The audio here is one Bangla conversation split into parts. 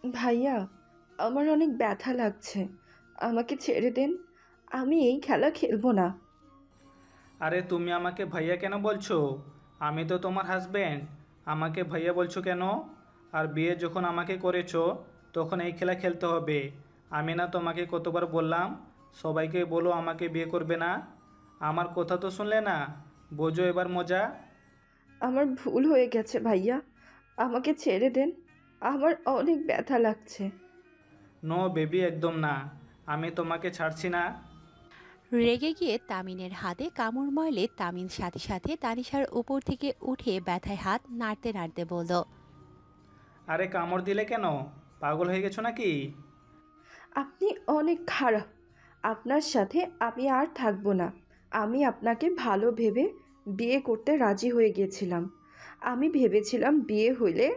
ভাইয়া, আমার অনেক ব্যথা লাগছে। আমাকে ছেড়ে দেন। আমি এই খেলা খেলবো না। আরে তুমি আমাকে ভাইয়া কেন বলছো? আমি তো তোমার হাজবেন্ড। আমাকে ভাইয়া বলছো কেন? আর বিয়ে যখন আমাকে করেছো তখন এই খেলা খেলতে হবে। আমি না তোমাকে কতবার বললাম সবাইকে বলো আমাকে বিয়ে করবে না? আমার কথা তো শুনলে না। বোঝো এবার মজা। আমার ভুল হয়ে গেছে ভাইয়া। আমাকে ছেড়ে দেন। আমার অনেক ব্যথা লাগছে। নো বেবি, একদম না। আমি তোমাকে ছাড়ছি না। রেগে গিয়ে তামিনের হাতে কামড় ময়লে তামিন সাথে সাথে তানিশার উপর থেকে উঠে ব্যথায় হাত নাড়তে নাড়তে বলল, আরে কামড় দিলে কেন? পাগল হয়ে গেছো নাকি? আপনি অনেক খারাপ। আপনার সাথে আমি আর থাকবো না। আমি আপনাকে ভালো ভেবে বিয়ে করতে রাজি হয়ে গিয়েছিলাম। আমি ভেবেছিলাম বিয়ে হইলে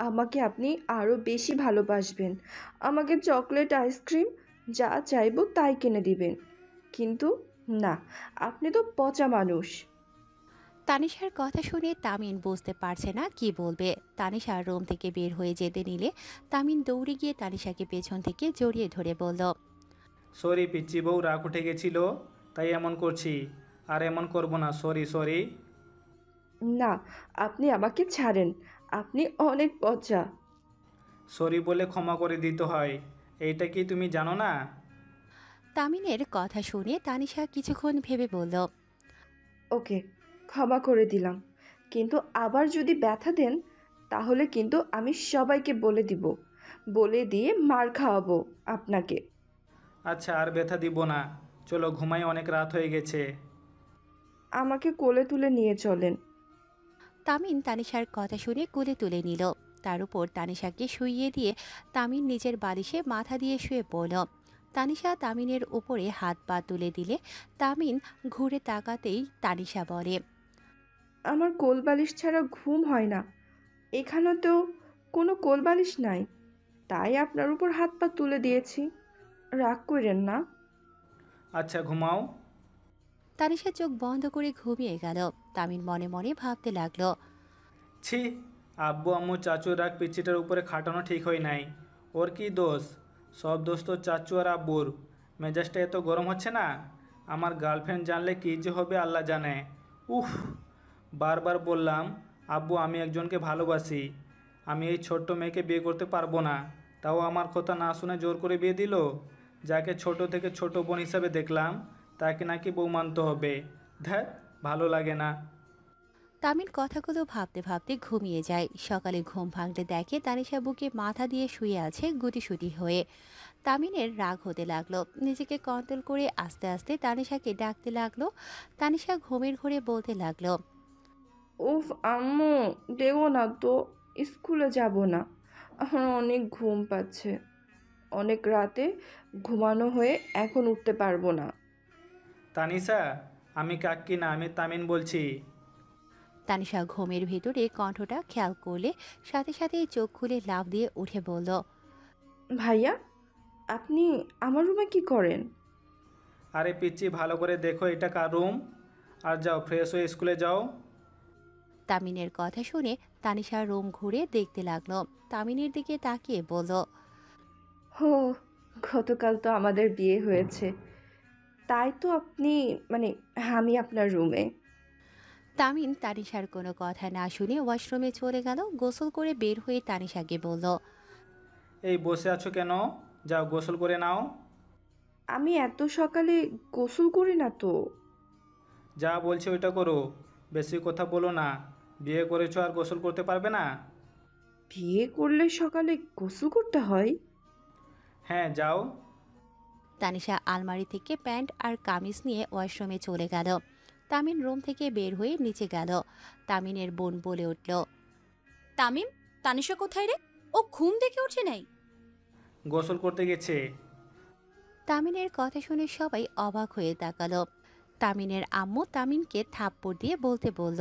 আমাকে আপনি আরও বেশি ভালোবাসবেন। আমাকে চকলেট, আইসক্রিম যা চাইবো তাই কিনে দিবেন। কিন্তু না, আপনি তো পচা মানুষ। তানিশার কথা শুনে তামিন বুঝতে পারছে না কি বলবে। তানিশা রুম থেকে বের হয়ে যেতে নিলে তামিন দৌড়ে গিয়ে তানিশাকে পেছন থেকে জড়িয়ে ধরে বলল, সরি পিচ্চি বউ, রাগ উঠে গেছিল তাই এমন করছি। আর এমন করব না, সরি সরি। না, আপনি আমাকে ছাড়েন। আপনি অনেক পচা। সরি বলে ক্ষমা করে দিতে হয়, এইটা কি তুমি জানো না? তামিনের কথা শুনে তানিশা কিছুক্ষণ ভেবে বলল, ওকে, ক্ষমা করে দিলাম। কিন্তু আবার যদি ব্যথা দেন তাহলে কিন্তু আমি সবাইকে বলে দিব। বলে দিয়ে মার খাওয়াবো আপনাকে। আচ্ছা, আর ব্যথা দিব না। চলো ঘুমাই, অনেক রাত হয়ে গেছে। আমাকে কোলে তুলে নিয়ে চলেন। তামিন তানিশার কথা শুনে কোলে তুলে নিল। তার উপর তানিশাকে শুইয়ে দিয়ে তামিন নিজের বালিশে মাথা দিয়ে শুয়ে পড়ল। তানিশা তামিনের উপরে হাত পা তুলে দিলে তামিন ঘুরে তাকাতেই তানিশা বলে, আমার কোলবালিশ ছাড়া ঘুম হয় না। এখানে তো কোনো কোলবালিশ নাই, তাই আপনার উপর হাত পা তুলে দিয়েছি। রাগ করেন না। আচ্ছা ঘুমাও। তানিশা চোখ বন্ধ করে ঘুমিয়ে গেল। তামিন মনে মনে ভাবতে লাগলো, ছি, আব্বু আম্মু চাচু রাগ পিচ্চিটার উপরে খাটানো ঠিক হয় নাই। ওর কি দোষ? সব দোষ তো চাচু আর আব্বুর। মেজাজটা এত গরম হচ্ছে না, আমার গার্লফ্রেন্ড জানলে কী যে হবে আল্লাহ জানে। উফ, বারবার বললাম আব্বু আমি একজনকে ভালোবাসি, আমি এই ছোট্ট মেয়েকে বিয়ে করতে পারবো না, তাও আমার কথা না শুনে জোর করে বিয়ে দিল। যাকে ছোট থেকে ছোট বোন হিসাবে দেখলাম তাকে নাকি বউ মানতে হবে। ধ্যাৎ, ভালো লাগে না। তামিন কথাগুলো ভাবতে ভাবতে ঘুমিয়ে যায়। সকালে ঘুম ভাঙলে দেখে তানিশা বুকে মাথা দিয়ে শুয়ে আছে গুটিসুটি হয়ে। তামিনের রাগ হতে লাগলো। নিজেকে কন্ট্রোল করে আস্তে আস্তে তানিশাকে ডাকতে লাগলো। তানিশা ঘুমের ঘোরে বলতে লাগলো, উফ আম্মু, দেও না তো। স্কুলে যাব না। আমার অনেক ঘুম পাচ্ছে। অনেক রাতে ঘুমানো হয়ে এখন উঠতে পারবো না। তানিশা, আমি কাক্কি না, আমি তামিন বলছি। তানিশা ঘুমের ভিতরে কণ্ঠটা খেয়াল করলে সাথে সাথেই চোখ খুলে লাফ দিয়ে উঠে বলল, ভাইয়া, আপনি আমার রুমে কি করেন? আরে পিচ্চি, ভালো করে দেখো এটা কার রুম। আর যাও ফ্রেশ হয়ে স্কুলে যাও। তামিনের কথা শুনে তানিশা রুম ঘুরে দেখতে লাগলো। তামিনের দিকে তাকিয়ে বলল, হো, গতকাল তো আমাদের বিয়ে হয়েছে। তাই তো আপনি, মানে, আমি আপনার রুমে। তামিন তানিশার কোনো কথা না শুনে ওয়াশরুমে চলে গেল। গোসল করে বের হয়ে তানিশাকে বলল, এই বসে আছো কেন? যাও গোসল করে নাও। আমি এত সকালে গোসল করি না তো। যা বলছি ওইটা করো, বেশি কথা বলো না। বিয়ে করেছো আর গোসল করতে পারবে না? বিয়ে করলে সকালে গোসল করতে হয়? হ্যাঁ যাও। তানিশা আলমারি থেকে প্যান্ট আর কামিজ নিয়ে ওয়াশরুমে চলে গেল। তামিন রুম থেকে বের হয়ে নিচে গেল। তামিনের বোন বলে উঠল, তামিম, তানিশা কোথায় রে? ও ঘুম থেকে ওঠে নাই? গোসল করতে গেছে। তামিনের কথা শুনে সবাই অবাক হয়ে তাকালো। তামিনের আম্মু তামিনকে থাপ্পড় দিয়ে বলতে বলল,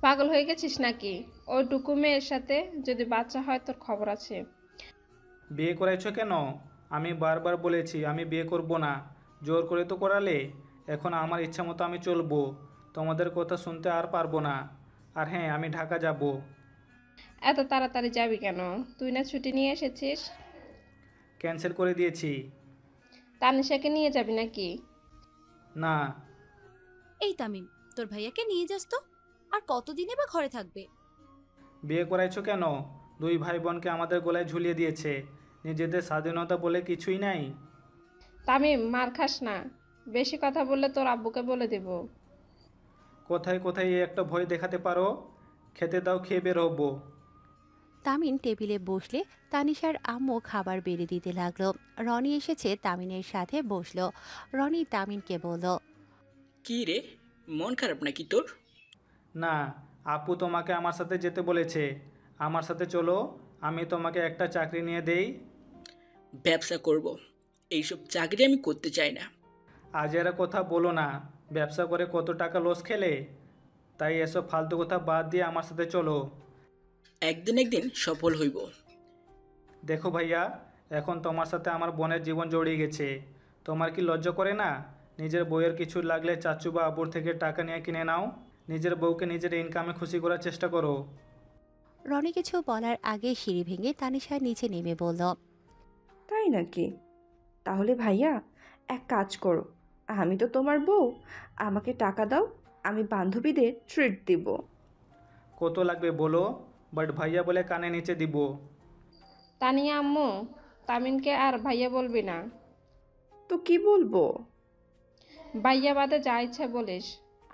পাগল হয়ে গেছিস নাকি? ওই টুকু মেয়ের সাথে যদি বাচ্চা হয় তোর খবর আছে। বিয়ে করাইছো কেন? আমি বারবার বলেছি আমি বিয়ে করব না, জোর করে তো করালে। এখন আমার ইচ্ছা মতো আমি চলবো, তোমাদের কথা শুনতে আর পারবো না। আর হ্যাঁ, আমি ঢাকা যাব। এত তাড়াতাড়ি যাবি কেন? তুই না ছুটি নিয়ে এসেছিস? ক্যান্সেল করে দিয়েছি। তানিশাকে নিয়ে যাবি নাকি? না, এই তামিম, তোর ভাইয়াকে নিয়ে যাস তো। আর কতদিনে বা ঘরে থাকবে? বিয়ে করাইছো কেন? দুই ভাই বোনকে আমাদের গলায় ঝুলিয়ে দিয়েছে। নিজেদের স্বাধীনতা বলে কিছুই নাই। তামিম, মার খাস না। বেশি কথা বললে তোর আব্বুকে বলে দেব। কোথায় কোথায় এই একটা ভয় দেখাতে পারো? খেতে দাও, খেয়ে বের হবো। তামিন টেবিলে বসলে তানিশার আম্মু খাবার বেড়ে দিতে লাগলো। রনি এসেছে, তামিনের সাথে বসলো। রনি তামিনকে বলল, কি রে, মন খারাপ নাকি তোর? না, আপু তোমাকে আমার সাথে যেতে বলেছে। আমার সাথে চলো, আমি তোমাকে একটা চাকরি নিয়ে দেই। ব্যবসা করব, এইসব চাকরি আমি করতে চাই না। আজ এরা কথা বলো না। ব্যবসা করে কত টাকা লস খেলে। তাই এসব ফালতু কথা বাদ দিয়ে আমার সাথে চলো। একদিন একদিন সফল হইব। দেখো ভাইয়া, এখন তোমার সাথে আমার বোনের জীবন জড়িয়ে গেছে। তোমার কি লজ্জা করে না? নিজের বউয়ের কিছু লাগলে চাচু বা আব্বুর থেকে টাকা নিয়ে কিনে নাও। নিজের বউকে নিজের ইনকামে খুশি করার চেষ্টা করো। রনি কিছু বলার আগে সিঁড়ি ভেঙে তানিশা নিচে নেমে বলল, তাই নাকি? তাহলে ভাইয়া, এক কাজ করো, আমি তো তোমার বউ, আমাকে টাকা দাও, আমি বান্ধবীদের ট্রিট দিব। কত লাগবে বলো, বাট ভাইয়া বলে কানে নিচে দিব। তানিয়া আম্মু, তামিনকে আর ভাইয়া বলবি না। তো কি বলবো? ভাইয়া বাদে যা ইচ্ছা বলিস।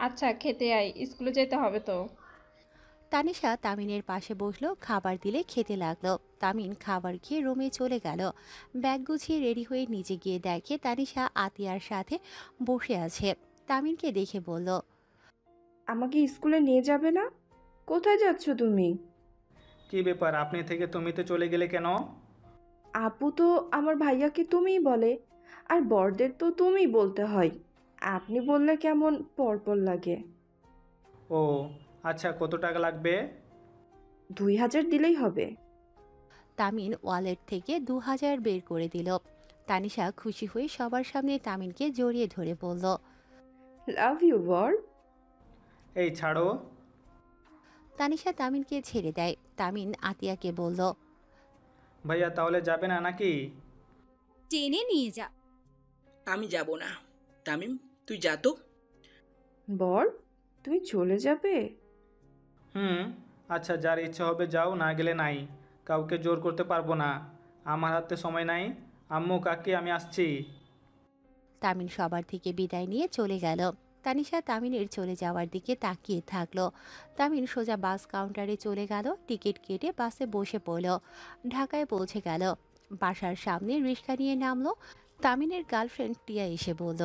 আচ্ছা, খেতে আয়, স্কুলে যেতে হবে তো। তানিশা তামিনের পাশে বসলো, খাবার দিলে খেতে লাগলো। তামিন খাবার খেয়ে রুমে চলে গেল। ব্যাগ গুছিয়ে রেডি হয়ে নিচে গিয়ে দেখে তানিশা আতিয়ার সাথে বসে আছে। তামিনকে দেখে বলল, আমাকে স্কুলে নিয়ে যাবে না? কোথায় যাচ্ছ তুমি? কি ব্যাপার, আপনি থেকে তুমিতে চলে গেলে কেন? আপু তো আমার ভাইয়াকে তুমিই বলে, আর বড়দের তো তুমিই বলতে হয়। আপনি বললে কেমন পরপর লাগে। ও আচ্ছা, কত টাকা লাগবে? 2000 দিলেই হবে। তামিন ওয়ালেট থেকে 2000 বের করে দিল। তানিশা খুশি হয়ে সবার সামনে তামিনকে জড়িয়ে ধরে বলল, লাভ ইউ বর। এই ছাড়ো। তানিশা তামিনকে ছেড়ে দেয়। তামিন আতিয়াকে বলল, ভাইয়া তাহলে যাবে না নাকি? টেনে নিয়ে যা। আমি যাব না। তামিম, তুই যা তো। বর, তুমি চলে যাবে? হুম, আচ্ছা, যার ইচ্ছা হবে যাও, না গেলে নাই। কাউকে জোর করতে পারবো না। আমার হাতে সময় নাই। আম্মু কাকি, আমি আসছি। তামিন সবার থেকে বিদায় নিয়ে চলে গেল। তানিশা তামিনের চলে যাওয়ার দিকে তাকিয়ে থাকলো। তামিন সোজা বাস কাউন্টারে চলে গেল, টিকিট কেটে বাসে বসে পড়ল। ঢাকায় পৌঁছে গেল। বাসার সামনে রিক্সা নিয়ে নামলো। তামিনের গার্লফ্রেন্ড টিয়া এসে বলল,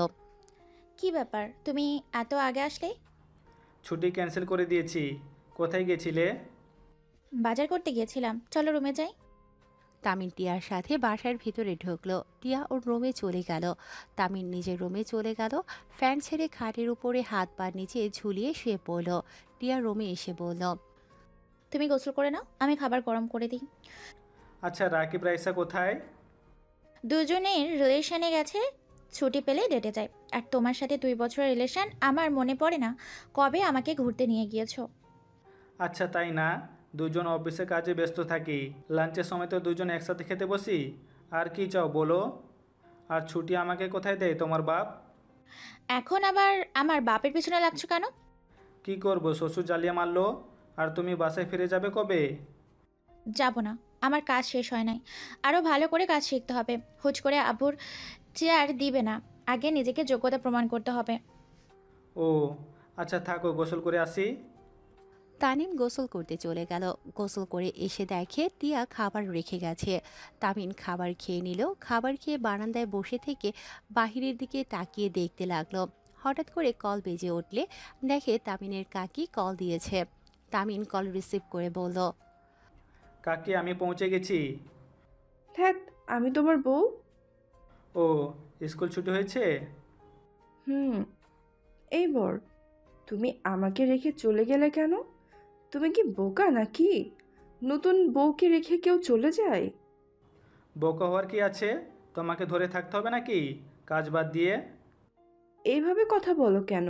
কি ব্যাপার, তুমি এত আগে আসলে? ছুটি ক্যান্সেল করে দিয়েছি। কোথায় গেছিলে? বাজার করতে গিয়েছিলাম, চলো রুমে যাই। তামিন টিয়ার সাথে বাসার ভিতরে ঢুকলো। টিয়া ওর রুমে চলে গেল। তামিন নিজের রুমে চলে গেল। ফ্যান ছেড়ে খাটের উপরে হাত পা নিচে ঝুলিয়ে শুয়ে পড়ল। টিয়া রুমে এসে বলল, তুমি গোসল করে নাও, আমি খাবার গরম করে দিই। আচ্ছা, রাকিব রাইসা কোথায়? দুজনের রিলেশনে গেছে, ছুটি পেলে ডেটে যায়। আর তোমার সাথে 2 বছরের রিলেশন, আমার মনে পড়ে না কবে আমাকে ঘুরতে নিয়ে গিয়েছো। আচ্ছা, তাই না? দুজন অফিসে কাজে ব্যস্ত থাকি, লাঞ্চের সময় তো দুজন একসাথে খেতে বসি। আর কি চাও বলো? আর ছুটি আমাকে কোথায় দেয় তোমার বাপ? এখন আবার আমার বাপের পিছনে লাগছো কেন? কি করব, শ্বশুর জ্বালিয়ে মারলো। আর তুমি বাসায় ফিরে যাবে কবে? যাব না, আমার কাজ শেষ হয় নাই। আরও ভালো করে কাজ শিখতে হবে। হুট করে আব্বুর চেয়ার দিবে না, আগে নিজেকে যোগ্যতা প্রমাণ করতে হবে। ও আচ্ছা, থাকো, গোসল করে আসি। তামিম গোসল করতে চলে গেল। গোসল করে এসে দেখে টিয়া খাবার রেখে গেছে। তামিম খাবার খেয়ে নিল। খাবার খেয়ে বারান্দায় বসে থেকে বাহিরের দিকে তাকিয়ে দেখতে লাগলো। হঠাৎ করে কল বেজে উঠলে দেখে তামিনের কাকি কল দিয়েছে। তামিম কল রিসিভ করে বলল, কাকি, আমি পৌঁছে গেছি। ধ্যাত, আমি তোমার বউ। ও, স্কুল ছুটি হয়েছে? হুম। এই বর, তুমি আমাকে রেখে চলে গেলে কেন? তুমি কি বোকা নাকি? নতুন বউকে রেখে কেউ চলে যায়? বোকা হওয়ার কি আছে? তোমাকে ধরে থাকতে হবে নাকি কাজ বাদ দিয়ে? এইভাবে কথা বলো কেন?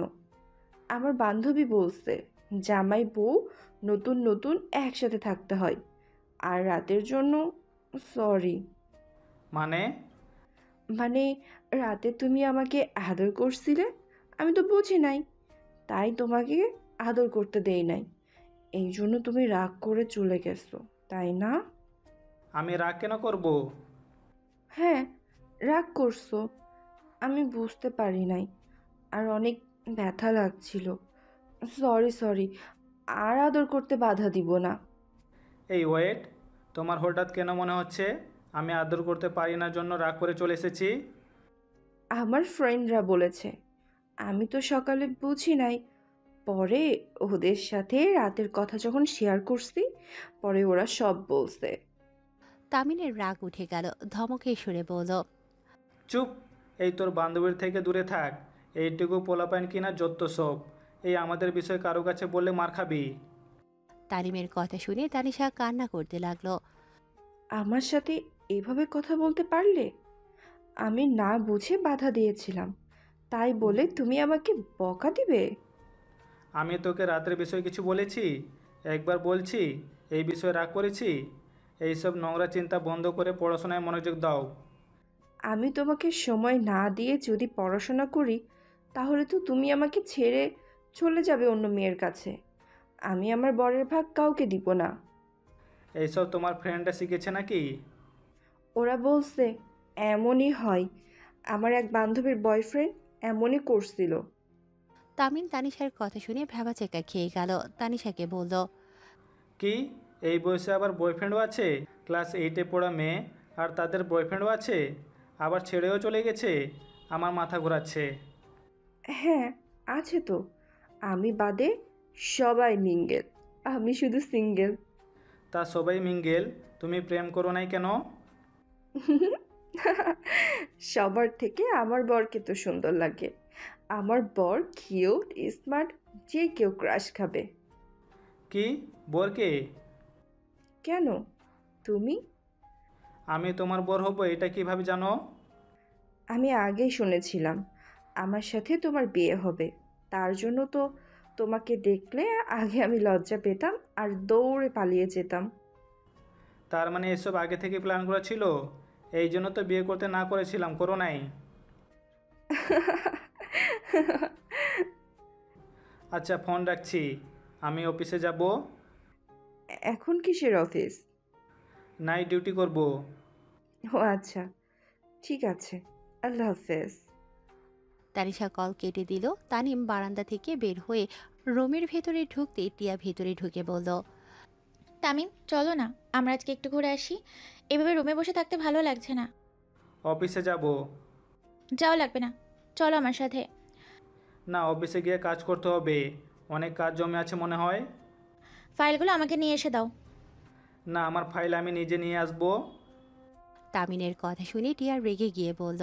আমার বান্ধবী বলছে জামাই বউ নতুন নতুন একসাথে থাকতে হয়। আর রাতের জন্য সরি। মানে? মানে রাতে তুমি আমাকে আদর করছিলে, আমি তো বুঝি নাই, তাই তোমাকে আদর করতে দেই নাই। এই জন্য তুমি রাগ করে চলে গেছো, তাই না? আমি রাগ কেন করব? হ্যাঁ, রাগ করছো। আমি বুঝতে পারি নাই, আর অনেক ব্যথা লাগছিল। সরি সরি, আর আদর করতে বাধা দিব না। এই ওয়েট, তোমার হঠাৎ কেন মনে হচ্ছে আমি আদর করতে পারি না জন্য রাগ করে চলে এসেছি? আমার ফ্রেন্ডরা বলেছে, আমি তো সকালে বুঝি নাই। পরে ওদের সাথে রাতের কথা যখন শেয়ার করছি, পরে ওরা সব বলছে। তামিনের রাগ উঠে গেল, ধমকে সুরে বলল, চুপ! এই তোর বান্ধবীর থেকে দূরে থাক। এইটুকু পোলাপাইন কিনা যত সব। এই আমাদের বিষয়ে কারো কাছে বললে মার খাবি। তানিমের কথা শুনে তানিশা কান্না করতে লাগলো। আমার সাথে এভাবে কথা বলতে পারলে? আমি না বুঝে বাধা দিয়েছিলাম, তাই বলে তুমি আমাকে বকা দিবে? আমি তোকে রাতের বিষয়ে কিছু বলেছি? একবার বলছি এই বিষয়ে রাগ করেছি? এইসব নোংরা চিন্তা বন্ধ করে পড়াশোনায় মনোযোগ দাও। আমি তোমাকে সময় না দিয়ে যদি পড়াশোনা করি, তাহলে তো তুমি আমাকে ছেড়ে চলে যাবে অন্য মেয়ের কাছে। আমি আমার বরের ভাগ কাউকে দিব না। এইসব তোমার ফ্রেন্ডরা শিখেছে নাকি? ওরা বলছে এমনই হয়। আমার এক বান্ধবীর বয়ফ্রেন্ড এমনই করছিল। তামিন তানিশার কথা শুনে ভ্যাবাচেকা খেয়ে গেল। তানিশাকে বলল, কি? এই বয়সে আবার বয়ফ্রেন্ডও আছে? ক্লাস 8-এ পড়া মেয়ে, আর তাদের বয়ফ্রেন্ডও আছে? আবার ছেড়েও চলে গেছে? আমার মাথা ঘোরাচ্ছে। হ্যাঁ, আছে তো। আমি বাদে সবাই মিঙ্গেল, আমি শুধু সিঙ্গেল। তা সবাই মিঙ্গেল, তুমি প্রেম করো নাই কেন? সবার থেকে আমার বরকে তো সুন্দর লাগে। আমার বর কিউট, স্মার্ট, যে কেউ ক্রাশ খাবে। কি? বরকে? কেন? তুমি? আমি তোমার বর হব এটা কিভাবে জানো? আমি আগেই শুনেছিলাম আমার সাথে তোমার বিয়ে হবে। তার জন্য তো তোমাকে দেখলে আগে আমি লজ্জা পেতাম আর দৌড়ে পালিয়ে যেতাম। তার মানে এসব আগে থেকে প্ল্যান করা ছিল? এই জন্য তো বিয়ে করতে না করেছিলাম, করো নাই? আচ্ছা, ফোন রাখছি, আমি অফিসে যাব। এখন কিসের অফিস? নাইট ডিউটি করব। ও আচ্ছা, ঠিক আছে, আল্লাহ হাফেজ। তানিশা কল কেটে দিল। তানিম বারান্দা থেকে বের হয়ে রুমের ভেতরে ঢুকতে টিয়া ভেতরে ঢুকে বলল, তামিম, চলো না, আমরা আজকে একটু ঘুরে আসি। এভাবে রুমে বসে থাকতে ভালো লাগছে না। অফিসে যাব। যাও লাগবে না, চলো আমার সাথে। না, অফিসে গিয়ে কাজ করতে হবে, অনেক কাজ জমে আছে মনে হয়। ফাইলগুলো আমাকে নিয়ে এসে দাও। না, আমার ফাইল আমি নিজে নিয়ে আসবো। তামিনের কথা শুনে টিয়া রেগে গিয়ে বলল,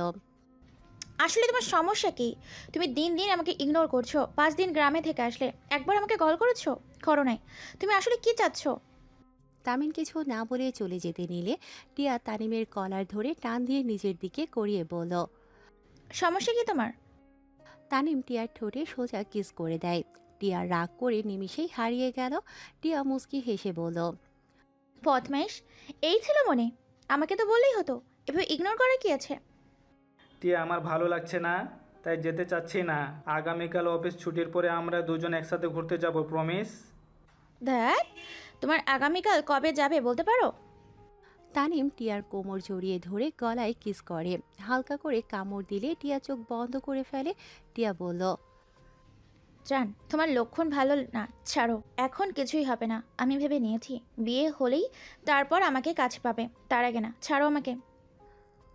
আসলে তোমার সমস্যা কি? তুমি দিন দিন আমাকে ইগনোর করছো। 5 দিন গ্রামে থেকে আসলে একবার আমাকে কল করেছো? করো নাই। তুমি আসলে কি চাচ্ছ? তামিন কিছু না বলে চলে যেতে নিলে টিয়া তানিমের কলার ধরে টান দিয়ে নিজের দিকে করিয়ে বলল। সমস্যা কি তোমার? তানিম টিয়ার ঠোঁটে সোজা কিস করে দেয়। টিয়া রাগ করে নিমিষেই হারিয়ে গেল। টিয়া মুচকি হেসে বলল, বদমাইশ, এই ছিল মনে? আমাকে তো বললেই হতো। এভাবে ইগনোর করা কি আছে? টিয়া, আমার ভালো লাগছে না, তাই যেতে চাচ্ছি না। আগামীকাল অফিস ছুটির পরে আমরা দুজন একসাথে ঘুরতে যাব, প্রমিস। ধ্যাত, তোমার আগামীকাল কবে যাবে বলতে পারো? তানিম টিয়ার কোমর জড়িয়ে ধরে গলায় কিস করে। হালকা করে কামড় দিলে টিয়া চোখ বন্ধ করে ফেলে। টিয়া বলল, জান, তোমার লক্ষণ ভালো না, ছাড়ো। এখন কিছুই হবে না, আমি ভেবে নিয়েছি। বিয়ে হলেই তারপর আমাকে কাছে পাবে, তার আগে না। ছাড়ো আমাকে।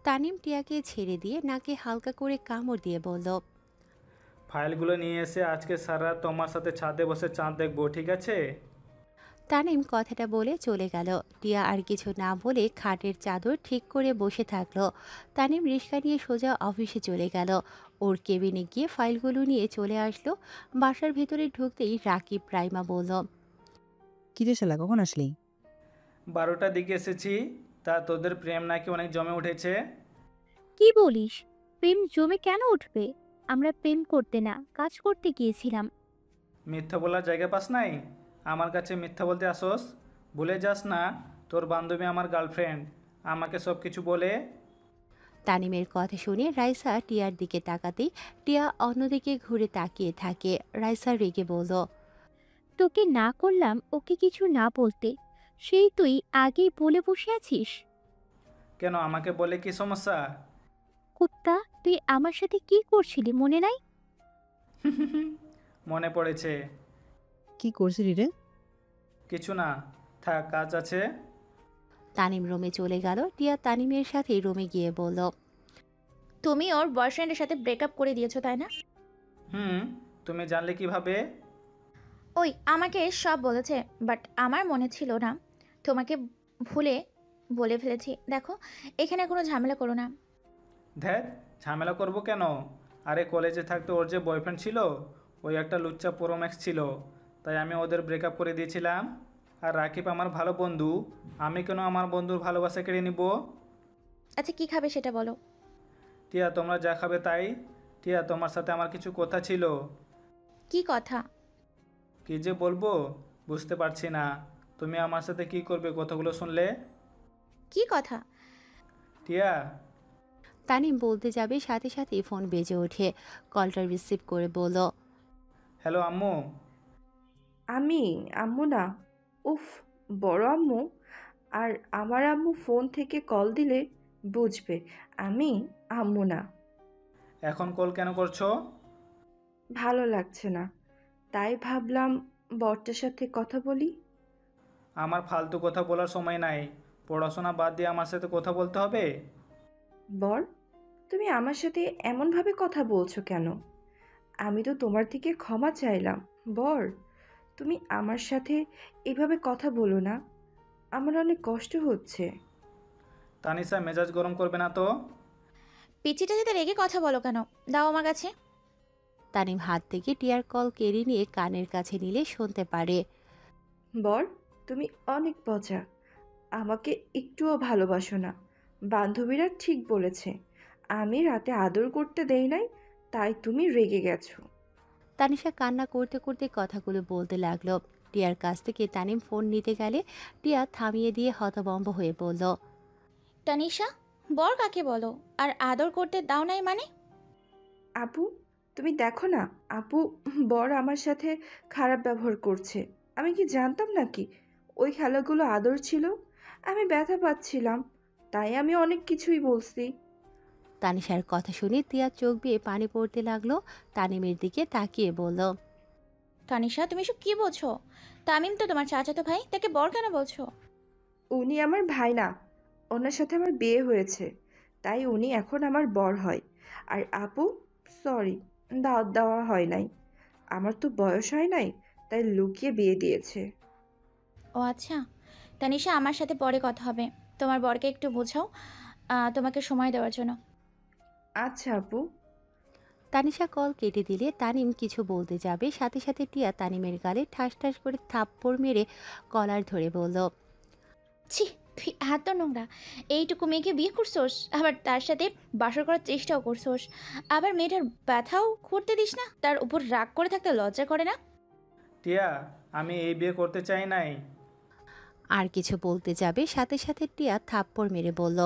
তানিম টিয়াকে ছেড়ে দিয়ে নাকে হালকা করে কামড় দিয়ে বলল, ফাইলগুলো নিয়ে এসে আজকে সারা রাত তোমার সাথে ছাদে বসে চাঁদ দেখবো, ঠিক আছে? তানিম কথাটা বলে চলে গেল। টিয়া আর কিছু না বলে খাটের চাদর ঠিক করে বসে থাকলো। তানিম রিক্সা নিয়ে সোজা অফিসে চলে গেল। ওর কেবিনে গিয়ে ফাইলগুলো নিয়ে চলে আসলো। বাসার ভেতরে ঢুকতেই রাকিব রাইমা বলল, কি রে শালা, কখন আসলি? 12টার দিকে এসেছি। তা তোদের প্রেম নাকি অনেক জমে উঠেছে? কি বলিস? প্রেম জমে কেন উঠবে? আমরা প্রেম করতে না, কাজ করতে গিয়েছিলাম। মিথ্যা বলার জায়গা পাস নাই? আমার কাছে মিথ্যা বলতে আসোস? ভুলে যাস না তোর বান্ধবী আমার গার্লফ্রেন্ড, আমাকে সব কিছু বলে। তানিমের কথা শুনে রাইসা টিয়ার দিকে তাকাতেই টিয়া অন্যদিকে ঘুরে তাকিয়ে থাকে। রাইসা রেগে বলল, তোকে না করলাম ওকে কিছু না বলতে, সেই তুই আগেই বলে বসে আছিস। কেন, আমাকে বলে কি সমস্যা? কুত্তা, তুই আমার সাথে কি করছিলি মনে নাই? মনে পড়েছে। কি করছিলি রে? কিছু না, থাক, কাজ আছে। তানিম রুমে চলে গেল। টিয়া তানিমের সাথে রুমে গিয়ে বলল, তুমি ওর বয়ফ্রেন্ডের সাথে ব্রেকআপ করে দিয়েছো তাই না? তুমি জানলে কিভাবে? ওই আমাকে সব বলেছে, বাট আমার মনে ছিল না। তোমাকে ভুলে বলে ফেলেছি। দেখো, এখানে কোনো ঝামেলা করো না। ধ্যাত, ঝামেলা করব কেন? আরে কলেজে থাকতে ওর যে বয়ফ্রেন্ড ছিল, ওই একটা লুচ্চা প্রোম্যাক্স ছিল, তাই আমি ওদের ব্রেকআপ করে দিয়েছিলাম। আর রাকিব আমার ভালো বন্ধু, আমি কেন আমার বন্ধুর ভালোবাসা কেড়ে নিব? আচ্ছা, কি খাবে সেটা বলো। টিয়া, তোমরা যা খাবে তাই। টিয়া, তোমার সাথে আমার কিছু কথা ছিল। কি কথা? কি যে বলবো বুঝতে পারছি না। তুমি আমার সাথে কি করবে কথাগুলো শুনলে? কি কথা? টিয়া। তানিম বলতে যাবে সাথে সাথে ফোন বেজে ওঠে। কলটা রিসিভ করে বলল, হ্যালো আম্মু। আমি আম্মু না, উফ, বড় আম্মু। আর আমার আম্মু ফোন থেকে কল দিলে বুঝবে আমি আম্মু না। এখন কল কেন করছো? ভালো লাগছে না, তাই ভাবলাম বরটার সাথে কথা বলি। আমার ফালতু কথা বলার সময় নাই। পড়াশোনা বাদ দিয়ে আমার সাথে কথা বলতে হবে? বর, তুমি আমার সাথে এমনভাবে কথা বলছো কেন? আমি তো তোমার থেকে ক্ষমা চাইলাম। বর, তুমি আমার সাথে এভাবে কথা বলো না, আমার অনেক কষ্ট হচ্ছে। তানিশা, মেজাজ গরম করবে না তো? পিচিটা যেতে রেগে কথা বলো কেন? দাও আমার কাছে। তানিম হাত থেকে টিয়ার কল কেড়ে নিয়ে কানের কাছে নিলে শুনতে পারে। বর, তুমি অনেক পচা, আমাকে একটুও ভালোবাসো না। বান্ধবীরা ঠিক বলেছে, আমি রাতে আদর করতে দেই নাই, তাই তুমি রেগে গেছো। তানিশা কান্না করতে করতে কথাগুলো বলতে লাগলো। টিয়ার কাছ থেকে তানিম ফোন নিতে গেলে টিয়া থামিয়ে দিয়ে হতভম্ব হয়ে বলল, তানিশা, বর কাকে বলো? আর আদর করতে দাও নাই মানে? আপু, তুমি দেখো না, আপু, বর আমার সাথে খারাপ ব্যবহার করছে। আমি কি জানতাম নাকি ওই খেলাগুলো আদর ছিল? আমি ব্যথা পাচ্ছিলাম, তাই আমি অনেক কিছুই বলছি। তানিশার কথা শুনে টিয়ার চোখ বেয়ে পানি পড়তে লাগলো। তানিমের দিকে তাকিয়ে বলল, তানিশা, তুমি সব কি বলছো? তামিম তো তোমার চাচাতো ভাই, তাকে বর কেন বলছো? উনি আমার ভাই না, ওনার সাথে আমার বিয়ে হয়েছে, তাই উনি এখন আমার বর হয়। আর আপু, সরি, দাওয়াত দেওয়া হয় নাই, আমার তো বয়স হয় নাই, তাই লুকিয়ে বিয়ে দিয়েছে। ও আচ্ছা, তানিশা, আমার সাথে পরে কথা হবে। তোমার বরকে একটু বোঝাও তোমাকে সময় দেওয়ার জন্য। আচ্ছা আপু। তানিশা কল কেটে দিলে তানিম কিছু বলতে যাবে, সাথে সাথে টিয়া তানিমের গালে ঠাস ঠাস করে থাপ্পড় মেরে কলার ধরে বলল, ছি, তুই এত নোংরা! এইটুকু মেয়েকে বিয়ে করছোস, আবার তার সাথে বাসর করার চেষ্টাও করছোস, আবার মেয়েটার ব্যথাও করতে দিস না? তার উপর রাগ করে থাকতে লজ্জা করে না? টিয়া, আমি এই বিয়ে করতে চাই নাই। আর কিছু বলতে যাবে, সাথে সাথে টিয়া থাপ্পড় মেরে বলল,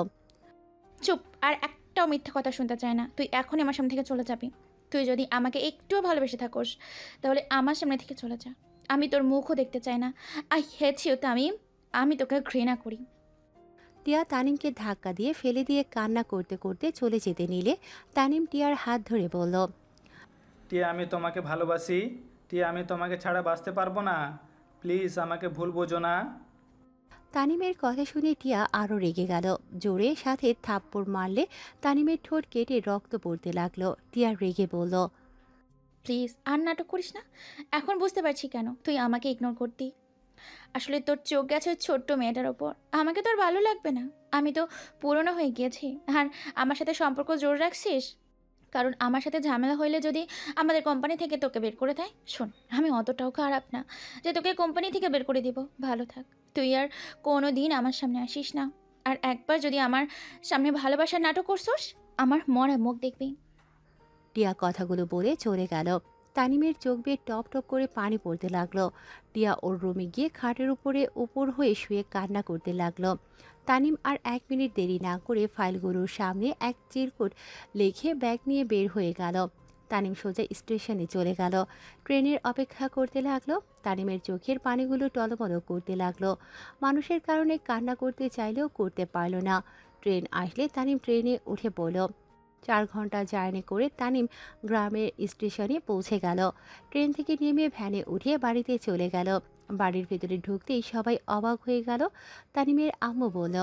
চুপ! আর একটাও মিথ্যা কথা শুনতে চায় না। তুই এখনই আমার সামনে থেকে চলে যাবি। তুই যদি আমাকে একটুও ভালোবেসে থাকোস, তাহলে আমার সামনে থেকে চলে যা। আমি তোর মুখও দেখতে চাই না। আই হেট ইউ তামিম, আমি তোকে ঘৃণা করি। টিয়া তানিমকে ধাক্কা দিয়ে ফেলে দিয়ে কান্না করতে করতে চলে যেতে নিলে তানিম টিয়ার হাত ধরে বলল, টিয়া, আমি তোমাকে ভালোবাসি। টিয়া, আমি তোমাকে ছাড়া বাঁচতে পারবো না। প্লিজ আমাকে ভুল বোঝো না। তানিমের কথা শুনে টিয়া আরও রেগে গেল। জোরে সাথে থাপ্পড় মারলে তানিমের ঠোঁট কেটে রক্ত পড়তে লাগলো। টিয়া রেগে বলল, প্লিজ আর নাটক করিস না। এখন বুঝতে পারছি কেন তুই আমাকে ইগনোর করতি। আসলে তোর চোখ গেছে ওই ছোট্ট মেয়েটার ওপর। আমাকে তোর ভালো লাগবে না, আমি তো পুরনো হয়ে গিয়েছি। আর আমার সাথে সম্পর্ক জোর রাখছিস কারণ আমার সাথে ঝামেলা হইলে যদি আমাদের কোম্পানি থেকে তোকে বের করে দেয়। শোন, আমি অতটাও খারাপ না যে তোকে কোম্পানি থেকে বের করে দিব। ভালো থাক। তুই আর কোনো দিন আমার সামনে আসিস না। আর একবার যদি আমার সামনে ভালোবাসার নাটক করছোস, আমার মরা মুখ দেখবি। টিয়া কথাগুলো বলে চলে গেল। তানিমের চোখ বেয়ে টপ টপ করে পানি পড়তে লাগলো। টিয়া ওর রুমে গিয়ে খাটের উপরে উপর হয়ে শুয়ে কান্না করতে লাগলো। তানিম আর 1 মিনিট দেরি না করে ফাইলগুলোর সামনে এক চিরকুট লিখে ব্যাগ নিয়ে বের হয়ে গেল। তানিম সোজা স্টেশনে চলে গেল। ট্রেনের অপেক্ষা করতে লাগলো। তানিমের চোখের পানিগুলো টলমল করতে লাগলো। মানুষের কারণে কান্না করতে চাইলেও করতে পারল না। ট্রেন আসলে তানিম ট্রেনে উঠে পড়ল। 4 ঘন্টা জার্নি করে তানিম গ্রামের স্টেশনে পৌঁছে গেল। ট্রেন থেকে নেমে ভ্যানে উঠে বাড়িতে চলে গেল। বাড়ির ভেতরে ঢুকতেই সবাই অবাক হয়ে গেল। তানিমের আম্মু বলল,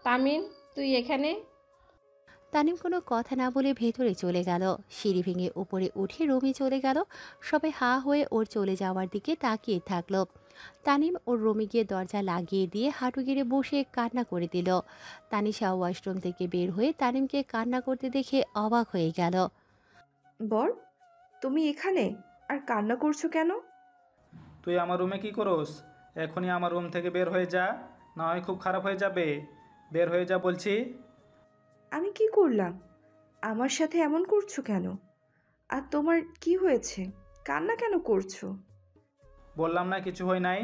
তামিম, তুই এখানে? তানিম কোনো কথা না বলে ভেতরে চলে গেল। সিঁড়ি ভেঙে উপরে উঠে রুমে চলে গেল। সবাই হা হয়ে ওর চলে যাওয়ার দিকে তাকিয়ে থাকলো। তানিম ওর রুমে গিয়ে দরজা লাগিয়ে দিয়ে হাঁটু গেড়ে বসে কান্না করে দিল। তানিশা ওয়াশরুম থেকে বের হয়ে তানিমকে কান্না করতে দেখে অবাক হয়ে গেল। বর, তুমি এখানে আর কান্না করছো কেন? তুই আমার রুমে কি করোস? এখনই আমার রুম থেকে বের হয়ে যা, না হয় খুব খারাপ হয়ে যাবে। বের হয়ে যা বলছি। আমি কি করলাম? আমার সাথে এমন করছো কেন? আর তোমার কি হয়েছে? কান্না কেন করছো? বললাম না কিছু হয় নাই,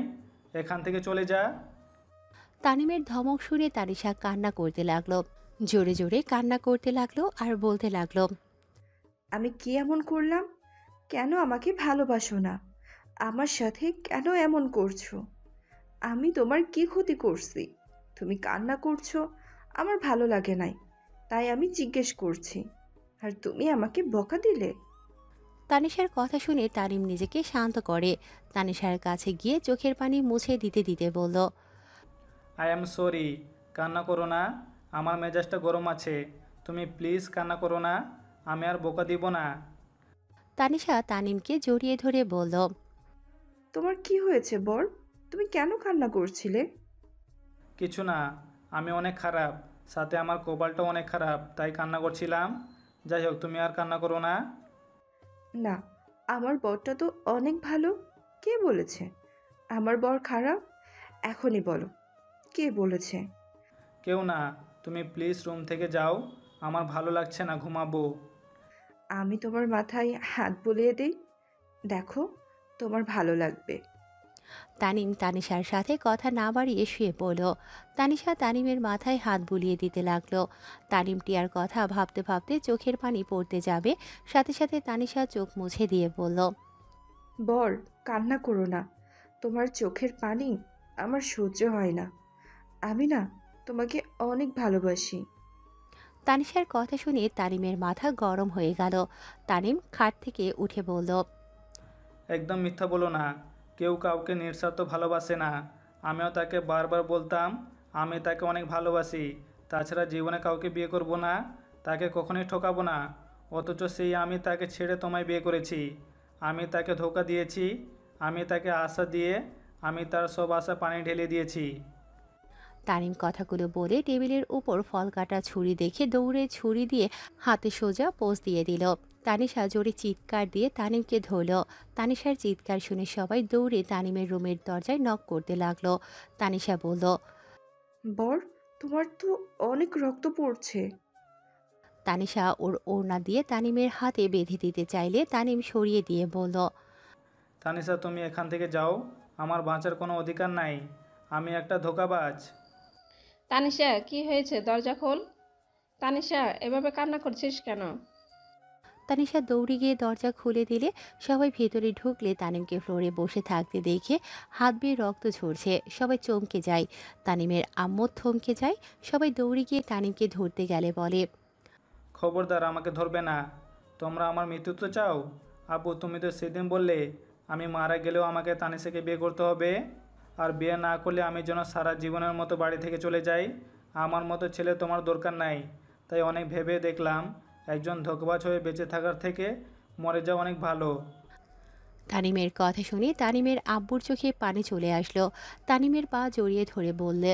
এখান থেকে চলে যা। তানিমের ধমক শুনে তানিশা কান্না করতে লাগলো। জোরে জোরে কান্না করতে লাগলো আর বলতে লাগলো, আমি কি এমন করলাম? কেন আমাকে ভালোবাসো না? আমার সাথে কেন এমন করছো? আমি তোমার কি ক্ষতি করছি? তুমি কান্না করছো, আমার ভালো লাগে নাই, তাই আমি জিজ্ঞেস করছি, আর তুমি আমাকে বকা দিলে। তানিশার কথা শুনে তানিম নিজেকে শান্ত করে। তানিশার কাছে গিয়ে চোখের পানি মুছে দিতে দিতে বলল, আই অ্যাম সরি, কান্না করো না। আমার মেজাজটা গরম আছে, তুমি প্লিজ কান্না করো না। আমি আর বোকা দিব না। তানিশা তানিমকে জড়িয়ে ধরে বলল, তোমার কি হয়েছে বর? তুমি কেন কান্না করছিলে? কিছু না, আমি অনেক খারাপ, সাথে আমার কপালটাও অনেক খারাপ, তাই কান্না করছিলাম। যাই হোক, তুমি আর কান্না করো না। না, আমার বরটা তো অনেক ভালো। কে বলেছে আমার বর খারাপ? এখনই বলো, কে বলেছে? কেউ না, তুমি প্লিজ রুম থেকে যাও, আমার ভালো লাগছে না, ঘুমাবো। আমি তোমার মাথায় হাত বুলিয়ে দিই, দেখো তোমার ভালো লাগবে। তানিম তানিশার সাথে কথা না বাড়িয়ে শুয়ে পড়ল। তানিশা তানিমের মাথায় হাত বুলিয়ে দিতে লাগলো। তানিম টিয়ার কথা ভাবতে ভাবতে চোখের পানি পড়তে যাবে, সাথে সাথে তানিশা চোখ মুছে দিয়ে বলল, বর, কান্না করো না, তোমার চোখের পানি আমার সহ্য হয় না। আমি না তোমাকে অনেক ভালোবাসি। তানিশার কথা শুনে তানিমের মাথা গরম হয়ে গেল। তানিম খাট থেকে উঠে বলল, একদম মিথ্যা বলো না, কেউ কাউকে নিঃস্বার্থ ভালোবাসে না। আমিও তাকে বারবার বলতাম আমি তাকে অনেক ভালোবাসি, তাছাড়া জীবনে কাউকে বিয়ে করব না, তাকে কখনোই ঠকাবো না। অথচ সেই আমি তাকে ছেড়ে তোমায় বিয়ে করেছি। আমি তাকে ধোকা দিয়েছি, আমি তাকে আশা দিয়ে আমি তার সব আশা পানি ঢেলে দিয়েছি। তানিম কথাগুলো বলে টেবিলের উপর ফল কাটা ছুরি দেখে দৌড়ে ছুরি দিয়ে হাতে সোজা পোজ দিয়ে দিল। তানিশা জোরে চিৎকার দিয়ে তানিমকে ধরল। তানিশার চিৎকার শুনে সবাই দৌড়ে তানিমের রুমের দরজায় নক করতে লাগলো। তানিশা বলল, বর, তোমার তো অনেক রক্ত পড়ছে। তানিশা ওর ওড়না দিয়ে তানিমের হাতে বেঁধে দিতে চাইলে তানিম সরিয়ে দিয়ে বলল, তানিশা, তুমি এখান থেকে যাও, আমার বাঁচার কোনো অধিকার নাই, আমি একটা ধোঁকাবাজ। তানিশা, কি হয়েছে? দরজা খোল। তানিশা, এভাবে কান্না করছিস কেন? তানিশা দৌড়ে গিয়ে দরজা খুলে দিলে সবাই ভেতরে ঢুকলে তানিমকে ফ্লোরে বসে থাকতে দেখে হাত বেয়ে রক্ত ঝরছে। সবাই চমকে যায়। তানিমের আম্মু থমকে যায়। সবাই দৌড়ে গিয়ে তানিমকে ধরতে গেলে বলে, খবরদার, আমাকে ধরবে না। তোমরা আমার মৃত্যু তো চাও? আব্বু, তুমি তো সেদিন বললে আমি মারা গেলেও আমাকে তানিশাকে বিয়ে করতে হবে, আর বিয়ে না করলে আমি যেন সারা জীবনের মতো বাড়ি থেকে চলে যাই। আমার মতো ছেলে তোমার দরকার নাই। তাই অনেক ভেবে দেখলাম একজন ধোঁকাবাজ হয়ে বেঁচে থাকার থেকে মরে যাওয়া অনেক ভালো। তানিমের কথা শুনে তানিমের আব্বুর চোখে পানি চলে আসলো। তানিমের পা জড়িয়ে ধরে বললে,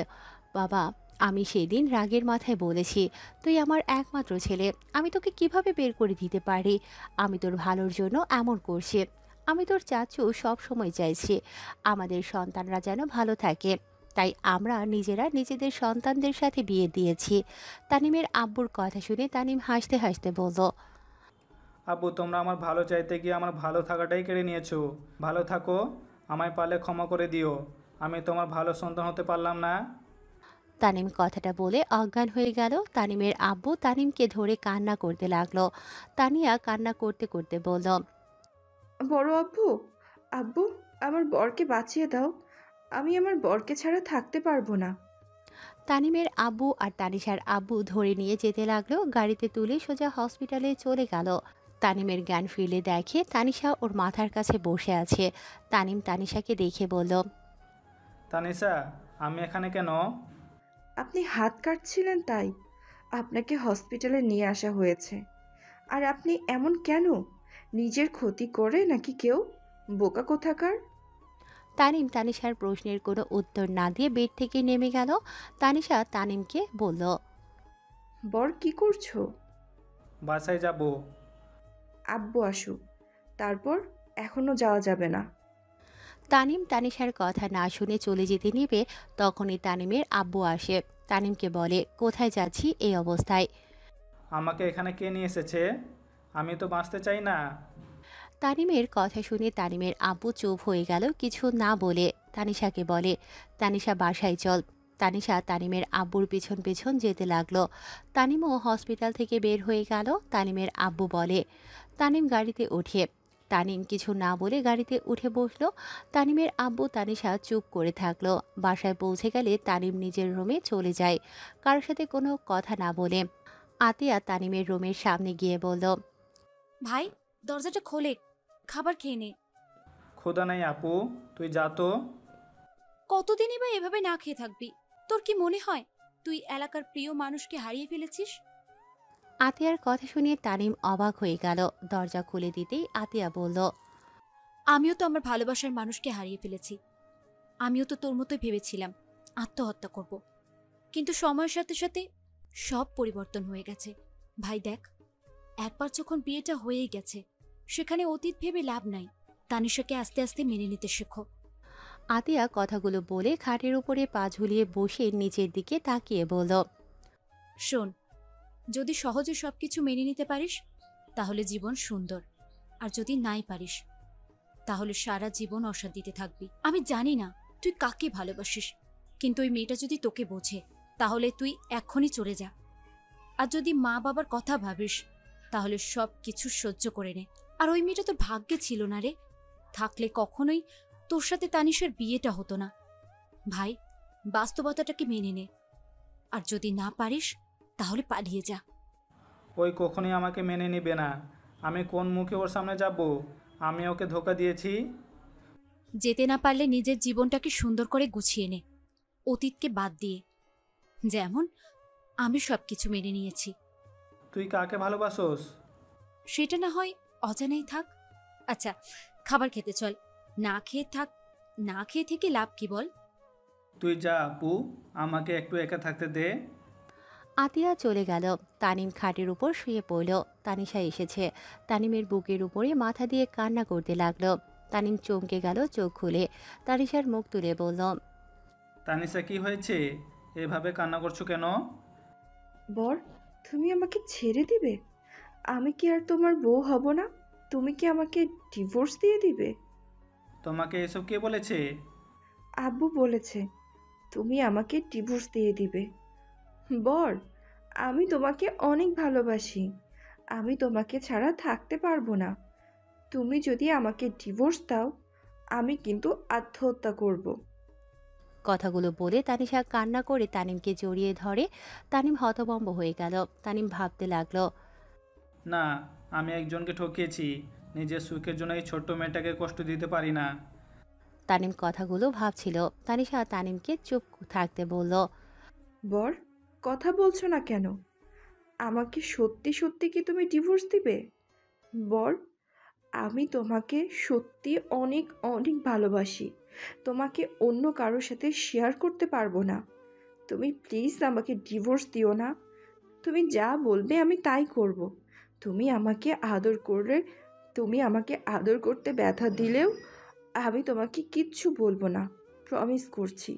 বাবা, আমি সেদিন রাগের মাথায় বলেছি তুই আমার একমাত্র ছেলে, আমি তোকে কিভাবে বের করে দিতে পারি? আমি তোর ভালোর জন্য এমন করছি। আমি তোর চাচু সব সময় চাইছি আমাদের সন্তানরা যেন ভালো থাকে, তাই আমরা নিজেরা নিজেদের সন্তানদের সাথে বিয়ে দিয়েছি। তানিমের আব্বুর কথা শুনে তানিম হাসতে হাসতে বলল, আব্বু, তোমরা আমার ভালো চাইতে গিয়ে আমার ভালো থাকাটাই কেড়ে নিয়েছো। ভালো থাকো, আমায় পারলে ক্ষমা করে দিও। আমি তোমার ভালো সন্তান হতে পারলাম না। তানিম কথাটা বলে অজ্ঞান হয়ে গেল। তানিমের আব্বু তানিমকে ধরে কান্না করতে লাগলো। তানিয়া কান্না করতে করতে বলল, বড় আব্বু, আব্বু, আমার বরকে বাঁচিয়ে দাও। আমি আমার বরকে ছাড়া থাকতে পারবো না। তানিমের আব্বু আর তানিশার আব্বু ধরে নিয়ে যেতে লাগলো। গাড়িতে তুলে সোজা হসপিটালে চলে গেল। তানিমের জ্ঞান ফিরলে দেখে তানিশা ওর মাথার কাছে বসে আছে। তানিম তানিশাকে দেখে বলল, তানিশা, আমি এখানে কেন? আপনি হাত কাটছিলেন তাই আপনাকে হসপিটালে নিয়ে আসা হয়েছে। আর আপনি এমন কেন? নিজের ক্ষতি করে নাকি কেউ? বোকা কোথাকার! তানিম তানিশার প্রশ্নের কোনো উত্তর না দিয়ে বেড থেকে নেমে গেল। তানিশা তানিমকে বলল, বর কি করছো? বাসায় যাব। আব্বু আসুক, তারপর এখনো যাওয়া যাবে না। তানিম তানিশার কথা না শুনে চলে যেতে নিবে, তখনই তানিমের আব্বু আসে। তানিমকে বলে, কোথায় যাচ্ছি এই অবস্থায়? আমাকে এখানে কে নিয়ে এসেছে? আমি তো বাঁচতে চাই না। তানিমের কথা শুনে তানিমের আব্বু চুপ হয়ে গেল, কিছু না বলে। তানিশাকে বলে, তানিশা বাসায় চল। তানিশা তানিমের আব্বুর পিছন পিছন যেতে লাগলো। তানিমও হসপিটাল থেকে বের হয়ে গেল। তানিমের আব্বু বলে, তানিম গাড়িতে ওঠে। তানিম কিছু না বলে গাড়িতে উঠে বসলো। তানিমের আব্বু তানিশা চুপ করে থাকলো। বাসায় পৌঁছে গেলে তানিম নিজের রুমে চলে যায়, কারোর সাথে কোনো কথা না বলে। আতিয়া তানিমের রুমের সামনে গিয়ে বলল, ভাই, দরজাটা খোলে, খাবার খেয়ে নে। ক্ষুধা নাই আপু, তুই যা তো। কতদিনই বা এভাবে না খেয়ে থাকবি? তোর কি মনে হয় তুই এলাকার প্রিয় মানুষকে হারিয়ে ফেলেছিস? আতিয়ার কথা শুনে তানিম অবাক হয়ে গেল। দরজা খুলে দিতেই আতিয়া বলল, আমিও তো আমার ভালোবাসার মানুষকে হারিয়ে ফেলেছি। আমিও তো তোর মতোই ভেবেছিলাম আত্মহত্যা করব, কিন্তু সময়ের সাথে সাথে সব পরিবর্তন হয়ে গেছে। ভাই দেখ, একবার যখন বিয়েটা হয়েই গেছে, সেখানে অতীত ভেবে লাভ নাই। তানিশাকে আস্তে আস্তে মেনে নিতে শেখো। আতিয়া কথাগুলো বলে খাটের উপরে পা ঝুলিয়ে বসে নিচের দিকে তাকিয়ে বলল, শোন, যদি সহজে সবকিছু মেনে নিতে পারিস তাহলে জীবন সুন্দর, আর যদি নাই পারিস তাহলে সারা জীবন অশান্তিতে থাকবি। আমি জানি না তুই কাকে ভালোবাসিস, কিন্তু ওই মেয়েটা যদি তোকে বোঝে তাহলে তুই এক্ষুনি চলে যা। আর যদি মা বাবার কথা ভাবিস তাহলে সব কিছু সহ্য করে নে। আর ওই মেয়েটা তোর ভাগ্যে ছিল না রে, থাকলে কখনোই তোর সাথে তানিশের বিয়েটা হতো না। ভাই, বাস্তবতাটাকে মেনে নে, আর যদি না পারিস তাহলে পালিয়ে যা। ওই কখনোই আমাকে মেনে নিবে না। আমি কোন মুখে ওর সামনে যাব? আমি ওকে ধোকা দিয়েছি? যেতে না পারলে নিজের জীবনটাকে সুন্দর করে গুছিয়ে নে, অতীতকে বাদ দিয়ে। যেমন আমি সবকিছু মেনে নিয়েছি। তুই কাকে ভালোবাসোস? সেটা না হয় অজানাই থাক। আচ্ছা, খাবার খেতে চল। না খেয়ে থাক, না খেয়ে থেকে লাভ কি বল? তুই যা আপু, আমাকে একটু একা থাকতে দে। আতিয়া চলে গেল। তানিম খাটের উপর শুয়ে পড়ল। তানিশা এসেছে। তানিমের বুকের উপরে মাথা দিয়ে কান্না করতে লাগলো। তানিম চমকে গেল, চোখ খুলে তানিশার মুখ তুলে বলল, তানিশা, কি হয়েছে? এভাবে কান্না করছো কেন? বর, তুমি আমাকে ছেড়ে দিবে? আমি কি আর তোমার বউ হব না? তুমি কি আমাকে ডিভোর্স দিয়ে দিবে? তোমাকে এসব কে বলেছে? আব্বু বলেছে তুমি আমাকে ডিভোর্স দিয়ে দিবে। বর, আমি তোমাকে অনেক ভালোবাসি। আমি তোমাকে ছাড়া থাকতে পারবো না। তুমি যদি আমাকে ডিভোর্স দাও, আমি কিন্তু আত্মহত্যা করব। কথাগুলো বলে তানিশা কান্না করে তানিমকে জড়িয়ে ধরে। তানিম হতভম্ব হয়ে গেল। তানিম ভাবতে লাগলো, না, আমি একজনকে ঠকিয়েছি। নিজের সুখের জন্য এই ছোট্ট মেয়েটাকে কষ্ট দিতে পারি না। তানিম কথাগুলো ভাবছিল। তানিশা তানিমকে চুপ থাকতে বলল, বর, কথা বলছো না কেন? আমাকে সত্যি সত্যি কি তুমি ডিভোর্স দিবে? বর, আমি তোমাকে সত্যি অনেক অনেক ভালোবাসি। তোমাকে অন্য কারোর সাথে শেয়ার করতে পারবো না। তুমি প্লিজ আমাকে ডিভোর্স দিও না। তুমি যা বলবে আমি তাই করব। তুমি আমাকে আদর করলে, তুমি আমাকে আদর করতে ব্যথা দিলেও আমি তোমাকে কিচ্ছু বলবো না। প্রমিস করছি।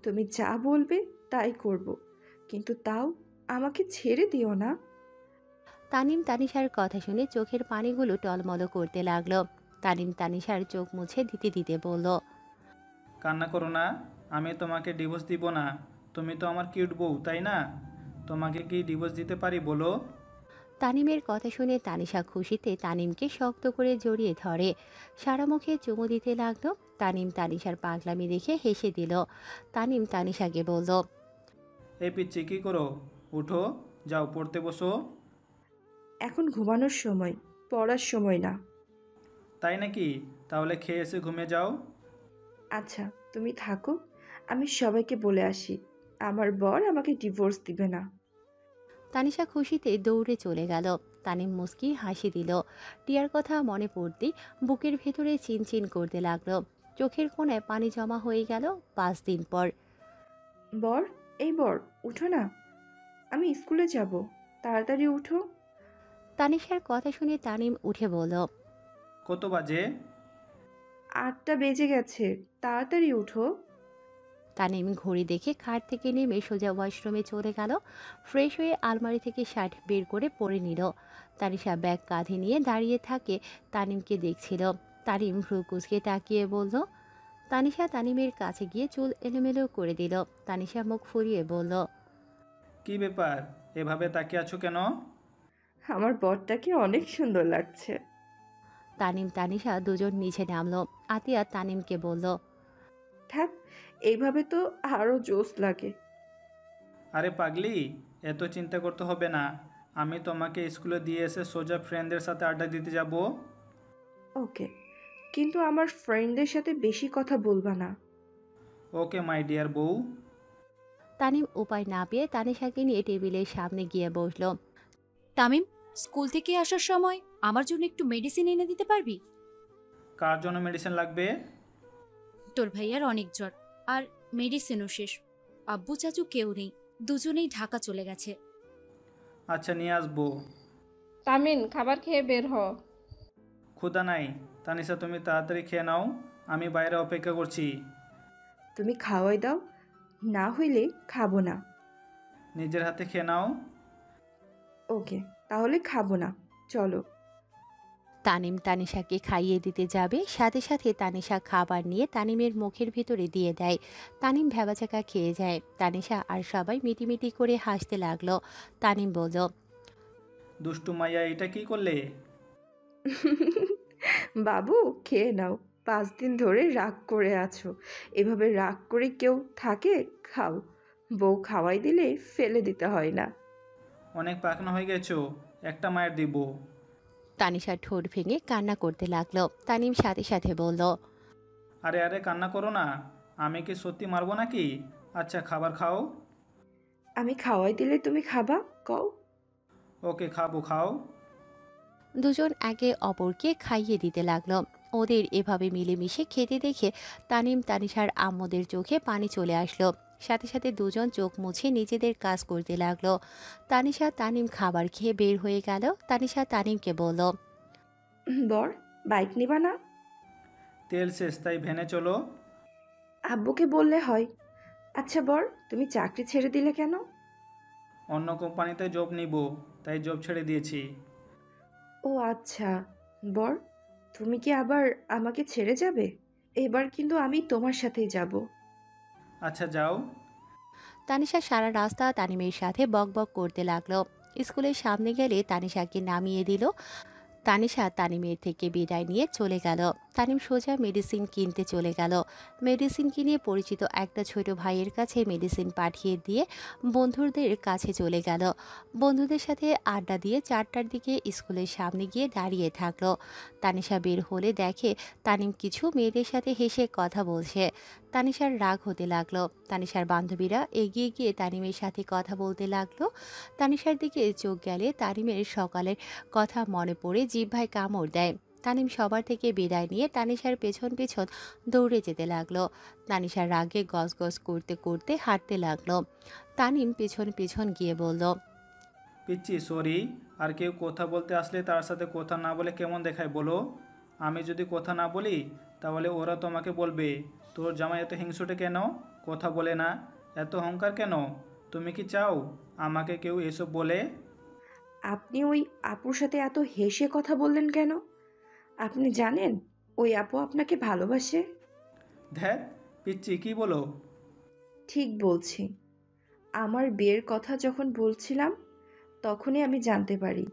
তুমি যা বলবে তাই করব। কিন্তু তাও আমাকে ছেড়ে দিও না। তানিম তানিশার কথা শুনে চোখের পানিগুলো টলমল করতে লাগলো। তানিম তানিশার চোখ মুছে দিতে দিতে বলল, কান্না করো না, আমি তোমাকে ডিভোর্স দিব না। তুমি তো আমার কিউট বউ, তাই না? তোমাকে কি ডিভোর্স দিতে পারি বলো? তানিমের কথা শুনে তানিশা খুশিতে তানিমকে শক্ত করে জড়িয়ে ধরে, সারা মুখে চুমু দিতে লাগলো। তানিম তানিশার পাগলামি দেখে হেসে দিল। তানিম তানিশাকে বলল, এই পিচ্ছি কি করো? উঠো, যাও পড়তে বসো। এখন ঘুমানোর সময়, পড়ার সময় না। তাই নাকি? তাহলে খেয়ে এসে ঘুমিয়ে যাও। আচ্ছা, তুমি থাকো, আমি সবাইকে বলে আসি আমার বর আমাকে ডিভোর্স দিবে না। তানিশা খুশিতে দৌড়ে চলে গেল। তানিম মুস্কি হাসি দিল। টিয়ার কথা মনে পড়তেই বুকের ভেতরে চিনচিন করতে লাগলো। চোখের কোণায় পানি জমা হয়ে গেল। 5 দিন পর। বর, এই বর, উঠো না, আমি স্কুলে যাব, তাড়াতাড়ি উঠো। তানিশার কথা শুনে তানিম উঠে বলল, কত বাজে? 8টা বেজে গেছে, তাড়াতাড়ি উঠো। তানিম ঘড়ি দেখে খাট থেকে নেমে সোজা ওয়াশরুমে চলে গেল। ফ্রেশ হয়ে আলমারি থেকে শার্ট বের করে পরে নিল। তানিশা ব্যাগ কাঁধে নিয়ে দাঁড়িয়ে থাকে, তানিমকে দেখছিল। তানিম ভ্রু কুঁচকে তাকিয়ে বলল, তানিশা তানিমের কাছে গিয়ে চুল এলোমেলো করে দিল। তানিশা মুখ ফুরিয়ে বলল, কি ব্যাপার, এভাবে তাকিয়ে আছো কেন? আমার বরটাকে অনেক সুন্দর লাগছে। তানিম তানিশা দুজন নিচে নামলো। আতিয়া তানিমকে বলল, ধ্যাত, এইভাবে তো আরও জোশ লাগে। আরে পাগলি, এত চিন্তা করতে হবে না। আমি তোমাকে স্কুলে দিয়ে এসে সোজা ফ্রেন্ডদের সাথে আড্ডা দিতে যাব। ওকে, কিন্তু আমার ফ্রেন্ডদের সাথে বেশি কথা বলবা না। ওকে মাই ডিয়ার বউ। তানিম উপায় না পেয়ে তানিশাকে নিয়ে টেবিলের সামনে গিয়ে বসলো। তামিম, স্কুল থেকে আসার সময় আমার জন্য একটু মেডিসিন এনে দিতে পারবি? কার জন্য মেডিসিন লাগবে? তোর ভাইয়ার অনেক জ্বর, আর মেডিসিনও শেষ। আব্বু চাচু কেউ নেই, দুজনেই ঢাকা চলে গেছে। আচ্ছা, নিয়ে আসবো। তামিন, খাবার খেয়ে বের হ। ক্ষুধা নাই। তানিশা, তুমি তাড়াতাড়ি খেয়ে নাও, আমি বাইরে অপেক্ষা করছি। তুমি খাওয়াই দাও, না হইলে খাবো না। নিজের হাতে খেয়ে নাও। ওকে, তাহলে খাবো না, চলো। তানিম তানিশাকে খাইয়ে দিতে যাবে, সাথে সাথে তানিশা খাবার নিয়ে তানিমের মুখের ভিতরে দিয়ে দেয়। তানিম ভ্যাবাচাকা খেয়ে যায়। তানিশা আর সবাই মিটিমিটি করে হাসতে লাগলো। তানিম বলল, দুষ্টু মাইয়া, এটা কি করলে? বাবু, খেয়ে নাও, 5 দিন ধরে রাগ করে আছো, এভাবে রাগ করে কেউ থাকে? খাও, বউ খাওয়াই দিলে ফেলে দিতে হয় না। অনেক পাকনা হয়ে গেছো, একটা মায়ের দিব। তানিশা ঠোঁট ভেঙে কান্না করতে লাগলো। তানিম সাথে সাথে বলল, আরে আরে, কান্না করো না, আমি কি সত্যি মারবো নাকি? আচ্ছা, খাবার খাও। আমি খাওয়াই দিলে তুমি খাবা, কও? ওকে, খাবো, খাও। দুজন একে অপরকে খাইয়ে দিতে লাগলো। ওদের এভাবে মিলেমিশে খেতে দেখে তানিম তানিশার আম্মুদের চোখে পানি চলে আসলো। সাথে সাথে দুজন চোখ মুছে নিজেদের কাজ করতে লাগলো। তানিশা তানিম খাবার খেয়ে বের হয়ে গেল। তানিশা তানিমকে বলল, বর, বাইক নিবা না? তেল শেষ, তাই ভেনে চলো। আব্বুকে বললে হয়। আচ্ছা বর, তুমি চাকরি ছেড়ে দিলে কেন? অন্য কোম্পানিতে জব নিব, তাই জব ছেড়ে দিয়েছি। ও আচ্ছা। বর, তুমি কি আবার আমাকে ছেড়ে যাবে? এবার কিন্তু আমি তোমার সাথেই যাব। আচ্ছা, যাও। তানিশা সারা রাস্তা তানিমের সাথে বকবক করতে লাগলো। স্কুলের সামনে গেলে তানিশাকে নামিয়ে দিল। তানিশা তানিমের থেকে বিদায় নিয়ে চলে গেল। তানিম সোজা মেডিসিন কিনতে চলে গেল। মেডিসিন কিনে পরিচিত একটা ছোট ভাইয়ের কাছে মেডিসিন পাঠিয়ে দিয়ে বন্ধুদের কাছে চলে গেল। বন্ধুদের সাথে আড্ডা দিয়ে 4টার দিকে স্কুলের সামনে গিয়ে দাঁড়িয়ে থাকলো। তানিশা বের হলে দেখে তানিম কিছু মেয়েদের সাথে হেসে কথা বলছে। তানিশার রাগ হতে লাগলো। তানিশার বান্ধবীরা এগিয়ে গিয়ে তানিমের সাথে কথা বলতে লাগলো। তানিশার দিকে চোখ গেলে তানিমের সকালের কথা মনে পড়ে জিহ্বায় কামড় দেয়। তানিম সবার থেকে বিদায় নিয়ে তানিশার পেছন পেছন দৌড়ে যেতে লাগলো। তানিশার রাগে গজগজ করতে করতে হাঁটতে লাগলো। তানিম পেছন পেছন গিয়ে বলল, পিচ্ছি, সরি। আর কেউ কথা বলতে আসলে তার সাথে কথা না বলে কেমন দেখায় বলো? আমি যদি কথা না বলি তাহলে ওরা তোমাকে বলবে, তোর জামাই এত হিংসুটে কেন, কথা বলে না, এত অহংকার কেন? তুমি কি চাও আমাকে কেউ এসব বলে? আপনি ওই আপুর সাথে এত হেসে কথা বললেন কেন? আপনি জানেন ওই আপু আপনাকে ভালোবাসে? ধ্যাত, পিচ্ছি কি বলো? ঠিক বলছি। আমার বিয়ের কথা যখন বলছিলাম তখনই আমি জানতে পারি।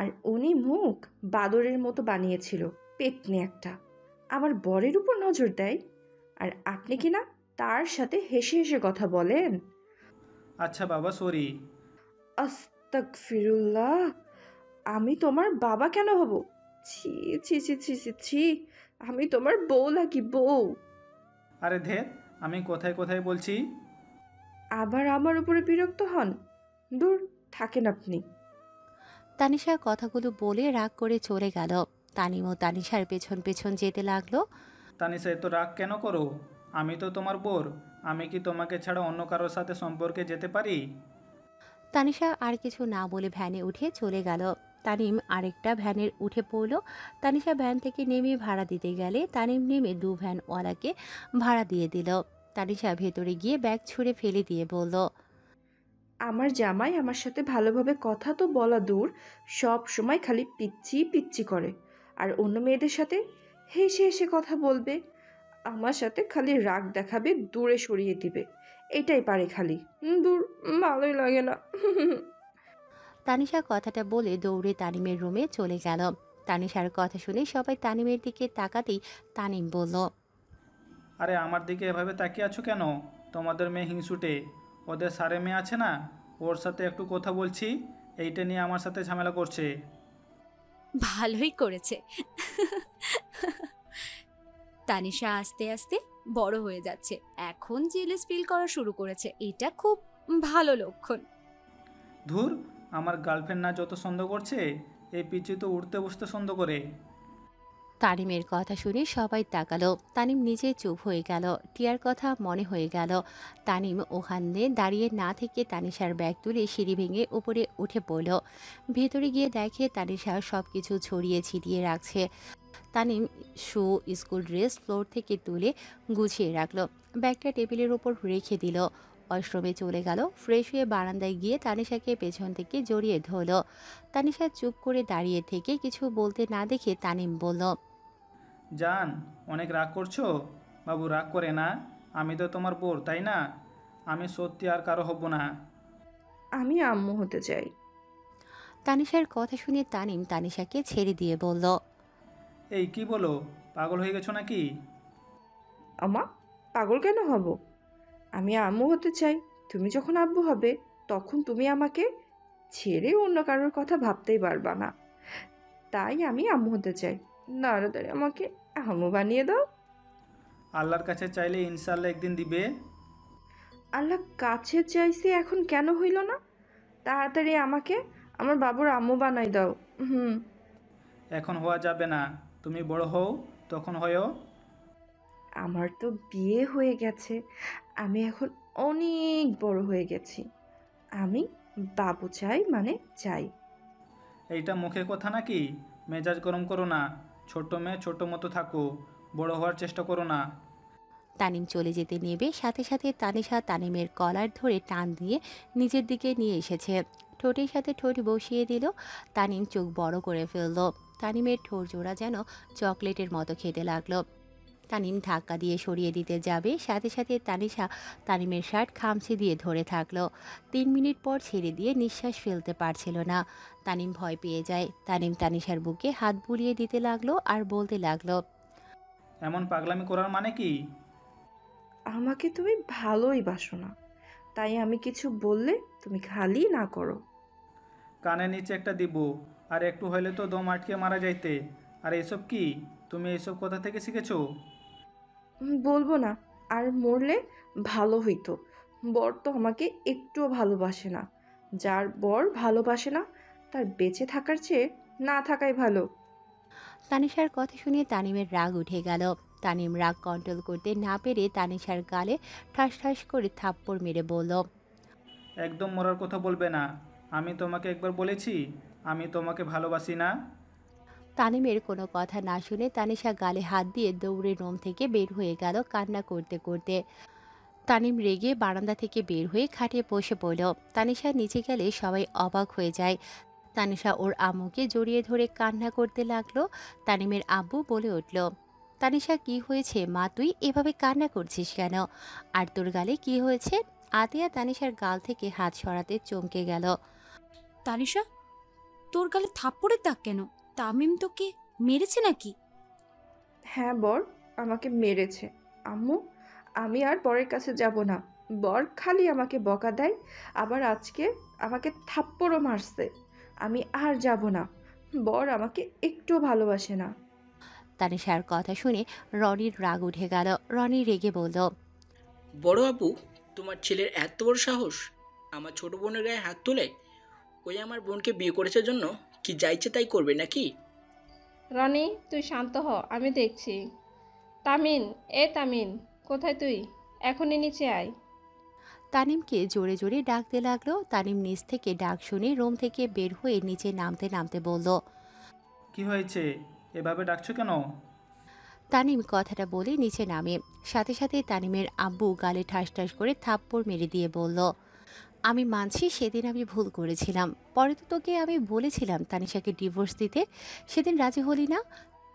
আর উনি মুখ বাদরের মতো বানিয়েছিল, পেটনি একটা। আমার বরের উপর নজর দেয়, আর আপনি কি না তার সাথে হেসে হেসে কথা বলেন? আচ্ছা বাবা, সরি। আস্তাগফিরুল্লাহ! আমি তোমার বাবা কেন হব? ছি ছি ছি ছি ছি ছি! আমি তোমার বউ লাগি, বউ। আরে ধ্যাত, আমি কোথায় কোথায় বলছি? আবার আমার উপরে বিরক্ত হন? দূর থাকেন আপনি। তানিশা কথাগুলো বলে রাগ করে চলে গেল। তানিমও তানিশার পেছন পেছন যেতে লাগলো। তানিশা, এত রাগ কেন করো? আমি তো তোমার বোর। আমি কি তোমাকে ছাড়া অন্য কারোর সাথে সম্পর্কে যেতে পারি? তানিশা আর কিছু না বলে ভ্যানে উঠে চলে গেল। তানিম আরেকটা ভ্যানের উঠে পড়ল। তানিশা ভ্যান থেকে নেমে ভাড়া দিতে গেলে তানিম নেমে দু ভ্যানওয়ালাকে ভাড়া দিয়ে দিল। তানিশা ভেতরে গিয়ে ব্যাগ ছুঁড়ে ফেলে দিয়ে বলল, আমার জামাই আমার সাথে ভালোভাবে কথা তো বলা দূর, সব সময় খালি পিচ্ছি পিচ্ছি করে। আর অন্য মেয়েদের সাথে হেসে হেসে কথা বলবে, আমার সাথে খালি রাগ দেখাবে, দূরে সরিয়ে দিবে। এটাই পারে খালি। দূর, ভালোই লাগে না। তানিশা কথাটা বলে দৌড়ে তানিমের রুমে চলে গেল। তানিশার কথা শুনে সবাই তানিমের দিকে তাকাতেই তানিম বলল, আরে আমার দিকে এভাবে তাকিয়ে আছো কেন? তোমাদের মেয়ে হিংসুটে। ওদের সারে মেয়ে আছে না, ওর সাথে একটু কথা বলছি, এইটা নিয়ে আমার সাথে ঝামেলা করছে। ভালোই করেছে। তানিশা আস্তে আস্তে বড় হয়ে যাচ্ছে, এখন জেলেস ফিল করা শুরু করেছে, এটা খুব ভালো লক্ষণ। ধুর, আমার গার্লফ্রেন্ড না যত সন্দেহ করছে, এই পিচি তো উঠতে বসতে সন্দেহ করে। তানিমের কথা শুনে সবাই তাকালো। তানিম নিজে চুপ হয়ে গেল। টিয়ার কথা মনে হয়ে গেল। তানিম ওখানে দাঁড়িয়ে না থেকে তানিশার ব্যাগ তুলে সিঁড়ি ভেঙে উপরে উঠে পড়ল। ভেতরে গিয়ে দেখে তানিশা সব কিছু ছড়িয়ে ছিটিয়ে রাখছে। তানিম শু, স্কুল ড্রেস ফ্লোর থেকে তুলে গুছিয়ে রাখলো। ব্যাগটা টেবিলের ওপর রেখে দিল। ওয়াশরুমে চলে গেল। ফ্রেশ হয়ে বারান্দায় গিয়ে তানিশাকে পেছন থেকে জড়িয়ে ধরল। তানিশা চুপ করে দাঁড়িয়ে থেকে কিছু বলতে না দেখে তানিম বলল, জান, অনেক রাগ করছো? বাবু, রাগ করে না। আমি তো তোমার বোর, তাই না? আমি সত্যি আর কারো হব না। আমি আম্মু হতে চাই। তানিশার কথা শুনে তানিম তানিশাকে ছেড়ে দিয়ে বলল, এই কি বলো? পাগল হয়ে গেছো নাকি? আমা, পাগল কেন হব? আমি আম্মু হতে চাই। তুমি যখন আব্বু হবে তখন তুমি আমাকে ছেড়ে অন্য কারোর কথা ভাবতেই পারবা না। তাই আমি আম্মু হতে চাই। তাড়াতাড়ি আমাকে আম্মু বানিয়ে দাও। আল্লাহর কাছে চাইলে ইনশাল্লাহ একদিন দিবে। আল্লাহ কাছে চাইছি, এখন কেন হইল না? তাড়াতাড়ি আমাকে আমার বাবুর আম্মু বানাই দাও। হুম। এখন হওয়া যাবে না, তুমি বড় হও, তখন হয়েও। আমার তো বিয়ে হয়ে গেছে, আমি এখন অনেক বড় হয়ে গেছি। আমি বাবু চাই, মানে চাই। এইটা মুখে কথা নাকি? মেজাজ গরম করো না। ছোট মেয়ে ছোট মতো থাকো, বড় হওয়ার চেষ্টা করো না। তানিম চলে যেতে নেবে সাথে সাথে তানিশা তানিমের কলার ধরে টান দিয়ে নিজের দিকে নিয়ে এসেছে। ঠোঁটের সাথে ঠোঁট বসিয়ে দিল। তানিম চোখ বড় করে ফেলল। তানিমের ঠোঁট জোড়া যেন চকলেটের মতো খেতে লাগলো। তানিম ধাক্কা দিয়ে সরিয়ে দিতে যাবে, সাথে সাথে তানিশা তানিমের শার্ট খামচে দিয়ে ধরে থাকলো। 3 মিনিট পর ছেড়ে দিয়ে নিঃশ্বাস ফেলতে পারছিল না। তানিম ভয় পেয়ে যায়। তানিম তানিশার বুকে হাত বুলিয়ে দিতে লাগলো আর বলতে লাগলো, এমন পাগলামি করার মানে কি? আমাকে তুমি ভালোই বাসো না, তাই আমি কিছু বললে তুমি খালি না করো। কানের নিচে একটা দিব, আর একটু হইলে তো দম আটকে মারা যাইতে। আর এসব কি? তুমি এইসব কোথা থেকে শিখেছো? বলবো না। আর মরলে ভালো হইতো। বর তো আমাকে একটুও ভালোবাসে না। যার বর ভালোবাসে না তার বেঁচে থাকার চেয়ে না থাকাই ভালো। তানিশার কথা শুনে তানিমের রাগ উঠে গেল। তানিম রাগ কন্ট্রোল করতে না পেরে তানিশার গালে ঠাস ঠাস করে থাপ্পড় মেরে বলল, একদম মরার কথা বলবে না। আমি তোমাকে একবার বলেছি আমি তোমাকে ভালোবাসি না। তানিমের কোনো কথা না শুনে তানিশা গালে হাত দিয়ে দৌড়ে রুম থেকে বের হয়ে গেল কান্না করতে করতে। তানিম রেগে বারান্দা থেকে বের হয়ে খাটে বসে পড়ল। তানিশা নিচে গেলে সবাই অবাক হয়ে যায়। তানিশা ওর আম্মুকে জড়িয়ে ধরে কান্না করতে লাগলো। তানিমের আব্বু বলে উঠল, তানিশা কি হয়েছে মা, তুই এভাবে কান্না করছিস কেন? আর তোর গালে কি হয়েছে? আতিয়া তানিশার গাল থেকে হাত সরাতে চমকে গেল। তানিশা, তোর গালে থাপ্পড়ের দাগ কেন? তামিম তোকে মেরেছে নাকি? হ্যাঁ বর আমাকে মেরেছে। আম্মু, আমি আর বরের কাছে যাব না। বর খালি আমাকে বকা দেয়, আবার আজকে আমাকে থাপ্পড়ও মারছে। আমি আর যাব না। বর আমাকে একটু ভালোবাসে না। তানিশার কথা শুনে রনির রাগ উঠে গেল। রনি রেগে বলল, বড় আপু, তোমার ছেলের এত বড় সাহস আমার ছোট বোনের গায়ে হাত তুলে? ওই আমার বোনকে বিয়ে করেছে জন্য কি যা ইচ্ছে তাই করবে নাকি? রনি, তুই শান্ত হ, আমি দেখছি। তামিন, এ তামিন, কোথায় তুই? এখনই নিচে আয়। তানিমকে জোরে জোরে ডাকতে লাগলো। তানিম নিচ থেকে ডাক শুনে রুম থেকে বের হয়ে নিচে নামতে নামতে বলল, কি হয়েছে, এভাবে ডাকছো কেন? তানিম কথাটা বলে নিচে নামে। সাথে সাথে তানিমের আব্বু গালে ঠাস ঠাস করে থাপ্পড় মেরে দিয়ে বলল, আমি মানছি সেদিন আমি ভুল করেছিলাম। পরে তো তোকে আমি বলেছিলাম তানিশাকে ডিভোর্স দিতে, সেদিন রাজি হলি না।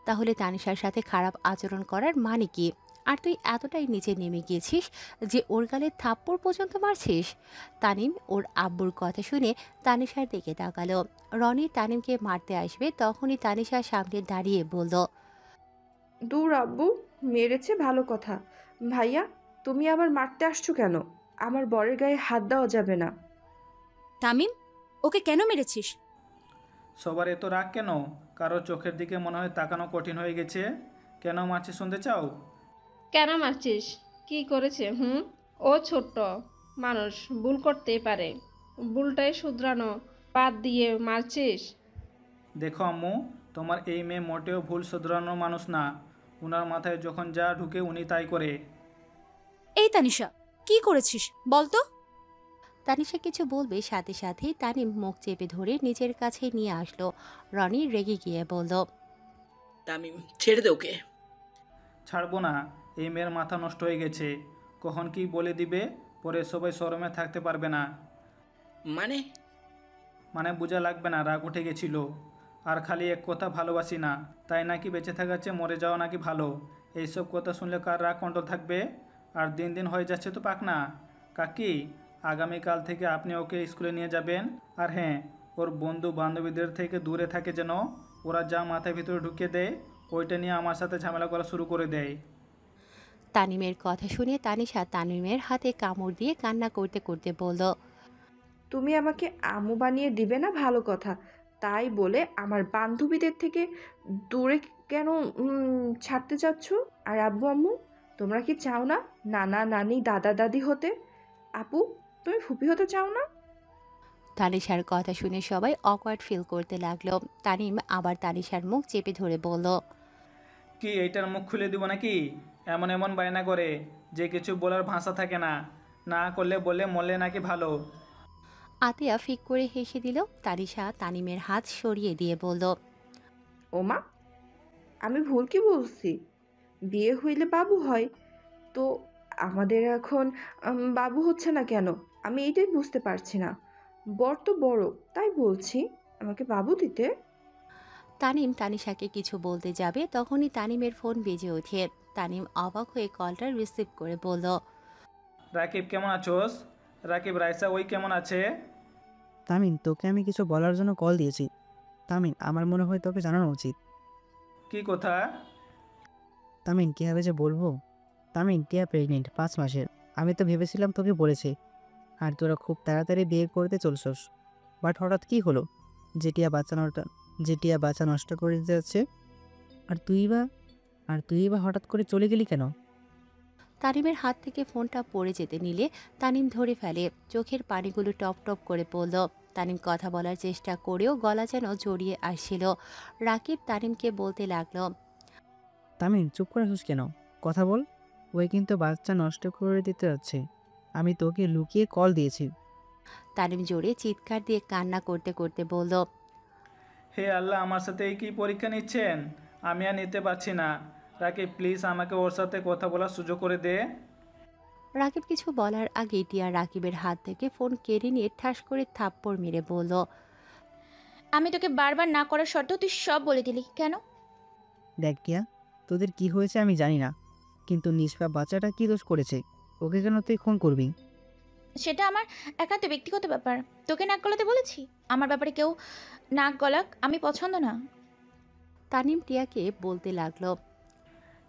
তাহলে তানিশার সাথে খারাপ আচরণ করার মানে কি? আর তুই এতটাই নিচে নেমে গিয়েছিস যে ওর গালে থাপ্পড় পর্যন্ত মারছিস। তানিম ওর আব্বুর কথা শুনে তানিশার দিকে তাকালো। রনি তানিমকে মারতে আসবে তখনই তানিশা সামনে দাঁড়িয়ে বলল, দূর আব্বু, মেরেছে ভালো কথা। ভাইয়া, তুমি আবার মারতে আসছো কেন? আমার বরের গায়ে হাত দেওয়া যাবে না। তামিম, ওকে কেন মেরেছিস? সবার এত রাগ কেন? কারো চোখের দিকে মনে হয় তাকানো কঠিন হয়ে গেছে। কেন মারছি শুনতে চাও? কেন মারছিস? কি করেছে? ও ছোট্ট মানুষ, ভুল করতেই পারে। ভুলটাই শুধরানো বাদ দিয়ে মারছিস? দেখো আম্মু, তোমার এই মেয়ে মোটেও ভুল শুধরানোর মানুষ না। উনার মাথায় যখন যা ঢুকে উনি তাই করে। এই তানিশা, কি করেছিস বল তো? তানিশা কিছু বলবে সাথে সাথেই তানিম মুখ চেপে ধরে নিজের কাছে নিয়ে আসলো। রনি রেগে গিয়ে বলল, তামিম, ছেড়ে দে ওকে। ছাড়বো না। এই মেয়ের মাথা নষ্ট হয়ে গেছে। কখন কি বলে দিবে, পরে সবাই শরমে থাকতে পারবে না। মানে? মানে বোঝা লাগবে না, রাগ উঠে গেছিল। আর খালি এক কথা, ভালোবাসি না, তাই নাকি বেঁচে থাকার চেয়ে মরে যাওয়া নাকি ভালো। এইসব কথা শুনলে কার রাগ কন্ট্রোল থাকবে? আর দিন দিন হয়ে যাচ্ছে তো পাকনা। কাকি, আগামীকাল থেকে আপনি ওকে স্কুলে নিয়ে যাবেন। আর হ্যাঁ, ওর বন্ধু বান্ধবীদের থেকে দূরে থাকে যেন। ওরা যা মাথায় ভিতরে ঢুকিয়ে দেয়, ওইটা নিয়ে আমার সাথে ঝামেলা করা শুরু করে দেয়। তানিমের কথা শুনে তানিশা তানিমের হাতে কামড় দিয়ে কান্না করতে করতে বলল, তুমি আমাকে আম্মু বানিয়ে দিবে না ভালো কথা, তাই বলে আমার বান্ধবীদের থেকে দূরে কেন ছাড়তে চাচ্ছ? আর আব্বু আম্মু, তোমরা কি চাও না নানা নানি দাদা দাদি হতে? আপু, তুমি ফুপি হতে চাও না? তানিশার কথা শুনে সবাই অকওয়ার্ড ফিল করতে লাগলো। তানিম আবার তানিশার মুখ চেপে ধরে বলল, কি এইটার মুখ খুলে দিব নাকি? এমন এমন বায়না করে যে কিছু বলার ভাষা থাকে না। না করলে বলে মরলে নাকি ভালো। আতিয়া ফিক করে হেসে দিল। তানিশা তানিমের হাত সরিয়ে দিয়ে বলল, ওমা, আমি ভুল কি বলছি? বিয়ে হইলে বাবু হয়, তো আমাদের এখন বাবু হচ্ছে না কেন? আমি এইটাই বুঝতে পারছি না। বর তো বড়, তাই বলছি আমাকে বাবু দিতে। তানিম তানিশাকে কিছু বলতে যাবে তখনই তানিমের ফোন বেজে ওঠে। তানিম অবাক হয়ে কলটা রিসিভ করে বলল, রাকিব কেমন আছোস? রাকিব, রাইসা ওই কেমন আছে? তামিন, তোকে আমি কিছু বলার জন্য কল দিয়েছি। তামিন, আমার মনে হয় তোকে জানানো উচিত। কি কথা? তামিন, কীভাবে যে বলবো? তামিন, টিয়া প্রেগনেন্ট 5 মাসের। আমি তো ভেবেছিলাম তোকে বলেছে, আর তোরা খুব তাড়াতাড়ি বিয়ে করতে চলছস। বাট হঠাৎ কি হলো যে টিয়া বাচ্চা নষ্ট করে দিতে যাচ্ছে? আর তুই বা হঠাৎ করে চলে গেলি কেন? তানিমের হাত থেকে ফোনটা পড়ে যেতে নিলে তানিম ধরে ফেলে। চোখের পানিগুলো টপ টপ করে পড়ল। তানিম কথা বলার চেষ্টা করেও গলা যেন জড়িয়ে আসছিল। রাকিব তানিমকে বলতে লাগলো, তামিন, চুপ করে আছিস কেন? কথা বল। ওই কিন্তু বাচ্চা নষ্ট করে দিতে যাচ্ছে। আমি তোকে লুকিয়ে কল দিয়েছি। তানিম জোরে চিৎকার দিয়ে কান্না করতে করতে বলল, হে আল্লাহ, আমার সাথে এই কি পরীক্ষা নিচ্ছেন? আমি আর নিতে পারছি না। রাকিব, প্লিজ আমাকে ওর সাথে কথা বলার সুযোগ করে দে। রাকিব কিছু বলার আগেই টিয়া রাকিবের হাত থেকে ফোন কেড়ে নিয়ে ঠাস করে থাপ্পড় মেরে বলল, আমি তোকে বারবার না করার সত্ত্বেও তুই সব বলে দিলি কেন? দেখ কিয়া, তোদের কি হয়েছে আমি জানি না, কিন্তু নিষ্পাপ বাচ্চাটা কি দোষ করেছে? ওকে কেন তুই খুন করবি? সেটা আমার একান্ত ব্যক্তিগত ব্যাপার। তোকে নাক গলাতে বলেছি? আমার ব্যাপারে কেউ নাক গলাক আমি পছন্দ না। তানিম টিয়াকে বলতে লাগলো।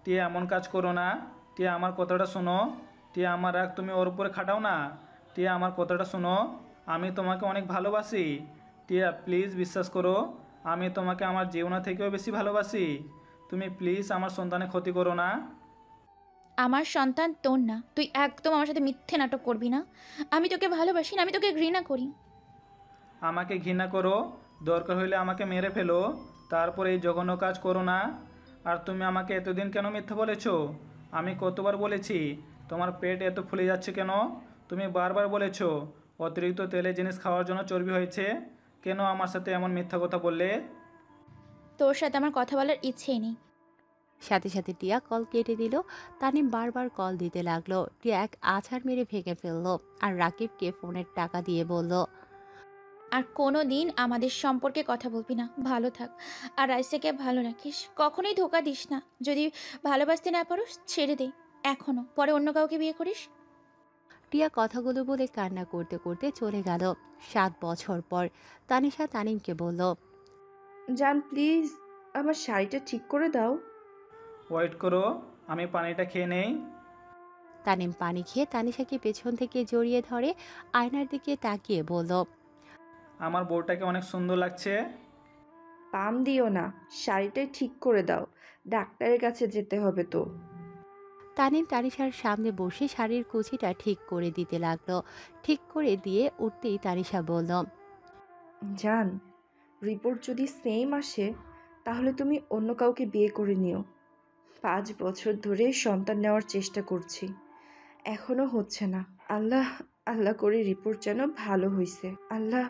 টিয়া এমন কাজ করো না। টিয়া আমার কথাটা শোনো। টিয়া আমার রাগ তুমি ওর উপরে খাটাও না। টিয়া আমার কথাটা শোনো, আমি তোমাকে অনেক ভালোবাসি। টিয়া প্লিজ বিশ্বাস করো, আমি তোমাকে আমার জীবনা থেকেও বেশি ভালোবাসি। তুমি প্লিজ আমার সন্তানের ক্ষতি করো না। আমার সন্তান তোর না। তুই একদম আমার সাথে মিথ্যে নাটক করবি না। আমি তোকে ভালোবাসি না, আমি তোকে ঘৃণা করি। আমাকে ঘৃণা করো, দরকার হইলে আমাকে মেরে ফেলো, তারপর এই জঘন্য কাজ করো না। আর তুমি আমাকে এতদিন কেন মিথ্যা বলেছো? আমি কতবার বলেছি তোমার পেট এত ফুলে যাচ্ছে কেন? তুমি বারবার বলেছো অতিরিক্ত তেলে জিনিস খাওয়ার জন্য চর্বি হয়েছে। কেন আমার সাথে এমন মিথ্যা কথা বললে? তোর সাথে আমার কথা বলার ইচ্ছেই নেই। সাথে সাথে টিয়া কল কেটে দিল। তানিম বারবার কল দিতে লাগলো। টিয়া এক আছাড় মেরে ভেঙে ফেললো আর রাকিবকে ফোনের টাকা দিয়ে বলল, আর কোনো দিন আমাদের সম্পর্কে কথা বলবি না। ভালো থাক আর রাইসাকে ভালো রাখিস। কখনোই ধোকা দিস না। যদি ভালোবাসতে না পারোস ছেড়ে দে এখনো, পরে অন্য কাউকে বিয়ে করিস। টিয়া কথাগুলো বলে কান্না করতে করতে চলে গেল। 7 বছর পর তানিশা তানিমকে বলল, জান প্লিজ আমার শাড়িটা ঠিক করে দাও। ওয়েট করো, আমি পানিটা খেয়ে নেই। তানিম পানি খেয়ে তানিশাকে পেছন থেকে জড়িয়ে ধরে আয়নার দিকে তাকিয়ে বলল, আমার বউটাকে অনেক সুন্দর লাগছে। পাম দিও না, শাড়িটা ঠিক করে দাও, ডাক্তারের কাছে যেতে হবে তো। তানিম তানিশার সামনে বসে শাড়ির কুচিটা ঠিক করে দিতে লাগলো। ঠিক করে দিয়ে উঠতেই তানিশা বলল, জান, রিপোর্ট যদি সেম আসে তাহলে তুমি অন্য কাউকে বিয়ে করে নিও। 5 বছর ধরে সন্তান নেওয়ার চেষ্টা করছি, এখনো হচ্ছে না। আল্লাহ আল্লাহ করে রিপোর্ট যেন ভালো হইছে। আল্লাহ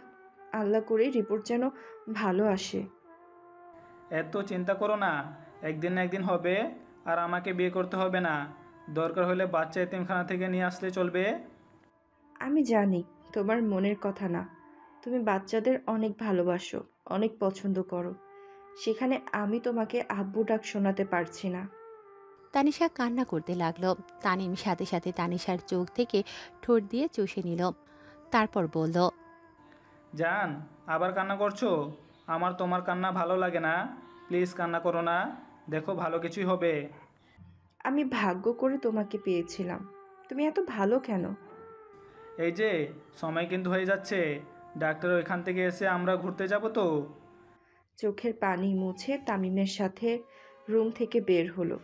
আল্লাহ করে রিপোর্ট যেন ভালো আসে। এত চিন্তা করো না, একদিন না একদিন হবে। আর আমাকে বিয়ে করতে হবে না, দরকার হলে বাচ্চা এতিমখানা থেকে নিয়ে আসলে চলবে। আমি জানি তোমার মনের কথা না, তুমি বাচ্চাদের অনেক ভালোবাসো, অনেক পছন্দ করো, সেখানে আমি তোমাকে আব্বু ডাক শোনাতে পারছি না। তানিশা কান্না করতে লাগলো। তানিম সাথে সাথে তানিশার চোখ থেকে ঠোঁট দিয়ে চুষে নিল। তারপর বলল, জান, আবার কান্না করছো? আমার তোমার কান্না ভালো লাগে না। প্লিজ কান্না করো না, দেখো ভালো কিছুই হবে। আমি ভাগ্য করে তোমাকে পেয়েছিলাম, তুমি এত ভালো কেন? এই যে সময় কিন্তু হয়ে যাচ্ছে, ডাক্তার ওইখান থেকে এসে আমরা ঘুরতে যাব তো। চোখের পানি মুছে তামিমের সাথে রুম থেকে বের হলো।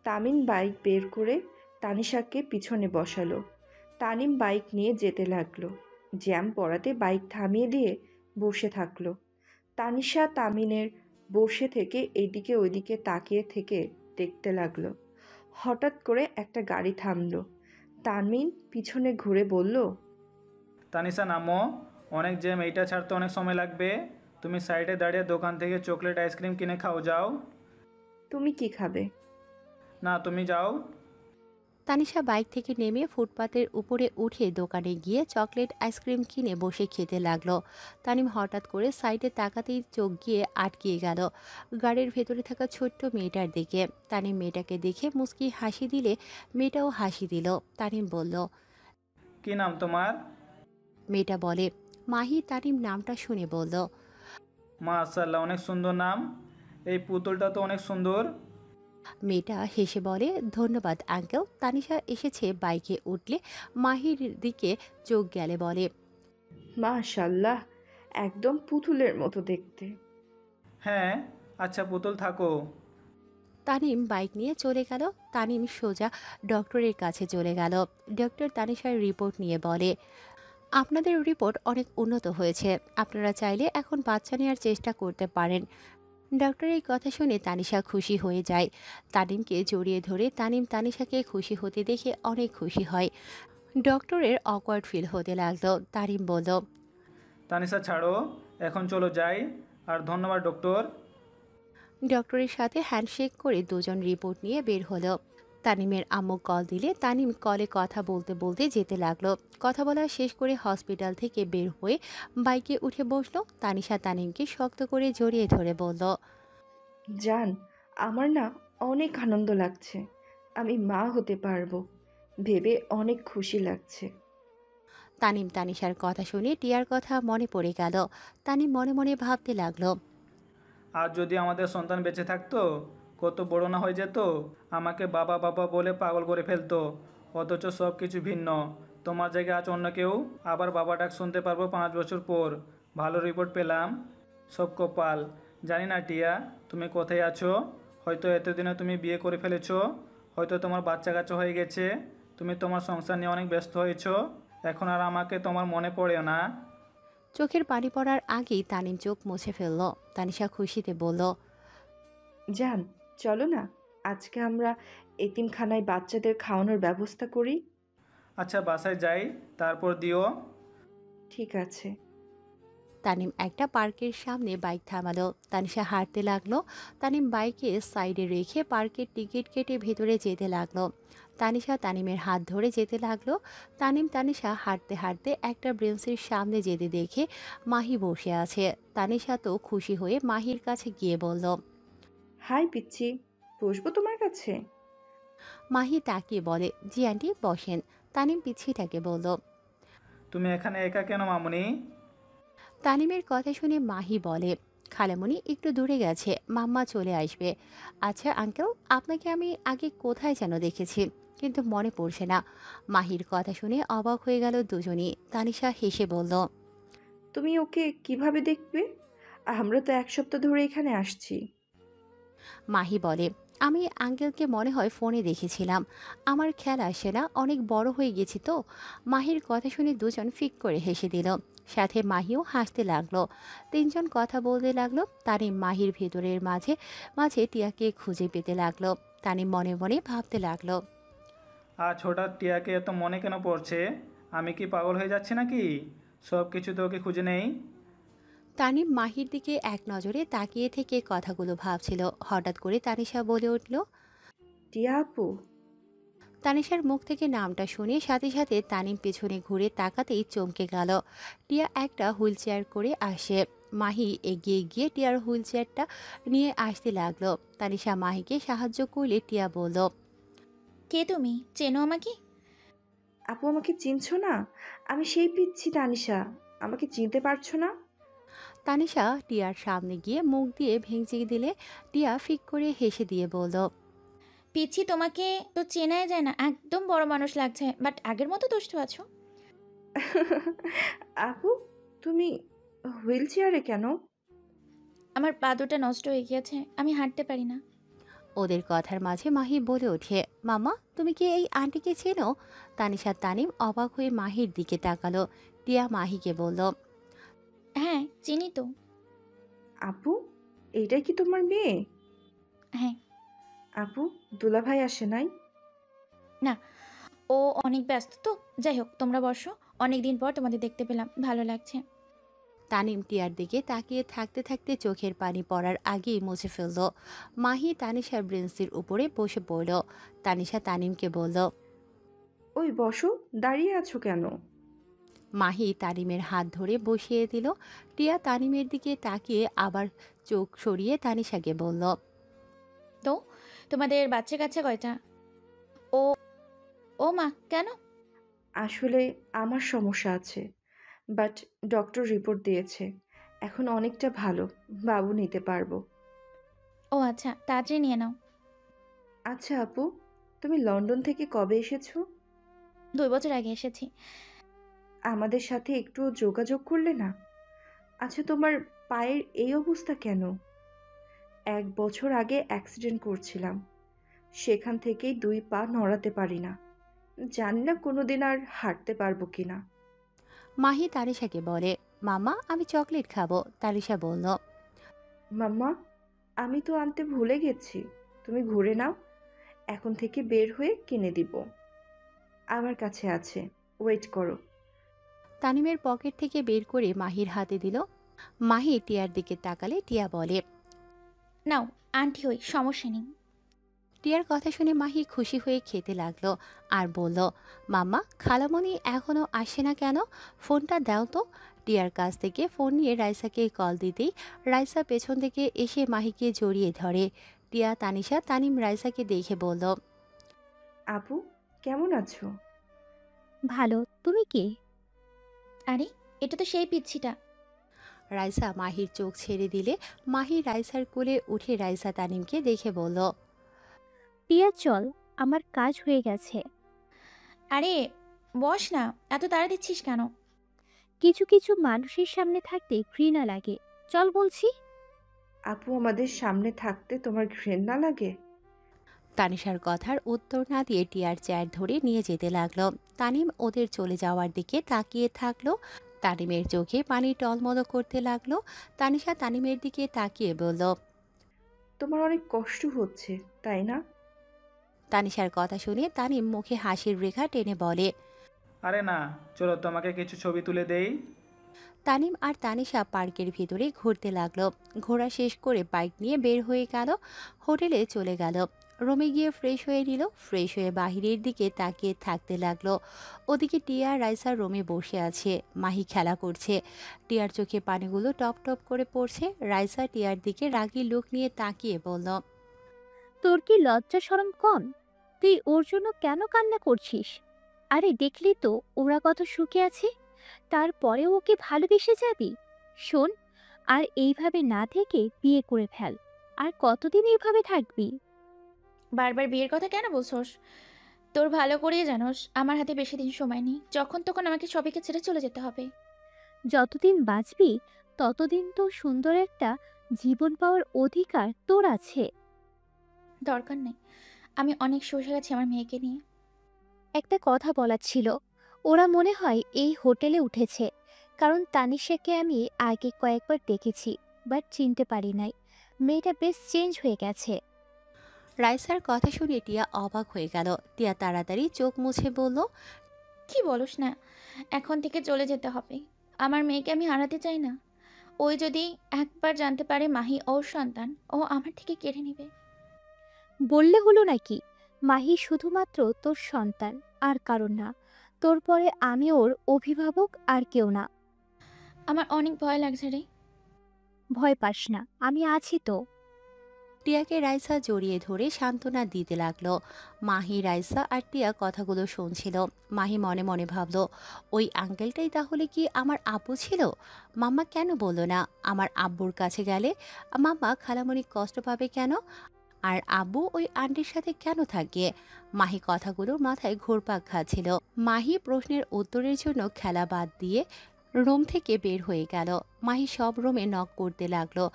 তামিম বাইক বের করে তানিশাকে পিছনে বসালো। তানিম বাইক নিয়ে যেতে লাগলো। জ্যাম পড়াতে বাইক থামিয়ে দিয়ে বসে থাকলো। তানিশা তামিনের বসে থেকে এদিকে ওইদিকে তাকিয়ে থেকে দেখতে লাগলো। হঠাৎ করে একটা গাড়ি থামলো। তামিম পিছনে ঘুরে বলল, তানিশা নামো, অনেক জ্যাম, এইটা ছাড়তে অনেক সময় লাগবে। তুমি সাইডে দাঁড়িয়ে দোকান থেকে চকলেট আইসক্রিম কিনে খাও, যাও। তুমি কি খাবে? না, তুমি যাও। তানিশা বাইক থেকে নেমে ফুটপাতের উপরে উঠে দোকানে গিয়ে চকলেট আইসক্রিম কিনে বসে খেতে লাগলো। তানিম হঠাৎ করে সাইডে তাকাতেই চোখ গিয়ে আটকিয়ে গেল গাড়ির ভেতরে থাকা ছোট্ট মেয়েটার দিকে। তানিম মেয়েটাকে দেখে মুচকি হাসি দিলে মেয়েটাও হাসি দিল। তানিম বলল, কি নাম তোমার? মেয়েটা বলে, মাহি। তানিম নামটা শুনে বলল, মাশাআল্লাহ, অনেক সুন্দর নাম। এই পুতুলটা তো অনেক সুন্দর। মেয়েটা হেসে বলে, ধন্যবাদ আঙ্কেল। তানিশা এসেছে বাইকে উঠলে মাহির দিকে চোখ গেলে বলে, মাশাল্লাহ, একদম পুতুলের মতো দেখতে। হ্যাঁ, আচ্ছা পুতুল থাকো। তানিম বাইক নিয়ে চলে গেল। তানিম সোজা ডক্টরের কাছে চলে গেল। ডক্টর তানিশার রিপোর্ট নিয়ে বলে, আপনাদের রিপোর্ট অনেক উন্নত হয়েছে, আপনারা চাইলে এখন বাচ্চা নেওয়ার চেষ্টা করতে পারেন। ডক্টরের কথা শুনে তানিশা খুশি হয়ে যায়। তানিমকে জড়িয়ে ধরে তানিম তানিশাকে খুশি হতে দেখে অনেক খুশি হয়। ডক্টরের অকওয়ার্ড ফিল হতে লাগলো। তানিম বলল, তানিশা ছাড়ো, এখন চলো যাই। আর ধন্যবাদ ডক্টর। ডক্টরের সাথে হ্যান্ডশেক করে দুজন রিপোর্ট নিয়ে বের হলো। তানিমের আম্মু কল দিলে তানিম কলে কথা বলতে বলতে যেতে লাগলো। কথা বলা শেষ করে হসপিটাল থেকে বের হয়ে বাইকে উঠে বসলো। তানিশা তানিমকে শক্ত করে জড়িয়ে ধরে বলল, জান, আমার না অনেক আনন্দ লাগছে। আমি মা হতে পারবো ভেবে অনেক খুশি লাগছে। তানিম তানিশার কথা শুনে টিয়ার কথা মনে পড়ে গেল। তানিম মনে মনে ভাবতে লাগলো, আর যদি আমাদের সন্তান বেঁচে থাকতো, কত বড় না হয়ে যেত, আমাকে বাবা বাবা বলে পাগল করে ফেলতো। অথচ সব কিছু ভিন্ন। তোমার জায়গায় আজ অন্য কেউ, আবার বাবা ডাক শুনতে পারবো 5 বছর পর। ভালো রিপোর্ট পেলাম, সব কপাল। জানি না টিয়া, তুমি কোথায় আছো? হয়তো এতদিনে তুমি বিয়ে করে ফেলেছো, হয়তো তোমার বাচ্চা কাচ্চা হয়ে গেছে, তুমি তোমার সংসার নিয়ে অনেক ব্যস্ত হয়েছো। এখন আর আমাকে তোমার মনে পড়ে না। চোখের পানি পড়ার আগেই তানিম চোখ মুছে ফেলল। তানিশা খুশিতে বলল, জান, চলো না আজকে আমরা এতিমখানায় বাচ্চাদের খাওয়ানোর ব্যবস্থা করি। আচ্ছা, বাসায় যাই, তারপর দিও। ঠিক আছে। তানিম একটা পার্কের সামনে বাইক থামালো। তানিশা হাঁটতে লাগলো। তানিম বাইকে সাইডে রেখে পার্কের টিকিট কেটে ভেতরে যেতে লাগলো। তানিশা তানিমের হাত ধরে যেতে লাগলো। তানিম তানিশা হাঁটতে হাঁটতে একটা ব্রেঞ্চের সামনে যেতে দেখে মাহি বসে আছে। তানিশা তো খুশি হয়ে মাহির কাছে গিয়ে বলল, হাই পিচ্ছি, বসবো তোমার কাছে? মাহি তাকিয়ে বলে, জি আন্টি বসেন। তানিম পিচ্ছিটাকে বলল। তুমি এখানে একা কেন মামুনি? তানিমের কথা শুনে মাহি বলে, খালামণি একটু দূরে গেছে, মাম্মা চলে আসবে। আচ্ছা আঙ্কেল, আপনাকে আমি আগে কোথায় যেন দেখেছি, কিন্তু মনে পড়ছে না। মাহির কথা শুনে অবাক হয়ে গেল দুজনই। তানিশা হেসে বলল, তুমি ওকে কিভাবে দেখবে? আমরা তো 1 সপ্তাহ ধরে এখানে আসছি। মাহি বলে, আমি আঙ্কেলকে মনে হয় ফোনে দেখেছিলাম, আমার খেয়াল আসে না, অনেক বড় হয়ে গেছি তো। মাহির কথা শুনে দুজন ফিক করে হেসে দিল। সাথে মাহিও হাসতে লাগলো। তিনজন কথা বলতে লাগলো। তানিম মাহির ভেতরের মাঝে মাঝে টিয়াকে খুঁজে পেতে লাগলো। তানিম মনে মনে ভাবতে লাগলো, আজ হঠাৎ টিয়াকে এত মনে কেন পড়ছে? আমি কি পাগল হয়ে যাচ্ছি নাকি? সব কিছু তো ওকে খুঁজে নেই। তানিম মাহির দিকে এক নজরে তাকিয়ে থেকে কথাগুলো ভাবছিল। হঠাৎ করে তানিশা বলে উঠল। টিয়া আপু। তানিশার মুখ থেকে নামটা শুনে সাথে সাথে তানিম পেছনে ঘুরে তাকাতেই চমকে গেল। টিয়া একটা হুইল চেয়ার করে আসে। মাহি এগিয়ে গিয়ে টিয়ার হুইল চেয়ারটা নিয়ে আসতে লাগলো। তানিশা মাহিকে সাহায্য করলে টিয়া বলল, কে তুমি? চেনো আমাকে? আপু, আমাকে চিনছো না? আমি সেই পিচ্ছি তানিশা। আমাকে চিনতে পারছো না? তানিশা টিয়ার সামনে গিয়ে মুখ দিয়ে ভেঙচি দিলে টিয়া ফিক করে হেসে দিয়ে বলল, পিচ্ছি, তোমাকে তো চেনাই যায় না, একদম বড় মানুষ লাগছে, বাট আগের মতো দুষ্টু আছো। আপু, তুমি হুইল চেয়ারে কেন? আমার পা দুটা নষ্ট হয়ে গিয়েছে, আমি হাঁটতে পারি না। ওদের কথার মাঝে মাহি বলে ওঠে, মামা তুমি কি এই আন্টিকে চেনো? তানিশা তানিম অবাক হয়ে মাহির দিকে তাকালো। টিয়া মাহিকে বলল, হ্যাঁ, চিনি তো। আপু, এইটাই কি তোমার মেয়ে? হ্যাঁ। আপু, দুলাভাই আসে নাই? না, ও অনেক ব্যস্ত তো। যাই হোক, তোমরা বসো। অনেক দিন পর তোমাদের দেখতে পেলাম, ভালো লাগছে। তানিম টিয়ার দিকে তাকিয়ে থাকতে থাকতে চোখের পানি পড়ার আগেই মুছে ফেলল। মাহি তানিশার ব্রেঞ্চের উপরে বসে পড়ল। তানিশা তানিমকে বলল, ওই বসো, দাঁড়িয়ে আছো কেন? মাহি তানিমের হাত ধরে বসিয়ে দিল। টিয়া তানিমের দিকে তাকিয়ে আবার চোখ সরিয়ে তানিশাকে বলল, তো তোমাদের বাচ্চা কাচ্চা কয়টা? ও ও মা, কেন? আসলে আমার সমস্যা আছে, বাট ডক্টর রিপোর্ট দিয়েছে এখন অনেকটা ভালো, বাবু নিতে পারবো। ও আচ্ছা, তাড়াতাড়ি নিয়ে নাও। আচ্ছা আপু, তুমি লন্ডন থেকে কবে এসেছো? 2 বছর আগে এসেছি। আমাদের সাথে একটু যোগাযোগ করলে না? আচ্ছা, তোমার পায়ের এই অবস্থা কেন? 1 বছর আগে অ্যাক্সিডেন্ট করছিলাম, সেখান থেকেই 2 পা নড়াতে পারি না। জানি না কোনোদিন আর হাঁটতে পারবো কিনা। মাহি তানিশাকে বলে, মামা আমি চকলেট খাবো। তানিশা বলল, মাম্মা, আমি তো আনতে ভুলে গেছি, তুমি ঘুরে নাও, এখন থেকে বের হয়ে কিনে দিব। আমার কাছে আছে, ওয়েট করো। তানিমের পকেট থেকে বের করে মাহির হাতে দিল। মাহি টিয়ার দিকে তাকালে টিয়া বলে, নাও, আন্টি হই, সমস্যা নেই। টিয়ার কথা শুনে মাহি খুশি হয়ে খেতে লাগলো আর বলল, মাম্মা খালামণি এখনো আসে না কেন? ফোনটা দাও তো। টিয়ার কাছ থেকে ফোন নিয়ে রাইসাকে কল দিতেই রাইসা পেছন থেকে এসে মাহিকে জড়িয়ে ধরে। টিয়া, তানিশা, তানিম রাইসাকে দেখে বলল, আপু কেমন আছো? ভালো, তুমি কে? আরে এটা তো সেই পিচ্ছিটা। রাইসা মাহির চোখ ছেড়ে দিলে মাহি রাইসার কোলে উঠে রাইসা তানিমকে দেখে বলল, টিয়া চল, আমার কাজ হয়ে গেছে। আরে বস না, এত তাড়া দিচ্ছিস কেন? কিছু কিছু মানুষের সামনে থাকতে ঘৃণা লাগে, চল বলছি। আপু আমাদের সামনে থাকতে তোমার ঘৃণা লাগে? তানিশার কথার উত্তর না দিয়ে টিয়ার চেয়ার ধরে নিয়ে যেতে লাগলো। তানিম ওদের চলে যাওয়ার দিকে তাকিয়ে থাকলো। তানিমের চোখে পানি টলমল করতে লাগলো। তানিশা তানিমের দিকে তাকিয়ে বলল, তোমার অনেক কষ্ট হচ্ছে তাই না? তানিশার কথা শুনে তানিম মুখে হাসির রেখা টেনে বলে, আরে না, চলো তোমাকে কিছু ছবি তুলে দেই। তানিম আর তানিশা পার্কের ভিতরে ঘুরতে লাগলো। ঘোরা শেষ করে বাইক নিয়ে বের হয়ে গেল। হোটেলে চলে গেল। রুমে গিয়ে ফ্রেশ হয়ে নিল। ফ্রেশ হয়ে বাহিরের দিকে তাকিয়ে থাকতে লাগলো। ওদিকে টিয়া রাইসার রুমে বসে আছে। মাহি খেলা করছে। টিয়ার চোখে পানিগুলো টপ টপ করে পড়ছে। রাইসা টিয়ার দিকে রাগী লুক নিয়ে তাকিয়ে বলল, তোর কি লজ্জা শরম কম? তুই ওর জন্য কেন কান্না করছিস? আরে দেখলি তো ওরা কত সুখে আছে, তারপরেও ওকে ভালোবেসে যাবি? শোন, আর এইভাবে না থেকে বিয়ে করে ফেল। আর কতদিন এইভাবে থাকবি? বারবার বিয়ের কথা কেন বলছস? তোর ভালো করেই জানোস আমার হাতে বেশি দিন সময় নেই, যখন তখন আমাকে সবাইকে ছেড়ে চলে যেতে হবে। যতদিন বাঁচবি ততদিন তো সুন্দর একটা জীবন পাওয়ার অধিকার তোর আছে। দরকার নেই, আমি অনেক শুষে গেছি আমার মেয়েকে নিয়ে। একটা কথা বলার ছিল, ওরা মনে হয় এই হোটেলে উঠেছে, কারণ তানিশাকে আমি আগে কয়েকবার দেখেছি, বাট চিনতে পারি নাই। মেয়েটা বেশ চেঞ্জ হয়ে গেছে। রাইসার কথা শুনে টিয়া অবাক হয়ে গেল। টিয়া তাড়াতাড়ি চোখ মুছে বলল, কি বলস না, এখন থেকে চলে যেতে হবে। আমার মেয়েকে আমি হারাতে চাই না। ওই যদি একবার জানতে পারে মাহি ওর সন্তান, ও আমার থেকে কেড়ে নেবে। বললে হলো নাকি, মাহি শুধুমাত্র তোর সন্তান, আর কারণ না। তোর পরে আমি ওর অভিভাবক, আর কেউ না। আমার অনেক ভয় লাগছে রে। ভয় পাস না, আমি আছি তো। টিয়াকে রাইসা জড়িয়ে ধরে সান্ত্বনা দিতে লাগলো। মাহি, রাইসা আর টিয়া কথাগুলো শুনছিল। মাহি মনে মনে ভাবলো, ওই আঙ্কেলটাই তাহলে কি আমার আব্বু ছিল? মাম্মা কেন বললো না? আমার আব্বুর কাছে গেলে মাম্মা খালামণি কষ্ট পাবে কেন? আর আব্বু ওই আন্টির সাথে কেন থাকে? মাহি কথাগুলো মাথায় ঘুরপাক খাচ্ছিল। মাহি প্রশ্নের উত্তরের জন্য খেলা বাদ দিয়ে রুম থেকে বের হয়ে গেল। মাহি সব রুমে নক করতে লাগলো।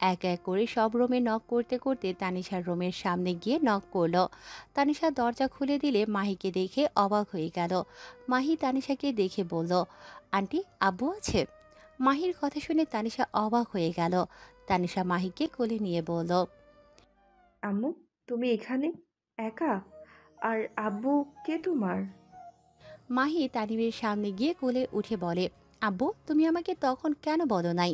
এক এক করে সব রুমে নক করতে করতে তানিশার রুমের সামনে গিয়ে নক করলো। তানিশা দরজা খুলে দিলে মাহিকে দেখে অবাক হয়ে গেল। মাহি তানিশাকে দেখে বলল, আন্টি, আব্বু আছে? মাহির কথা শুনে তানিশা অবাক হয়ে গেল। তানিশা মাহিকে কোলে নিয়ে বলল, আম্মু তুমি এখানে একা? আর আব্বু কে তোমার? মাহি তানিমের সামনে গিয়ে কোলে উঠে বলে, আব্বু তুমি আমাকে তখন কেন বলো নাই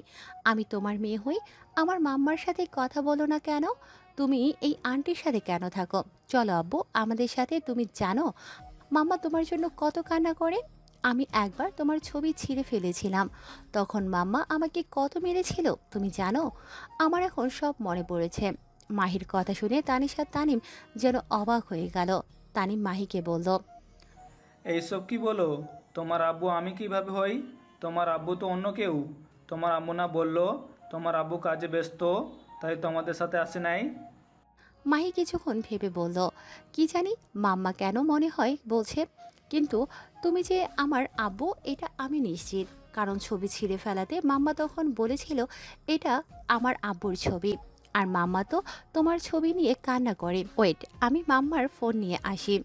আমি তোমার মেয়ে হই? আমার মাম্মার সাথে কথা বলো না কেন? তুমি এই আন্টির সাথে কেন থাকো? চলো আব্বু আমাদের সাথে। তুমি জানো মাম্মা তোমার জন্য কত কান্না করে? আমি একবার তোমার ছবি ছিঁড়ে ফেলেছিলাম, তখন মাম্মা আমাকে কত মেরেছিল তুমি জানো? আমার এখন সব মনে পড়েছে। মাহির কথা শুনে তানিশা তানিম যেন অবাক হয়ে গেল। তানিম মাহিকে বলল, এইসব কি বলো? তোমার আব্বু আমি কিভাবে হই? তোমার আব্বু তো অন্য কেউ। তোমার আম্মু না বললো তোমার আব্বু কাজে ব্যস্ত, তাই তোমাদের সাথে আসে নাই? মাহি কিছুক্ষণ ভেবে বলল, কি জানি মাম্মা কেন মনে হয় বলছে, কিন্তু তুমি যে আমার আব্বু এটা আমি নিশ্চিত, কারণ ছবি ছিঁড়ে ফেলাতে মাম্মা তখন বলেছিল এটা আমার আব্বুর ছবি, আর মাম্মা তো তোমার ছবি নিয়ে কান্না করে। ওয়েট, আমি মাম্মার ফোন নিয়ে আসি।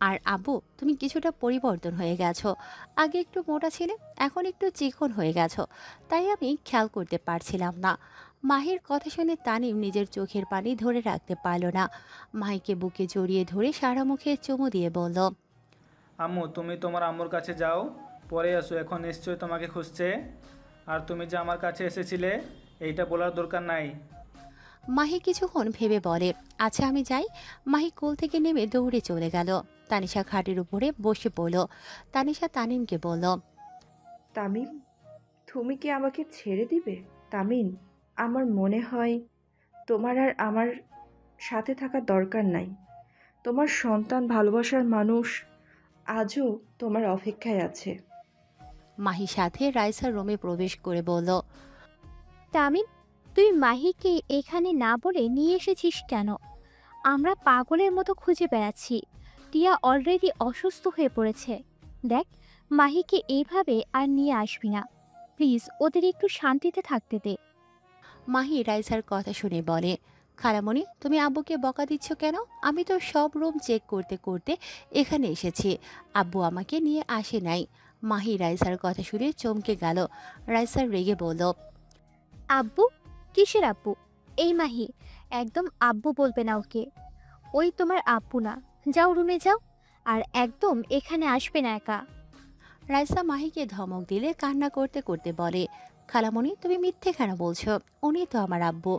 আর আব্বু তুমি কিছুটা পরিবর্তন হয়ে গেছো। আগে একটু মোটা ছিলে, এখন একটু চিকন হয়ে গেছো, তাই আমি খেয়াল করতে পারছিলাম না। মাহির কথা শুনে তানিম নিজের চোখের পানি ধরে রাখতে পারল না। মাহিকে বুকে জড়িয়ে ধরে সারা মুখে চুমু দিয়ে বলল, আম্মু তুমি তোমার আম্মুর কাছে যাও, পরে আসো, এখন নিশ্চয়ই তোমাকে খুঁজছে। আর তুমি যে আমার কাছে এসেছিলে এইটা বলার দরকার নাই। মাহি কিছুক্ষণ ভেবে বলে, আচ্ছা আমি যাই। মাহি কোল থেকে নেমে দৌড়ে চলে গেল। তানিশা খাটের উপরে বসে পড়ল। তানিশা তানিমকে বলল, তামিম, তুমি কি আমাকে ছেড়ে দিবে? তামিম, আমার মনে হয় তোমার আর আমার সাথে থাকার দরকার নাই। তোমার সন্তান, ভালোবাসার মানুষ আজও তোমার অপেক্ষায় আছে। মাহি সাথে রাইসার রুমে প্রবেশ করে বলল, তামিম, তুই মাহিকে এখানে না বলে নিয়ে এসেছিস কেন? আমরা পাগলের মতো খুঁজে বেড়াচ্ছি। টিয়া অলরেডি অসুস্থ হয়ে পড়েছে। দেখ, মাহিকে এইভাবে আর নিয়ে আসবি না। প্লিজ, ওদের একটু শান্তিতে থাকতে দে। মাহি রাইসার কথা শুনে বলে, খালামণি তুমি আব্বুকে বকা দিচ্ছ কেন? আমি তো সব রুম চেক করতে করতে এখানে এসেছি, আব্বু আমাকে নিয়ে আসে নাই। মাহি রাইসার কথা শুনে চমকে গেল। রাইসার রেগে বলল, আব্বু? কিসের আব্বু? এই মাহি, একদম আব্বু বলবে না ওকে। ওই তোমার আব্বু না। যাও রুমে যাও, আর একদম এখানে আসবে না একা। রাইসা মাহিকে ধমক দিলে কান্না করতে করতে বলে, খালামণি তুমি মিথ্যে কেন বলছো? উনি তো আমার আব্বু।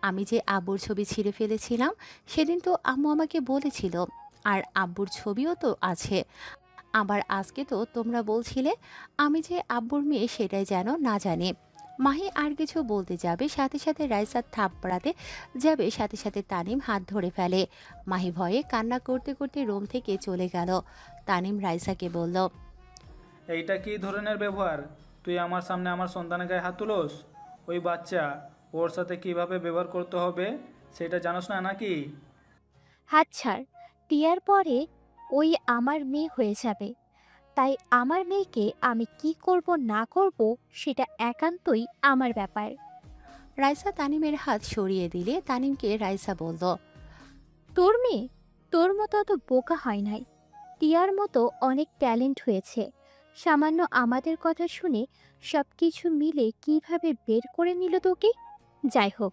আমি যে আব্বুর ছবি ছিঁড়ে ফেলেছিলাম সেদিন তো আম্মু আমাকে বলেছিল, আর আব্বুর ছবিও তো আছে। আবার আজকে তো তোমরা বলছিলে আমি যে আব্বুর মেয়ে সেটাই যেন না জানে। মাহি আর কিছু বলতে যাবে, সাথে সাথে রাইসার থাপ্পড়াতে যাবে, সাথে সাথে তানিম হাত ধরে ফেলে। মাহি ভয়ে কান্না করতে করতে রুম থেকে চলে গেল। তানিম রাইসাকে বলল, এইটা কি ধরনের ব্যবহার? তুই আমার সামনে আমার সন্তানের গায়ে হাত তুলোস? ওই বাচ্চা, ওর সাথে কিভাবে ব্যবহার করতে হবে সেটা জানোস না নাকি? হাত ছাড়। টিয়ার পরে ওই আমার মেয়ে হয়ে যাবে। তাই আমার মেয়েকে আমি কি করব না করব সেটা একান্তই আমার ব্যাপার। রাইসা তানিমের হাত সরিয়ে দিলে তানিমকে রাইসা বলল, তোর মেয়ে তোর মতো অত বোকা হয় নাই। টিয়ার মতো অনেক ট্যালেন্ট হয়েছে। সামান্য আমাদের কথা শুনে সব কিছু মিলে কিভাবে বের করে নিল তোকে। যাই হোক,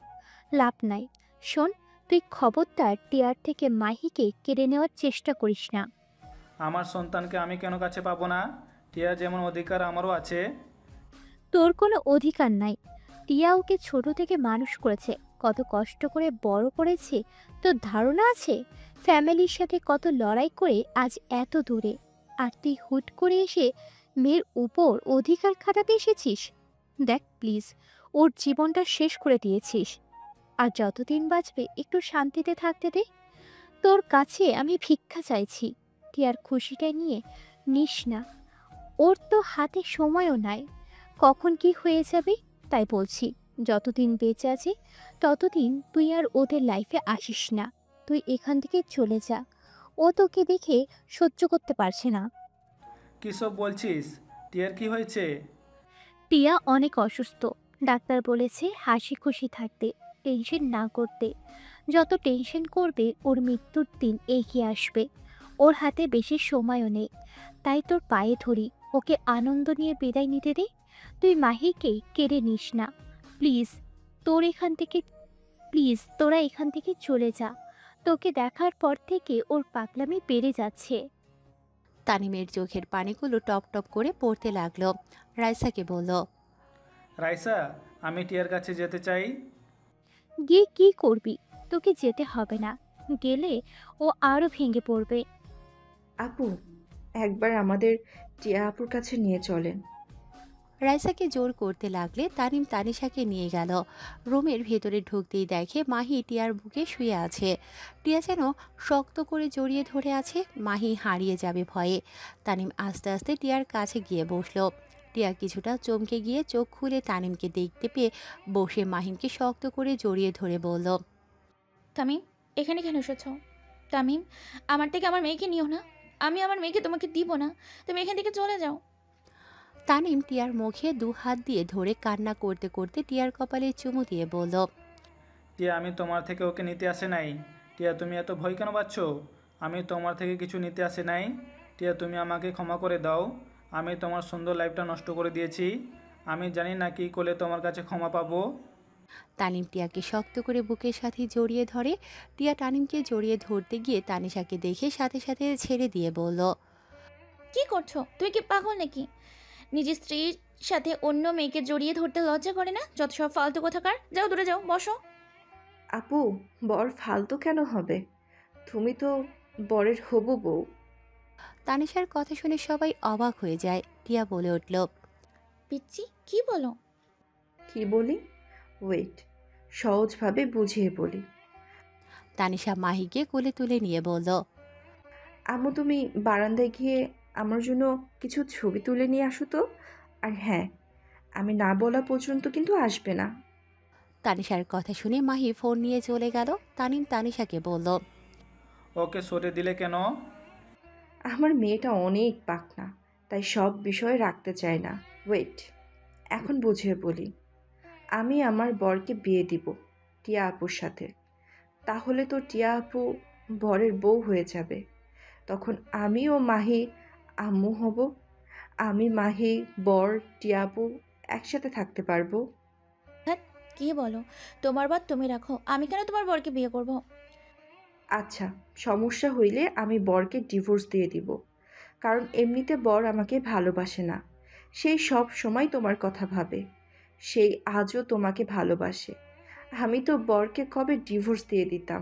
লাভ নাই। শোন, তুই খবরদার টিয়ার থেকে মাহিকে কেড়ে নেওয়ার চেষ্টা করিস না। আমার সন্তানকে আমি কেন কাছে পাবো না? টিয়া যেমন অধিকার আমারও আছে। তোর কোনো অধিকার নাই। টিয়া ওকে ছোট থেকে মানুষ করেছে, কত কষ্ট করে বড় করেছে তোর ধারণা আছে? ফ্যামিলির সাথে কত লড়াই করে আজ এত দূরে, আর তুই হুট করে এসে মেয়ের উপর অধিকার খাটাতে এসেছিস। দেখ প্লিজ, ওর জীবনটা শেষ করে দিয়েছিস। আর যতদিন বাঁচবে একটু শান্তিতে থাকতে দে। তোর কাছে আমি ভিক্ষা চাইছি, টিয়ার খুশিটা নিয়ে নিস না। ওর তো হাতে সময়ও নাই, কখন কি হয়ে যাবে। তাই বলছি, যতদিন বেঁচে আছে ততদিন তুই আর ওদের লাইফে আসিস না। তুই এখান থেকে চলে যা। ও তোকে দেখে সহ্য করতে পারছে না। কী সব বলছিস? টিয়ার কি হয়েছে? টিয়া অনেক অসুস্থ। ডাক্তার বলেছে হাসি খুশি থাকতে, টেনশন না করতে। যত টেনশন করবে ওর মৃত্যুর দিন এগিয়ে আসবে। ওর হাতে বেশি সময়ও নেই। তাই তোর পায়ে ধরি, ওকে আনন্দ নিয়ে বিদায় নিতে দে। তুই মাহিকে কেড়ে নিস না প্লিজ। তোরা এখান থেকে চলে যা। তোকে দেখার পর থেকে ওর পাগলামি বেড়ে যাচ্ছে। তানিমের চোখের পানিগুলো টপ টপ করে পড়তে লাগলো। রাইসাকে বলল, রাইসা, আমি টিয়ার কাছে যেতে চাই। গিয়ে কি করবি? তোকে যেতে হবে না। গেলে ও আরো ভেঙে পড়বে। আপু, একবার আমাদের টিয়া আপুর কাছে নিয়ে চলেন। রাইসাকে জোর করতে লাগলে তানিম তানিশাকে নিয়ে গেল। রুমের ভেতরে ঢুকতেই দেখে মাহি টিয়ার বুকে শুয়ে আছে। টিয়া যেন শক্ত করে জড়িয়ে ধরে আছে। মাহি হারিয়ে যাবে ভয়ে। তানিম আস্তে আস্তে টিয়ার কাছে গিয়ে বসলো। টিয়া কিছুটা চমকে গিয়ে চোখ খুলে তানিমকে দেখতে পেয়ে বসে মাহিমকে শক্ত করে জড়িয়ে ধরে বলল, তামিম, এখানে কেন এসেছ? তামিম, আমার থেকে আমার মেয়েকে নিও না। আমি আমার মেয়েকে তোমাকে দিব না। তুমি এখান থেকে চলে যাও। তানিম টিয়ার মুখে দু হাত দিয়ে ধরে কান্না করতে করতে টিয়ার কপালে চুমু দিয়ে বলল, টিয়া, আমি তোমার থেকে ওকে নিতে আসে নাই। টিয়া, তুমি এত ভয় কেন পাচ্ছ? আমি তোমার থেকে কিছু নিতে আসে নাই। টিয়া, তুমি আমাকে ক্ষমা করে দাও। আমি তোমার সুন্দর লাইফটা নষ্ট করে দিয়েছি। আমি জানি না কী করলে তোমার কাছে ক্ষমা পাবো। তানিম টিয়াকে শক্ত করে বুকের সাথে জড়িয়ে ধরে। টিয়া তানিমকে জড়িয়ে ধরতে গিয়ে তানিশাকে দেখে সাথে সাথে ছেড়ে দিয়ে বলল, কি করছো? তুমি কি পাগল নাকি? নিজের স্ত্রীর সাথে অন্য মেয়েকে জড়িয়ে ধরতে লজ্জা করে না? যত সব ফালতু কোথাকার। যাও, দূরে যাও, বসো। আপু, বর ফালতু কেন হবে? তুমি তো বরের হবু বউ। তানিশার কথা শুনে সবাই অবাক হয়ে যায়। টিয়া বলে উঠল, পিচ্ছি কি বলো? কি বলি? ওয়েট, সহজভাবে বুঝিয়ে বলি। তানিশা মাহিকে কোলে তুলে নিয়ে বলল, আম্মু, তুমি বারান্দায় গিয়ে আমার জন্য কিছু ছবি তুলে নিয়ে আসো তো। আর হ্যাঁ, আমি না বলা পর্যন্ত কিন্তু আসবে না। তানিশার কথা শুনে মাহি ফোন নিয়ে চলে গেল। তানিম তানিশাকে বলল, ওকে সরে দিলে কেন? আমার মেয়েটা অনেক পাকনা, তাই সব বিষয় রাখতে চায় না। ওয়েট, এখন বুঝিয়ে বলি। আমি আমার বরকে বিয়ে দিব টিয়া আপুর সাথে। তাহলে তো টিয়া আপু বরের বউ হয়ে যাবে। তখন আমি ও মাহি আম্মু হব। আমি, মাহি, বর, টিয়া আপু একসাথে থাকতে পারবো। হ্যাঁ, কি বলো? তোমার বর তুমি রাখো, আমি কেন তোমার বরকে বিয়ে করব? আচ্ছা, সমস্যা হইলে আমি বরকে ডিভোর্স দিয়ে দিব। কারণ এমনিতে বর আমাকে ভালোবাসে না। সেই সব সময় তোমার কথা ভাবে। সেই আজও তোমাকে ভালোবাসে। আমি তো বরকে কবে ডিভোর্স দিয়ে দিতাম।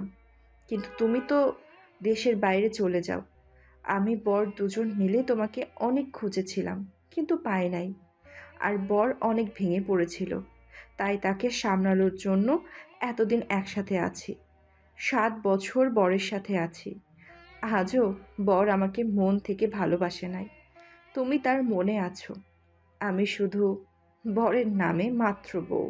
কিন্তু তুমি তো দেশের বাইরে চলে যাও। আমি বর দুজন মিলে তোমাকে অনেক খুঁজেছিলাম, কিন্তু পাই নাই। আর বর অনেক ভেঙে পড়েছিল, তাই তাকে সামলানোর জন্য এতদিন একসাথে আছি। 7 বছর বরের সাথে আছি। আজও বর আমাকে মন থেকে ভালোবাসে নাই। তুমি তার মনে আছো। আমি শুধু বরের নামে মাত্র বউ।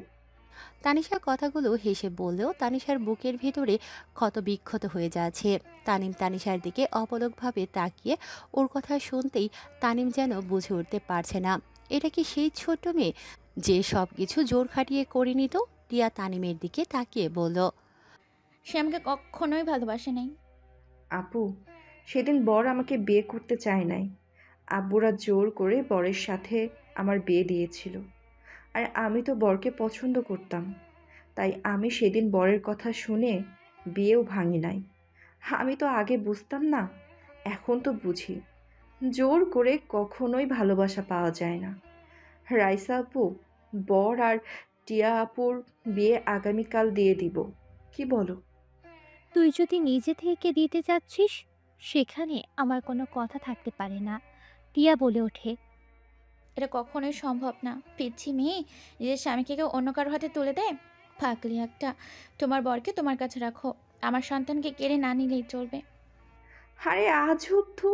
তানিশা কথাগুলো হেসে বললেও তানিশার বুকের ভেতরে ক্ষত বিক্ষত হয়ে যাচ্ছে। তানিম তানিশার দিকে অপলকভাবে তাকিয়ে ওর কথা শুনতেই তানিম যেন বুঝে উঠতে পারছে না, এটা কি সেই ছোট মেয়ে যে সব কিছু জোর খাটিয়ে করে নিত। টিয়া তানিমের দিকে তাকিয়ে বলল, সে আমাকে কখনোই ভালোবাসে নাই। আপু, সেদিন বর আমাকে বিয়ে করতে চায় নাই। আব্বুরা জোর করে বরের সাথে আমার বিয়ে দিয়েছিল। আর আমি তো বরকে পছন্দ করতাম, তাই আমি সেদিন বরের কথা শুনে বিয়েও ভাঙি নাই। আমি তো আগে বুঝতাম না, এখন তো বুঝি। জোর করে কখনোই ভালোবাসা পাওয়া যায় না। রাইসা আপু, বর আর টিয়া আপুর বিয়ে আগামীকাল দিয়ে দিব। কি বলো? তুই যদি নিজে থেকে দিতে চাচ্ছিস, সেখানে আমার কোনো কথা থাকতে পারে না। টিয়া বলে ওঠে। এটা কখনোই সম্ভব না। পিচ্ছি মেয়ে নিজের স্বামীকে কেউ অন্য কারো হাতে তুলে দেয়? পাগলি একটা। তোমার বরকে তোমার কাছে রাখো, আমার সন্তানকে কেড়ে না নিলেই চলবে। আরে আজব তো!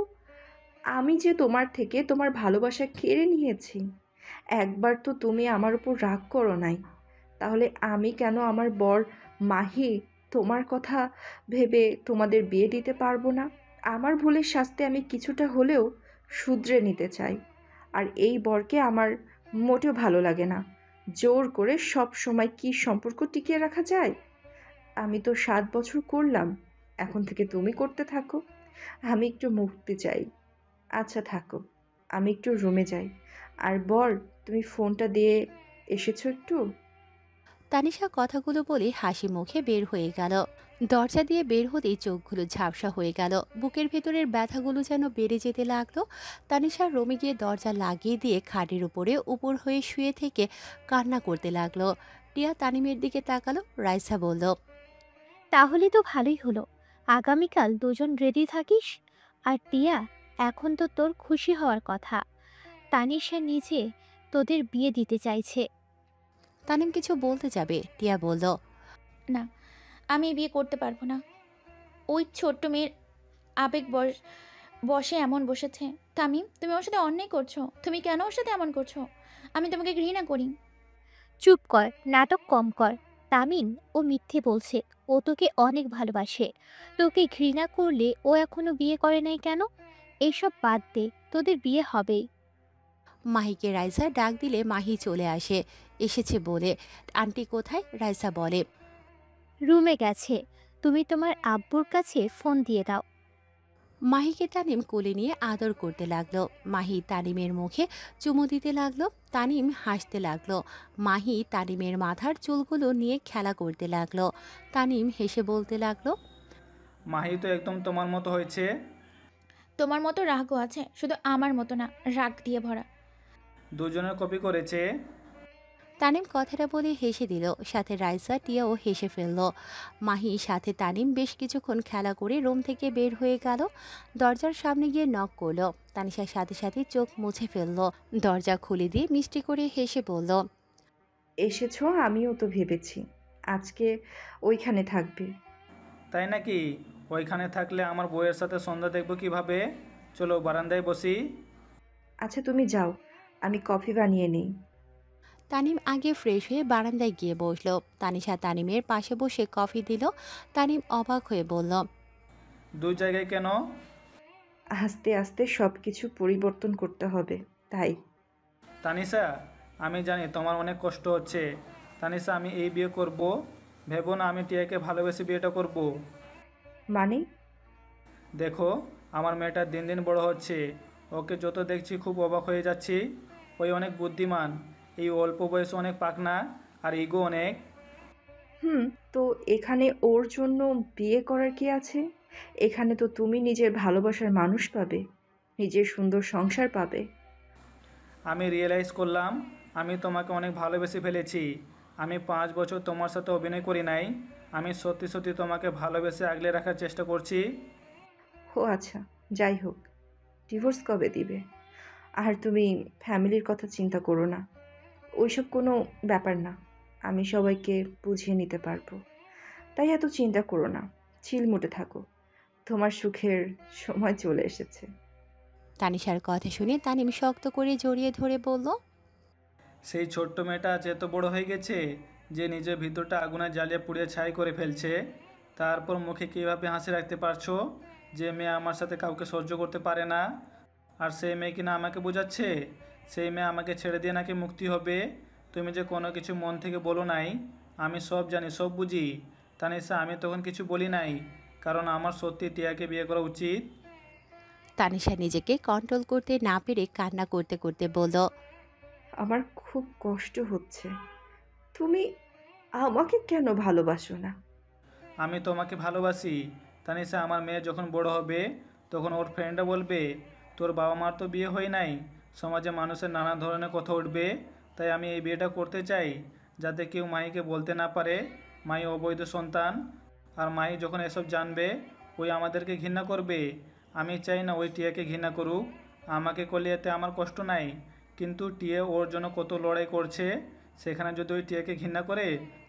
আমি যে তোমার থেকে তোমার ভালোবাসা কেড়ে নিয়েছি। একবার তো তুমি আমার উপর রাগ করো নাই। তাহলে আমি কেন আমার বর মাহি তোমার কথা ভেবে তোমাদের বিয়ে দিতে পারবো না? আমার ভুলের শাস্তি আমি কিছুটা হলেও শুধরে নিতে চাই। আর এই বরকে আমার মোটেও ভালো লাগে না। জোর করে সব সময় কি সম্পর্ক টিকিয়ে রাখা যায়? আমি তো 7 বছর করলাম, এখন থেকে তুমি করতে থাকো। আমি একটু মুক্তি চাই। আচ্ছা থাকো, আমি একটু রুমে যাই। আর বর, তুমি ফোনটা দিয়ে এসেছো একটু? তানিশা কথাগুলো বলে হাসি মুখে বের হয়ে গেল। দরজা দিয়ে বের হতেই চোখগুলো ঝাপসা হয়ে গেল, বুকের ভেতরের ব্যথাগুলো যেন বেড়ে যেতে লাগলো। তানিশা রুমে গিয়ে দরজা লাগিয়ে দিয়ে খাটের উপরে উপর হয়ে শুয়ে থেকে কান্না করতে লাগলো। টিয়া তানিমের দিকে তাকালো। রাইসা বলল, তাহলে তো ভালোই হলো। আগামীকাল দুজন রেডি থাকিস। আর টিয়া, এখন তো তোর খুশি হওয়ার কথা। তানিশা নিজে তোদের বিয়ে দিতে চাইছে। তানিম কিছু বলতে যাবে, টিয়া বলল, না, আমি বিয়ে করতে পারবো না। ওই ছোট্ট মেয়ের আবেগ বসে এমন বসেছে। তামিম, তুমি ওর সাথে অন্যায় করছো। তুমি কেন ওর সাথে এমন করছো? আমি তোমাকে ঘৃণা করি। চুপ কর, নাটক কম কর। তামিন, ও মিথ্যে বলছে। ও তোকে অনেক ভালোবাসে। তোকে ঘৃণা করলে ও এখনো বিয়ে করে নাই কেন? এইসব বাদ দে, তোদের বিয়ে হবেই। মাহিকে রাইসা ডাক দিলে মাহি চলে আসে। এসেছে বলে, আন্টি কোথায়? রাইসা বলে, রুমে গেছে। তুমি তোমার আব্বুর কাছে ফোন দিয়ে দাও। মাহিকে তানিম কোলে নিয়ে আদর করতে লাগলো। মাহি তানিমের মুখে চুমু দিতে লাগলো। তানিম হাসতে লাগলো। মাহি তানিমের মাথার চুলগুলো নিয়ে খেলা করতে লাগলো। তানিম হেসে বলতে লাগলো, মাহি তো একদম তোমার মতো হয়েছে। তোমার মতো রাগও আছে, শুধু আমার মতো না, রাগ দিয়ে ভরা। দুজনের কপি করেছে। তানিম কথাটা বলে হেসে দিল, সাথে রাইসা টিয়াও হেসে ফেলল। মাহি সাথে তানিম বেশ কিছুক্ষণ খেলা করে রুম থেকে বের হয়ে গেল। দরজার সামনে গিয়ে নক করলো। তানিশার সাথে সাথে চোখ মুছে ফেলল। দরজা খুলে দিয়ে মিষ্টি করে হেসে বলল, এসেছো, আমিও তো ভেবেছি আজকে ওইখানে থাকবে। তাই নাকি? ওইখানে থাকলে আমার বউয়ের সাথে সন্ধ্যা দেখবো কিভাবে? চলো বারান্দায় বসি। আচ্ছা তুমি যাও, আমি কফি বানিয়ে নিই। তানিম আগে ফ্রেশ হয়ে বারান্দায় গিয়ে বসলো। তানিশা তানিমের পাশে বসে কফি দিল। তানিম অবাক হয়ে বলল, দুই জায়গায় কেন? আস্তে আস্তে সব কিছু পরিবর্তন করতে হবে, তাই। তানিশা, আমি জানি তোমার অনেক কষ্ট হচ্ছে। তানিশা, আমি এই বিয়ে করব। ভেবো না আমি টিয়াকে ভালোবেসে বিয়েটা করব। মানে? দেখো, আমার মেয়েটা দিন দিন বড় হচ্ছে। ওকে যত দেখছি খুব অবাক হয়ে যাচ্ছি। ওই অনেক বুদ্ধিমান, এই অল্প বয়সে অনেক পাকনা, আর ইগো অনেক। হুম, তো এখানে ওর জন্য বিয়ে করার কি আছে? এখানে তো তুমি নিজের ভালোবাসার মানুষ পাবে, নিজের সুন্দর সংসার পাবে। আমি রিয়েলাইজ করলাম আমি তোমাকে অনেক ভালোবেসে ফেলেছি। আমি 5 বছর তোমার সাথে অভিনয় করি নাই। আমি সত্যি সত্যি তোমাকে ভালোবেসে আগলে রাখার চেষ্টা করছি। ও আচ্ছা, যাই হোক, ডিভোর্স কবে দিবে? আর তুমি ফ্যামিলির কথা চিন্তা করো না, ওইসব কোনো ব্যাপার না। আমি সবাইকে বুঝিয়ে নিতে পারবো, তাই এত চিন্তা করো না, চিলমুটে থাকো। তোমার সুখের সময় চলে এসেছে। তানিশার কথা শুনে তানিম শক্ত করে জড়িয়ে ধরে বলল, সেই ছোট্ট মেয়েটা আজ এত বড় হয়ে গেছে যে নিজের ভিতরটা আগুনে জ্বালিয়ে পুড়িয়ে ছাই করে ফেলছে। তারপর মুখে কীভাবে হাসি রাখতে পারছো? যে মেয়ে আমার সাথে কাউকে সহ্য করতে পারে না, আর সেই মেয়ে কিনা আমাকে বোঝাচ্ছে সেই মেয়ে আমাকে ছেড়ে দিয়ে নাকি মুক্তি হবে। তুমি যে কোনো কিছু মন থেকে বলো নাই, আমি সব জানি, সব বুঝি। তানিশা, আমি তখন কিছু বলি নাই, কারণ আমার সত্যি টিয়াকে বিয়ে করা উচিত। তানিশা নিজেকে কন্ট্রোল করতে না পেরে কান্না করতে করতে বলল, আমার খুব কষ্ট হচ্ছে। তুমি আমাকে কেন ভালোবাসো না? আমি তোমাকে ভালোবাসি। তানিশা, আমার মেয়ে যখন বড় হবে তখন ওর ফ্রেন্ডরা বলবে তোর বাবা মার তো বিয়ে হয় নাই, সমাজে মানুষের নানা ধরনের কথা উঠবে। তাই আমি এই বিয়েটা করতে চাই, যাতে কেউ মাইকে বলতে না পারে মাই অবৈধ সন্তান। আর মাই যখন এসব জানবে ওই আমাদেরকে ঘৃণা করবে। আমি চাই না ওই টিয়াকে ঘৃণা করুক। আমাকে করলে এতে আমার কষ্ট নাই, কিন্তু টিয়া ওর জন্য কত লড়াই করছে। সেখানে যদি ওই টিয়াকে ঘৃণা করে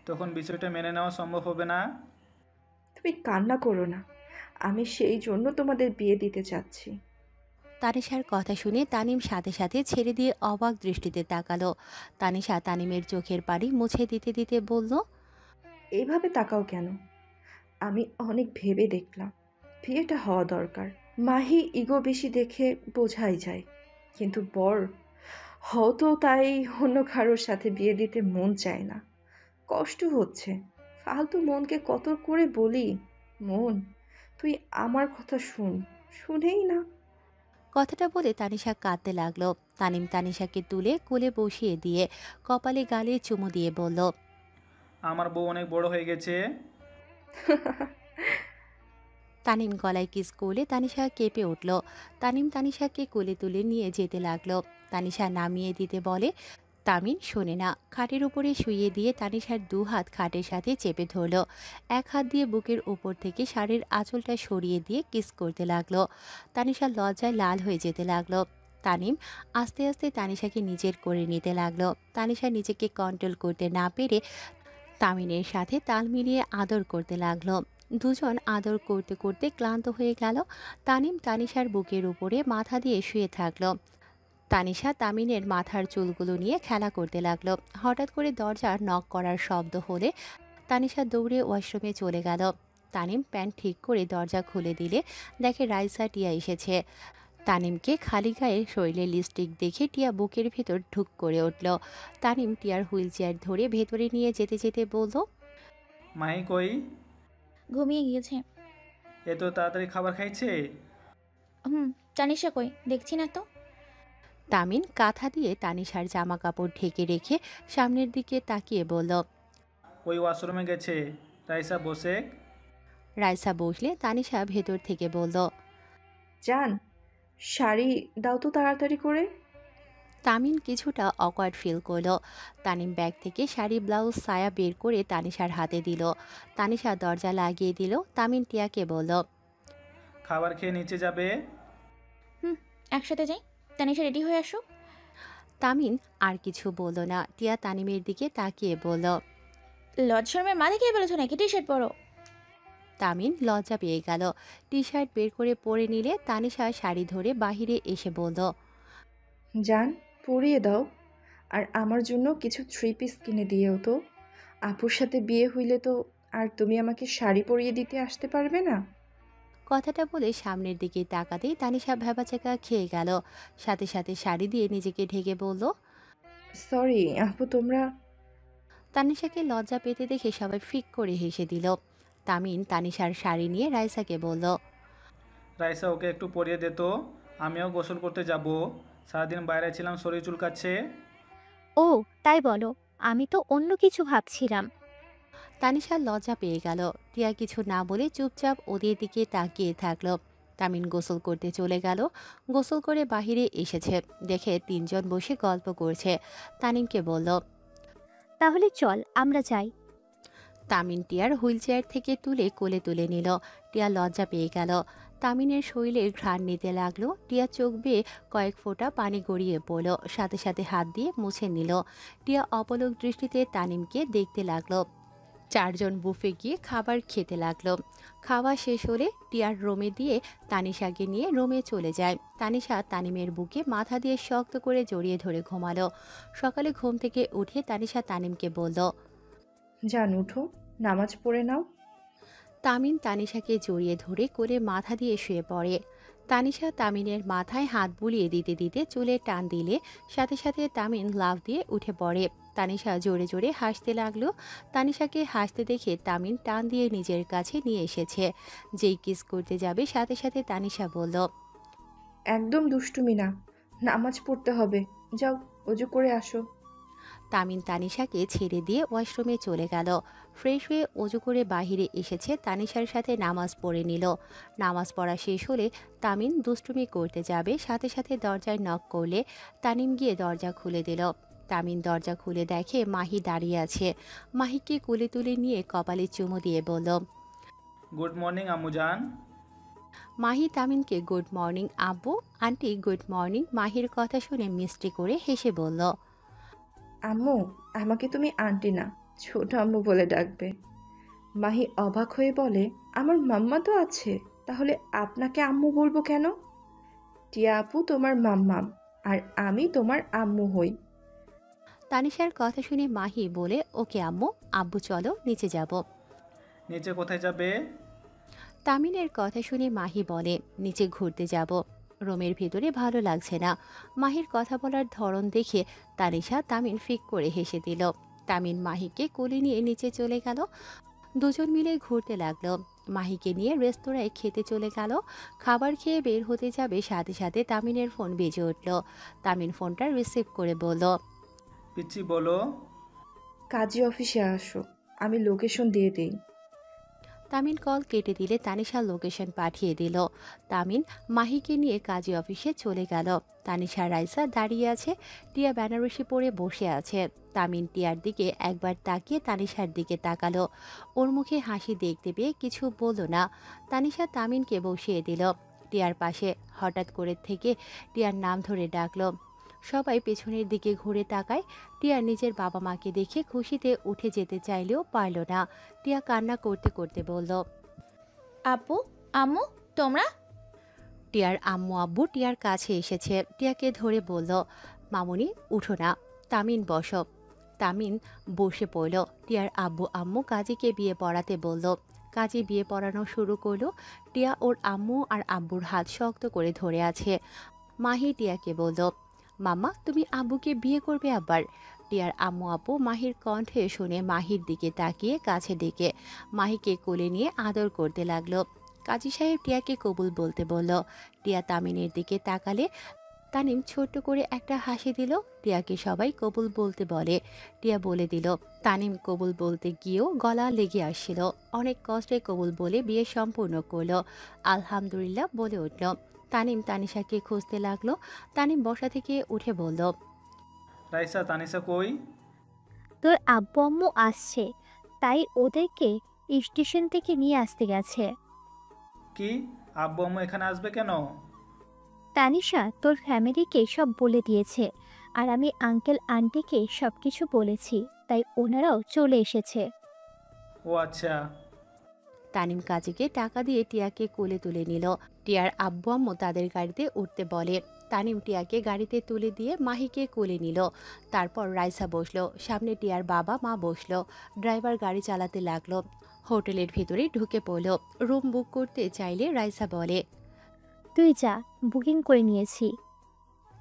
তখন বিষয়টা মেনে নেওয়া সম্ভব হবে না। তুমি কান্না করো না, আমি সেই জন্য তোমাদের বিয়ে দিতে চাচ্ছি। তানিশার কথা শুনে তানিম সাথে সাথে ছেড়ে দিয়ে অবাক দৃষ্টিতে তাকালো। তানিশা তানিমের চোখের পানি মুছে দিতে দিতে বলল, এইভাবে তাকাও কেন? আমি অনেক ভেবে দেখলাম, বিয়েটা হওয়া দরকার। মাহি ইগো বেশি দেখে বোঝাই যায়, কিন্তু বর হয়তো তাই অন্য কারোর সাথে বিয়ে দিতে মন চায় না। কষ্ট হচ্ছে, ফালতু মনকে কত করে বলি, মন তুই আমার কথা শুন, শুনেই না। কথাটা বলে তানিশা কাঁদতে লাগলো। তানিম তানিশাকে তুলে কোলে বসিয়ে দিয়ে কপালে গালে চুমু দিয়ে বলল, আমার বউ অনেক বড় হয়ে গেছে। তানিম গলায় কিস করলে তানিশা কেঁপে উঠল। তানিম তানিশাকে কোলে তুলে নিয়ে যেতে লাগলো। তানিশা নামিয়ে দিতে বলে, তামিন শোনে না। খাটের উপরে শুইয়ে দিয়ে তানিশার 2 হাত খাটের সাথে চেপে ধরল। এক হাত দিয়ে বুকের উপর থেকে শাড়ির আঁচলটা সরিয়ে দিয়ে কিস করতে লাগলো। তানিশা লজ্জায় লাল হয়ে যেতে লাগলো। তানিম আস্তে আস্তে তানিশাকে নিজের করে নিতে লাগলো। তানিশা নিজেকে কন্ট্রোল করতে না পেরে তামিনের সাথে তাল মিলিয়ে আদর করতে লাগলো। দুজন আদর করতে করতে ক্লান্ত হয়ে গেল। তানিম তানিশার বুকের উপরে মাথা দিয়ে শুয়ে থাকলো। তানিশা তামিনের মাথার চুলগুলো নিয়ে খেলা করতে লাগলো। হঠাৎ করে দরজার নক করার শব্দ হলে তানিশা দৌড়ে ওয়াশরুমে চলে গেল। তানিম প্যান্ট ঠিক করে দরজা খুলে দিলে দেখে রাইসা টিয়া এসেছে। তানিমকে খালি গায়ে শরীরে লিপস্টিক দেখে টিয়া বুকের ভেতর ঢুক করে উঠল। তানিম টিয়ার হুইল চেয়ার ধরে ভেতরে নিয়ে যেতে যেতে বলল, মাহি কই? ঘুমিয়ে গিয়েছে। এত তাড়াতাড়ি খাবার খাইছে? হুম, তানিশা কই দেখছি না তো। তামিন কাঁথা দিয়ে তানিশার জামা কাপড় ঢেকে রেখে সামনের দিকে তাকিয়ে বলল, ওই ওয়াশরুমে গেছে। রাইসা বসে। রাইসা বসলে তানিশা ভেতর থেকে বলল, জান, শাড়ি দাও তো তাড়াতাড়ি করে। তামিন কিছুটা অকওয়ার্ড ফিল করলো। তানিম ব্যাগ থেকে শাড়ি ব্লাউজ সায়া বের করে তানিশার হাতে দিল। তানিশা দরজা লাগিয়ে দিল। তামিন টিয়াকে বলল, খাবার খেয়ে নিচে যাবে? হুম, একসাথে যাই। তানিশা রেডি হয়ে আসো। তামিন আর কিছু বলল না। টিয়া তানিমের দিকে তাকিয়ে বলল, লজ্জা শর্মের মাথায় কে বলেছো নাকি? টি শার্ট পরো। তামিন লজ্জা পেয়ে গেল। টি শার্ট বের করে পরে নিলে তানিশা শাড়ি ধরে বাহিরে এসে বলল, জান, পরিয়ে দাও। আর আমার জন্য কিছু থ্রি পিস কিনে দিয়েও তো। আপুর সাথে বিয়ে হইলে তো আর তুমি আমাকে শাড়ি পরিয়ে দিতে আসতে পারবে না। কথাটা বলে সামনের দিকে তাকাতেই তানিশা ভ্যাবাচাকা খেয়ে গেল। সাথে সাথে শাড়ি দিয়ে নিজেকে ঢেকে বলল। সরি আপু, তোমরা। তানিশাকে লজ্জা পেতে দেখে সবাই ফিক করে হেসে দিল। তামিন তানিশার শাড়ি নিয়ে রাইসাকে বলল, রাইসা, ওকে একটু পরিয়ে দে তো, আমিও গোসল করতে যাব। সারাদিন বাইরে ছিলাম, শরীর চুলকাচ্ছে। ও, তাই বলো। আমি তো অন্য কিছু ভাবছিলাম। তানিশা লজ্জা পেয়ে গেল। টিয়া কিছু না বলে চুপচাপ ওদের দিকে তাকিয়ে থাকলো। তামিন গোসল করতে চলে গেল। গোসল করে বাহিরে এসেছে দেখে তিনজন বসে গল্প করছে। তানিমকে বলল, তাহলে চল আমরা যাই। তামিন টিয়ার হুইল চেয়ার থেকে তুলে কোলে তুলে নিল। টিয়া লজ্জা পেয়ে গেল। তামিনের শরীরের ঘ্রাণ নিতে লাগলো। টিয়া চোখ বেয়ে কয়েক ফোঁটা পানি গড়িয়ে পড়ল। সাথে সাথে হাত দিয়ে মুছে নিল। টিয়া অপলক দৃষ্টিতে তানিমকে দেখতে লাগলো। চারজন বুফে গিয়ে খাবার খেতে লাগলো। খাওয়া শেষ হলে টিয়ার রুমে দিয়ে তানিশাকে নিয়ে রুমে চলে যায়। তানিশা তানিমের বুকে মাথা দিয়ে শক্ত করে জড়িয়ে ধরে ঘুমালো। সকালে ঘুম থেকে উঠে তানিশা তানিমকে বলল, জান, উঠো, নামাজ পড়ে নাও। তামিন তানিশাকে জড়িয়ে ধরে কোলে মাথা দিয়ে শুয়ে পড়ে। তানিশা তামিনের মাথায় হাত বুলিয়ে দিতে দিতে চুলে টান দিলে সাথে সাথে তামিন লাফ দিয়ে উঠে পড়ে। তানিশা জোরে জোরে হাসতে লাগলো। তানিশাকে হাসতে দেখে তামিন টান দিয়ে নিজের কাছে নিয়ে এসেছে। যেই কিস করতে যাবে সাথে সাথে তানিশা বলল, একদম দুষ্টুমি না, নামাজ পড়তে হবে। যাও, অজু করে আসো। তামিন তানিশাকে ছেড়ে দিয়ে ওয়াশরুমে চলে গেল। ফ্রেশ হয়ে অজু করে বাহিরে এসেছে। তানিশার সাথে নামাজ পড়ে নিল। নামাজ পড়া শেষ হলে তামিন দুষ্টুমি করতে যাবে সাথে সাথে দরজায় নক করলে তানিম গিয়ে দরজা খুলে দিল। তামিন দরজা খুলে দেখে মাহি দাঁড়িয়ে আছে। মাহিকে কোলে তুলে নিয়ে কপালে চুমু দিয়ে বলল, গুড মর্নিং আম্মুজান। মাহি তামিনকে গুড মর্নিং আব্বু, আন্টি গুড মর্নিং। মাহির কথা শুনে মিষ্টি করে হেসে বলল, আম্মু, আমাকে তুমি আন্টি না, ছোট আম্মু বলে ডাকবে। মাহি অবাক হয়ে বলে, আমার মাম্মা তো আছে, তাহলে আপনাকে আম্মু বলবো কেন? টিয়া আপু তোমার মাম্মাম, আর আমি তোমার আম্মু হই। তানিশার কথা শুনে মাহি বলে, ওকে আম্মু, আব্বু চলো নিচে যাব। নিচে কোথায় যাবে? তামিনের কথা শুনে মাহি বলে, নিচে ঘুরতে যাব। রুমের ভেতরে ভালো লাগছে না। মাহির কথা বলার ধরন দেখে তানিশা তামিন ফিক করে হেসে দিল। তামিন মাহিকে কোলে নিয়ে নিচে চলে গেল। দুজন মিলে ঘুরতে লাগলো। মাহিকে নিয়ে রেস্তোরাঁয় খেতে চলে গেল। খাবার খেয়ে বের হতে যাবে সাথে সাথে তামিনের ফোন বেজে উঠল। তামিন ফোনটা রিসিভ করে বলল, পিচ্ছি বলো। কাজী অফিসে আসো, আমি লোকেশন দিয়ে দিই। তামিন কল কেটে দিলে তানিশা লোকেশন পাঠিয়ে দিল। তামিন মাহিকে নিয়ে কাজী অফিসে চলে গেল। তানিশা রাইসা দাঁড়িয়ে আছে। টিয়া বেনারসি পরে বসে আছে। তামিন টিয়ার দিকে একবার তাকিয়ে তানিশার দিকে তাকালো। ওর মুখে হাসি দেখতে পেয়ে কিছু বলল না। তানিশা তামিনকে বসিয়ে দিল। টিয়ার পাশে হঠাৎ করে থেকে টিয়ার নাম ধরে ডাকলো। সবাই পেছনের দিকে ঘুরে তাকায়। টিয়া নিজের বাবা মাকে দেখে খুশিতে উঠে যেতে চাইলেও পারল না। টিয়া কান্না করতে করতে বলল, আপু, আম্মু, তোমরা? টিয়ার আম্মু আব্বু টিয়ার কাছে এসেছে। টিয়াকে ধরে বলল, মামুনি উঠো না, তামিন বসো। তামিন বসে পড়ল। টিয়ার আব্বু আম্মু কাজীকে বিয়ে পড়াতে বলল। কাজী বিয়ে পড়ানো শুরু করলো। টিয়া ওর আম্মু আর আব্বুর হাত শক্ত করে ধরে আছে। মাহি টিয়াকে বলল, মাম্মা তুমি আব্বুকে বিয়ে করবে আবার? টিয়ার আম্মু আব্বু মাহির কণ্ঠে শুনে মাহির দিকে তাকিয়ে কাছে ডেকে মাহিকে কোলে নিয়ে আদর করতে লাগলো। কাজী সাহেব টিয়াকে কবুল বলতে বলল। টিয়া তামিনের দিকে তাকালে তানিম ছোট্ট করে একটা হাসি দিল। টিয়াকে সবাই কবুল বলতে বলে। টিয়া বলে দিল। তানিম কবুল বলতে গিয়েও গলা লেগে আসছিল। অনেক কষ্টে কবুল বলে বিয়ে সম্পূর্ণ করলো। আলহামদুলিল্লাহ বলে উঠল। তানিম তানিশাকে খুঁজতে লাগলো। তানিম বসা থেকে উঠে বলল, রাইসা তানিশা কই? তোর আব্বু আম্মু আসছে, তাই ওদেরকে স্টেশন থেকে নিয়ে আসতে গেছে। কি, আব্বু আম্মু এখানে আসবে কেন? তানিশা তোর ফ্যামিলিকে সব বলে দিয়েছে, আর আমি আঙ্কেল আন্টিকে সব কিছু বলেছি, তাই ওনারাও চলে এসেছে। ও আচ্ছা। তানিম কাজীকে টাকা দিয়ে টিয়াকে কোলে তুলে নিল। টিয়ার আব্বু আম্মু তাদের গাড়িতে উঠতে বলে। তানিম টিয়াকে গাড়িতে তুলে দিয়ে মাহিকে কোলে নিল। তারপর রাইসা বসলো, সামনে টিয়ার বাবা মা বসলো। ড্রাইভার গাড়ি চালাতে লাগলো। হোটেলের ভিতরে ঢুকে পড়ল। রুম বুক করতে চাইলে রাইসা বলে। তুই যা, বুকিং করে নিয়েছি।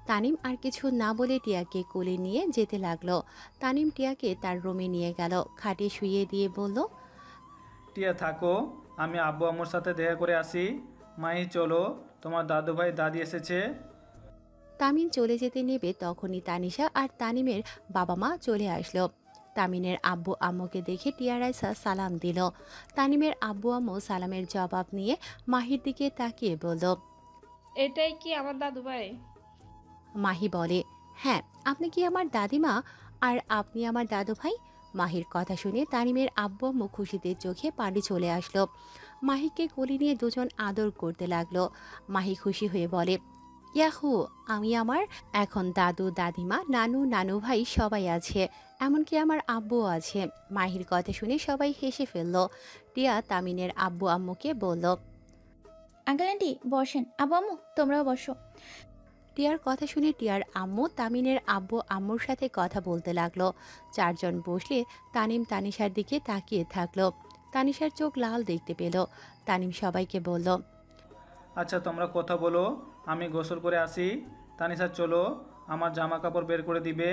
তানিম আর কিছু না বলে টিয়াকে কোলে নিয়ে যেতে লাগলো। তানিম টিয়াকে তার রুমে নিয়ে গেল, খাটে শুইয়ে দিয়ে বলল, টিয়া থাকো, আমি আব্বু আম্মুর সাথে দেখা করে আসি। মাহি চলো, তোমার দাদু ভাই দাদি এসেছে। তামিন চলে যেতে নেবে তখনই তানিশা আর তানিমের বাবা মা চলে আসলো। তামিনের আব্বু আম্মুকে দেখে টিয়া রাইসা সালাম দিল। তানিমের আব্বু আম্মু সালামের জবাব নিয়ে মাহির দিকে তাকিয়ে বলল। এটাই কি আমার দাদু ভাই? মাহি বলে, হ্যাঁ, আপনি কি আমার দাদিমা আর আপনি আমার দাদু ভাই? মাহির কথা শুনে তানিমের আব্বু আম্মু খুশিতে চোখে পানি চলে আসলো। মাহিকে কোলে নিয়ে দুজন আদর করতে লাগলো। মাহি খুশি হয়ে বলে, ইয়াহু, আমি আমার এখন দাদু দাদিমা নানু নানু ভাই সবাই আছে, এমনকি আমার আব্বুও আছে। মাহির কথা শুনে সবাই হেসে ফেললো। টিয়া তামিনের আব্বু আম্মুকে বলল। আঙ্কেল আন্টি বসেন, আব্বু আম্মু তোমরাও বসো। টিয়ার কথা শুনে টিয়ার আম্মু তামিনের আব্বু আম্মুর সাথে কথা বলতে লাগলো। চারজন বসলে তানিম তানিশার দিকে তাকিয়ে থাকলো। তানিশার চোখ লাল দেখতে পেল। তানিম সবাইকে বলল, আচ্ছা তোমরা কথা বলো, আমি গোসল করে আসি। তানিশা চলো, আমার জামা কাপড় বের করে দিবে।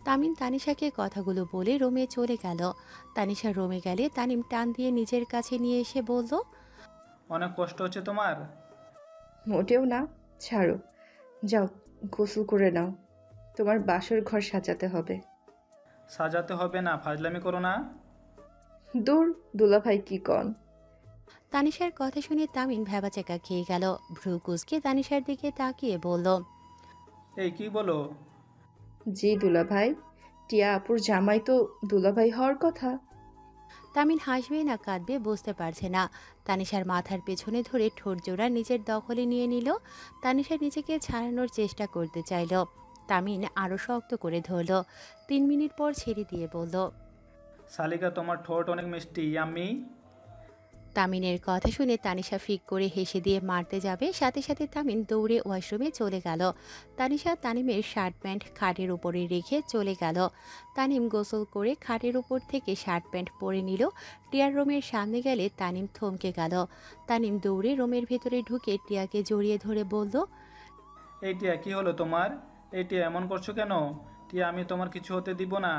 তামিম তানিশাকে কথাগুলো বলে রুমে চলে গেল। তানিশা রুমে গেলে তানিম টান দিয়ে নিজের কাছে নিয়ে এসে বলল, অনেক কষ্ট হচ্ছে তোমার? মোটেও না, ছাড়ো। যাও, গোসল করে নাও। তোমার বাসর ঘর সাজাতে হবে। সাজাতে হবে না, ফাজলামি করো না। দূর, দুলাভাই কি কন। তানিশার কথা শুনে তামিম ভ্যাবাচাকা খেয়ে গেল। ভ্রু কুঁচকে তানিশার দিকে তাকিয়ে বলল, এই কি বলো? জি দুলাভাই, টিয়া আপুর জামাই তো দুলাভাই হওয়ার কথা। তামিন হাসবে না কাঁদবে বুঝতে পারছে না। তানিশার মাথার পেছনে ধরে ঠোঁট জোড়া নিজের দখলে নিয়ে নিল। তানিশা নিজেকে ছাড়ানোর চেষ্টা করতে চাইল। তামিন আরও শক্ত করে ধরল। 3 মিনিট পর ছেড়ে দিয়ে বলল, শালিকা তোমার ঠোঁট অনেক মিষ্টি, ইয়াম্মি। তামিনের কথা শুনে তানিশা ফিক করে হেসে দিয়ে মারতে যাবে, সাথে সাথে তামিন দৌড়ে ওয়াশরুমে চলে গেল। তানিশা তানিমের শার্ট প্যান্ট খাটের উপরে রেখে চলে গেল। তানিম গোসল করে খাটের উপর থেকে শার্ট প্যান্ট পরে নিল। টিয়ার রুমের সামনে গেলে তানিম থমকে গেল। তানিম দৌড়ে রুমের ভেতরে ঢুকে টিয়াকে জড়িয়ে ধরে বলল, এই টিয়া কি হলো তোমার? এই টিয়া এমন করছো কেন? টিয়া আমি তোমার কিছু হতে দিব না।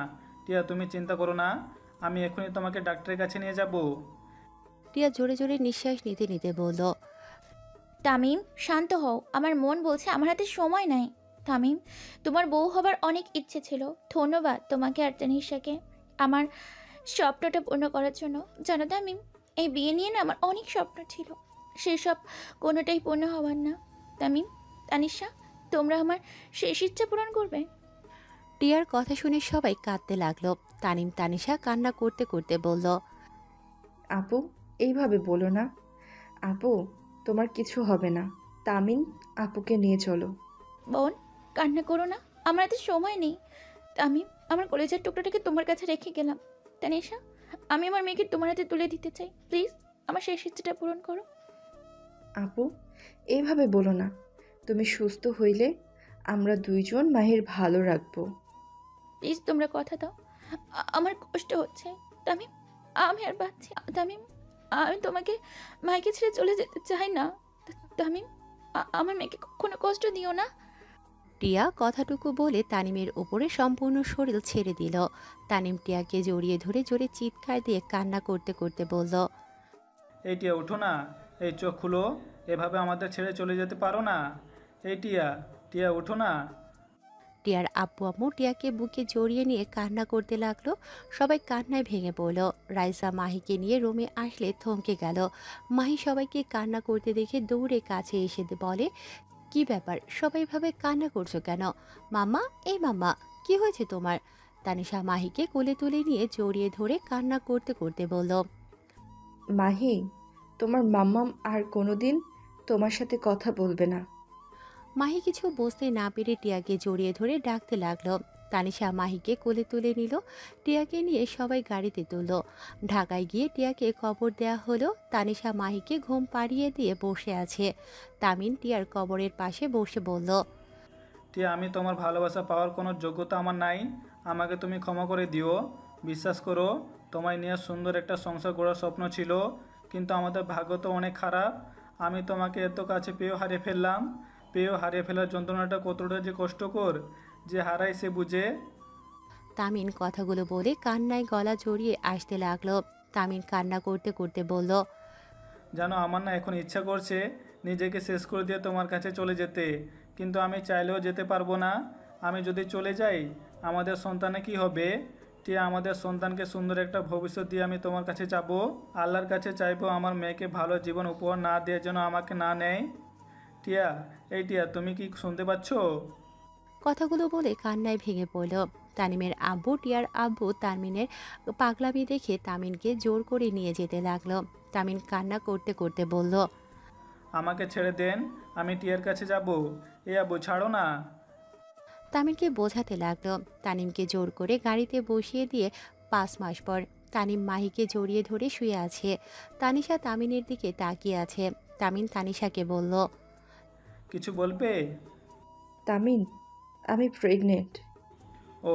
টিয়া তুমি চিন্তা করো না, আমি এখনই তোমাকে ডাক্তারের কাছে নিয়ে যাব। টিয়া জোরে জোরে নিঃশ্বাস নিতে নিতে বলল, তামিম শান্ত হও, আমার মন বলছে আমার হাতে সময় নাই। তামিম, তোমার বউ হবার অনেক ইচ্ছে ছিল। ধন্যবাদ তোমাকে আর তানিশাকে আমার স্বপ্নটা পূর্ণ করার জন্য। জানো তামিম, এই বিয়ে নিয়ে না আমার অনেক স্বপ্ন ছিল, সেসব কোনোটাই পূর্ণ হবার না। তামিম, তানিশা, তোমরা আমার শেষ ইচ্ছা পূরণ করবে। টিয়ার কথা শুনে সবাই কাঁদতে লাগলো। তানিম তানিশা কান্না করতে করতে বলল, আপু, এইভাবে বলো না। আপু, তোমার কিছু হবে না। তামিন, আপুকে নিয়ে চলো। বোন, কান্না করো না, আমার হাতে সময় নেই। তামিম, আমার কলেজের টুকরোটাকে তোমার কাছে রেখে গেলাম। তানিশা, আমি আমার মেয়েকে তোমার হাতে তুলে দিতে চাই। প্লিজ আমার শেষ ইচ্ছাটা পূরণ করো। আপু, এইভাবে বলো না। তুমি সুস্থ হইলে আমরা দুইজন মাহির ভালো রাখবো। প্লিজ তোমরা কথা দাও, আমার কষ্ট হচ্ছে। তামিম, আমি আর পাচ্ছি না। তামিম, আমি তোমাকে মাইকে ছেড়ে চলে যেতে চাই না। তামিম, আমার মেয়েকে কোনো কষ্ট দিও না। টিয়া কথাটুকু বলে তানিমের উপরে সম্পূর্ণ শরীর ছেড়ে দিল। তানিম টিয়াকে জড়িয়ে ধরে জোরে চিৎকার দিয়ে কান্না করতে করতে বলল, এই টিয়া উঠো না, এই চোখ খুলো, এভাবে আমাদের ছেড়ে চলে যেতে পারো না। এই টিয়া, টিয়া উঠো না। টিয়ার আব্বু আম্মু টিয়াকে বুকে জড়িয়ে নিয়ে কান্না করতে লাগলো। সবাই কান্নায় ভেঙে পড়ল। রাইসা মাহিকে নিয়ে রুমে আসলে থমকে গেল। মাহি সবাইকে কান্না করতে দেখে দৌড়ে কাছে এসে বলে, কি ব্যাপার, সবাই ভাবে কান্না করছো কেন? মাম্মা, এই মাম্মা, কি হয়েছে তোমার? তানিশা মাহিকে কোলে তুলে নিয়ে জড়িয়ে ধরে কান্না করতে করতে বলল। মাহি, তোমার মাম্মাম আর কোনোদিন তোমার সাথে কথা বলবে না। মাহি কিছু বুঝতে না পেরে টিয়াকে জড়িয়ে ধরে ডাকতে লাগলো। তানিশা মাহিকে কোলে তুলে নিল। টিয়াকে নিয়ে সবাই গাড়িতে তুলল। ঢাকায় গিয়ে টিয়াকে কবর দেয়া হলো। তানিশা মাহিকে ঘুম পাড়িয়ে দিয়ে বসে আছে। তামিন টিয়ার কবরের পাশে বসে বলল। টিয়া, আমি তোমার ভালোবাসা পাওয়ার কোনো যোগ্যতা আমার নাই। আমাকে তুমি ক্ষমা করে দিও। বিশ্বাস করো, তোমায় নিয়ে সুন্দর একটা সংসার গড়ার স্বপ্ন ছিল, কিন্তু আমাদের ভাগ্য তো অনেক খারাপ। আমি তোমাকে এত কাছে পেয়েও হারিয়ে ফেললাম। পেয়েও হারিয়ে ফেলার যন্ত্রণাটা কতটা যে কষ্টকর, যে হারায় সে বুঝে। তামিন কথাগুলো বলে কান্নায় গলা জড়িয়ে আসতে লাগলো। তামিন কান্না করতে করতে বলল। জানো, আমার না এখন ইচ্ছা করছে নিজেকে শেষ করে দিয়ে তোমার কাছে চলে যেতে, কিন্তু আমি চাইলেও যেতে পারবো না। আমি যদি চলে যাই, আমাদের সন্তানে কি হবে? টিয়া, আমাদের সন্তানকে সুন্দর একটা ভবিষ্যৎ দিয়ে আমি তোমার কাছে যাব। আল্লাহর কাছে চাইবো আমার মেয়েকে ভালো জীবন উপহার না দিয়ে যেন আমাকে না নেয়। টিয়া, এই টিয়া, তুমি কি শুনতে পাচ্ছ? কথাগুলো বলে কান্নায় ভেঙে পড়ল। তামিমের আব্বু টিয়ার আব্বু তামিনের পাগলামি দেখে তামিনকে জোর করে নিয়ে যেতে লাগলো। তামিন কান্না করতে করতে বলল। আমাকে ছেড়ে দেন, আমি টিয়ার কাছে যাব। এ আব্বু, ছাড়ো না। তামিমকে বোঝাতে লাগলো। তানিমকে জোর করে গাড়িতে বসিয়ে দিয়ে 5 মাস পর তানিম মাহিকে জড়িয়ে ধরে শুয়ে আছে। তানিশা তামিনের দিকে তাকিয়ে আছে। তামিন তানিশাকে বলল। কিছু বলবে? তামিন, আমি প্রেগনেন্ট। ও,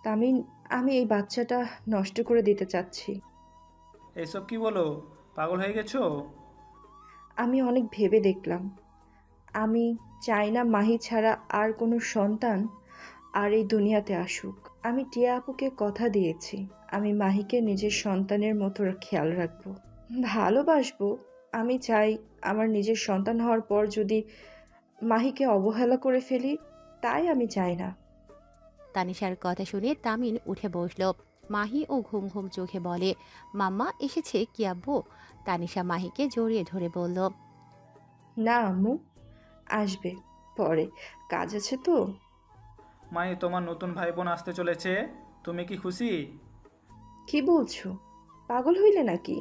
তামিন, আমি এই বাচ্চাটা নষ্ট করে দিতে চাচ্ছি। এইসব কি বলো? পাগল হয়ে গেছো? আমি অনেক ভেবে দেখলাম। আমি চাই না মাহি ছাড়া আর কোনো সন্তান আর এই দুনিয়াতে আসুক। আমি টিয়া আপুকে কথা দিয়েছি, আমি মাহিকে নিজের সন্তানের মতো খেয়াল রাখবো, ভালোবাসবো। আমি চাই আমার নিজের সন্তান হওয়ার পর যদি মাহিকে অবহেলা করে ফেলি, তাই আমি চাই না। তানিশার কথা শুনে তামিন উঠে বসলো। মাহি ও ঘুম ঘুম চোখে বলে। মাম্মা এসেছে কি আব্বু? তানিশা মাহিকে জড়িয়ে ধরে বলল। না আম্মু, আসবে পরে, কাজ আছে তো। মাই, তোমার নতুন ভাই বোন আসতে চলেছে, তুমি কি খুশি? কি বলছো? পাগল হইলে নাকি?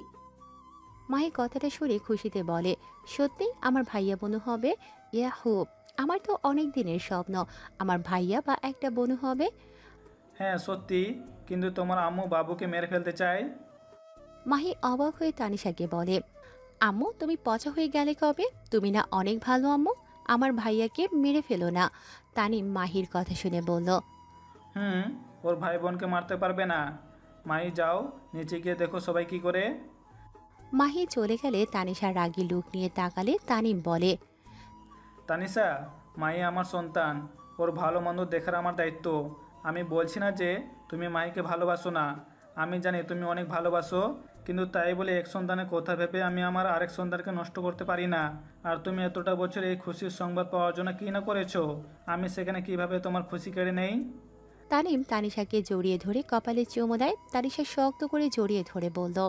মাহি কথাটা শুনে খুশিতে বলে। সত্যি আমার ভাইয়া বোনু হবে? ইয়াহু, আমার তো অনেক দিনের স্বপ্ন আমার ভাইয়া বা একটা বোনু হবে। হ্যাঁ সত্যি, কিন্তু তোমার আম্মু বাবুকে মেরে ফেলতে চায়। মাহি অবাক হয়ে তানিশাকে বলে। আম্মু, তুমি পচা হয়ে গেলে কবে? তুমি না অনেক ভালো আম্মু, আমার ভাইয়াকে মেরে ফেলো না। তানিম মাহির কথা শুনে বলল। ওর ভাই বোনকে মারতে পারবে না। মাই, যাও নিচে গিয়ে দেখো সবাই কি করে। মাহি চলে গেলে তানিশা রাগী লুক নিয়ে তাকালে তানিম বলে। তানিশা, মাই আমার সন্তান, ওর ভালো মন্দ দেখার আমার দায়িত্ব। আমি বলছি না যে তুমি মাইকে ভালোবাসো না, আমি জানি তুমি অনেক ভালোবাসো, কিন্তু তাই বলে এক সন্তানের কথা ভেবে আমি আমার আরেক সন্তানকে নষ্ট করতে পারি না। আর তুমি এতটা বছর এই খুশির সংবাদ পাওয়ার জন্য কী না করেছো, আমি সেখানে কিভাবে তোমার খুশি কেড়ে নেই? তানিম তানিশাকে জড়িয়ে ধরে কপালে চুমু দেয়। তানিশা শক্ত করে জড়িয়ে ধরে বলল।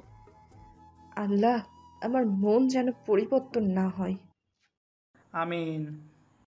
আল্লাহ, আমার মন যেন পরিবর্তন না হয়। আমিন।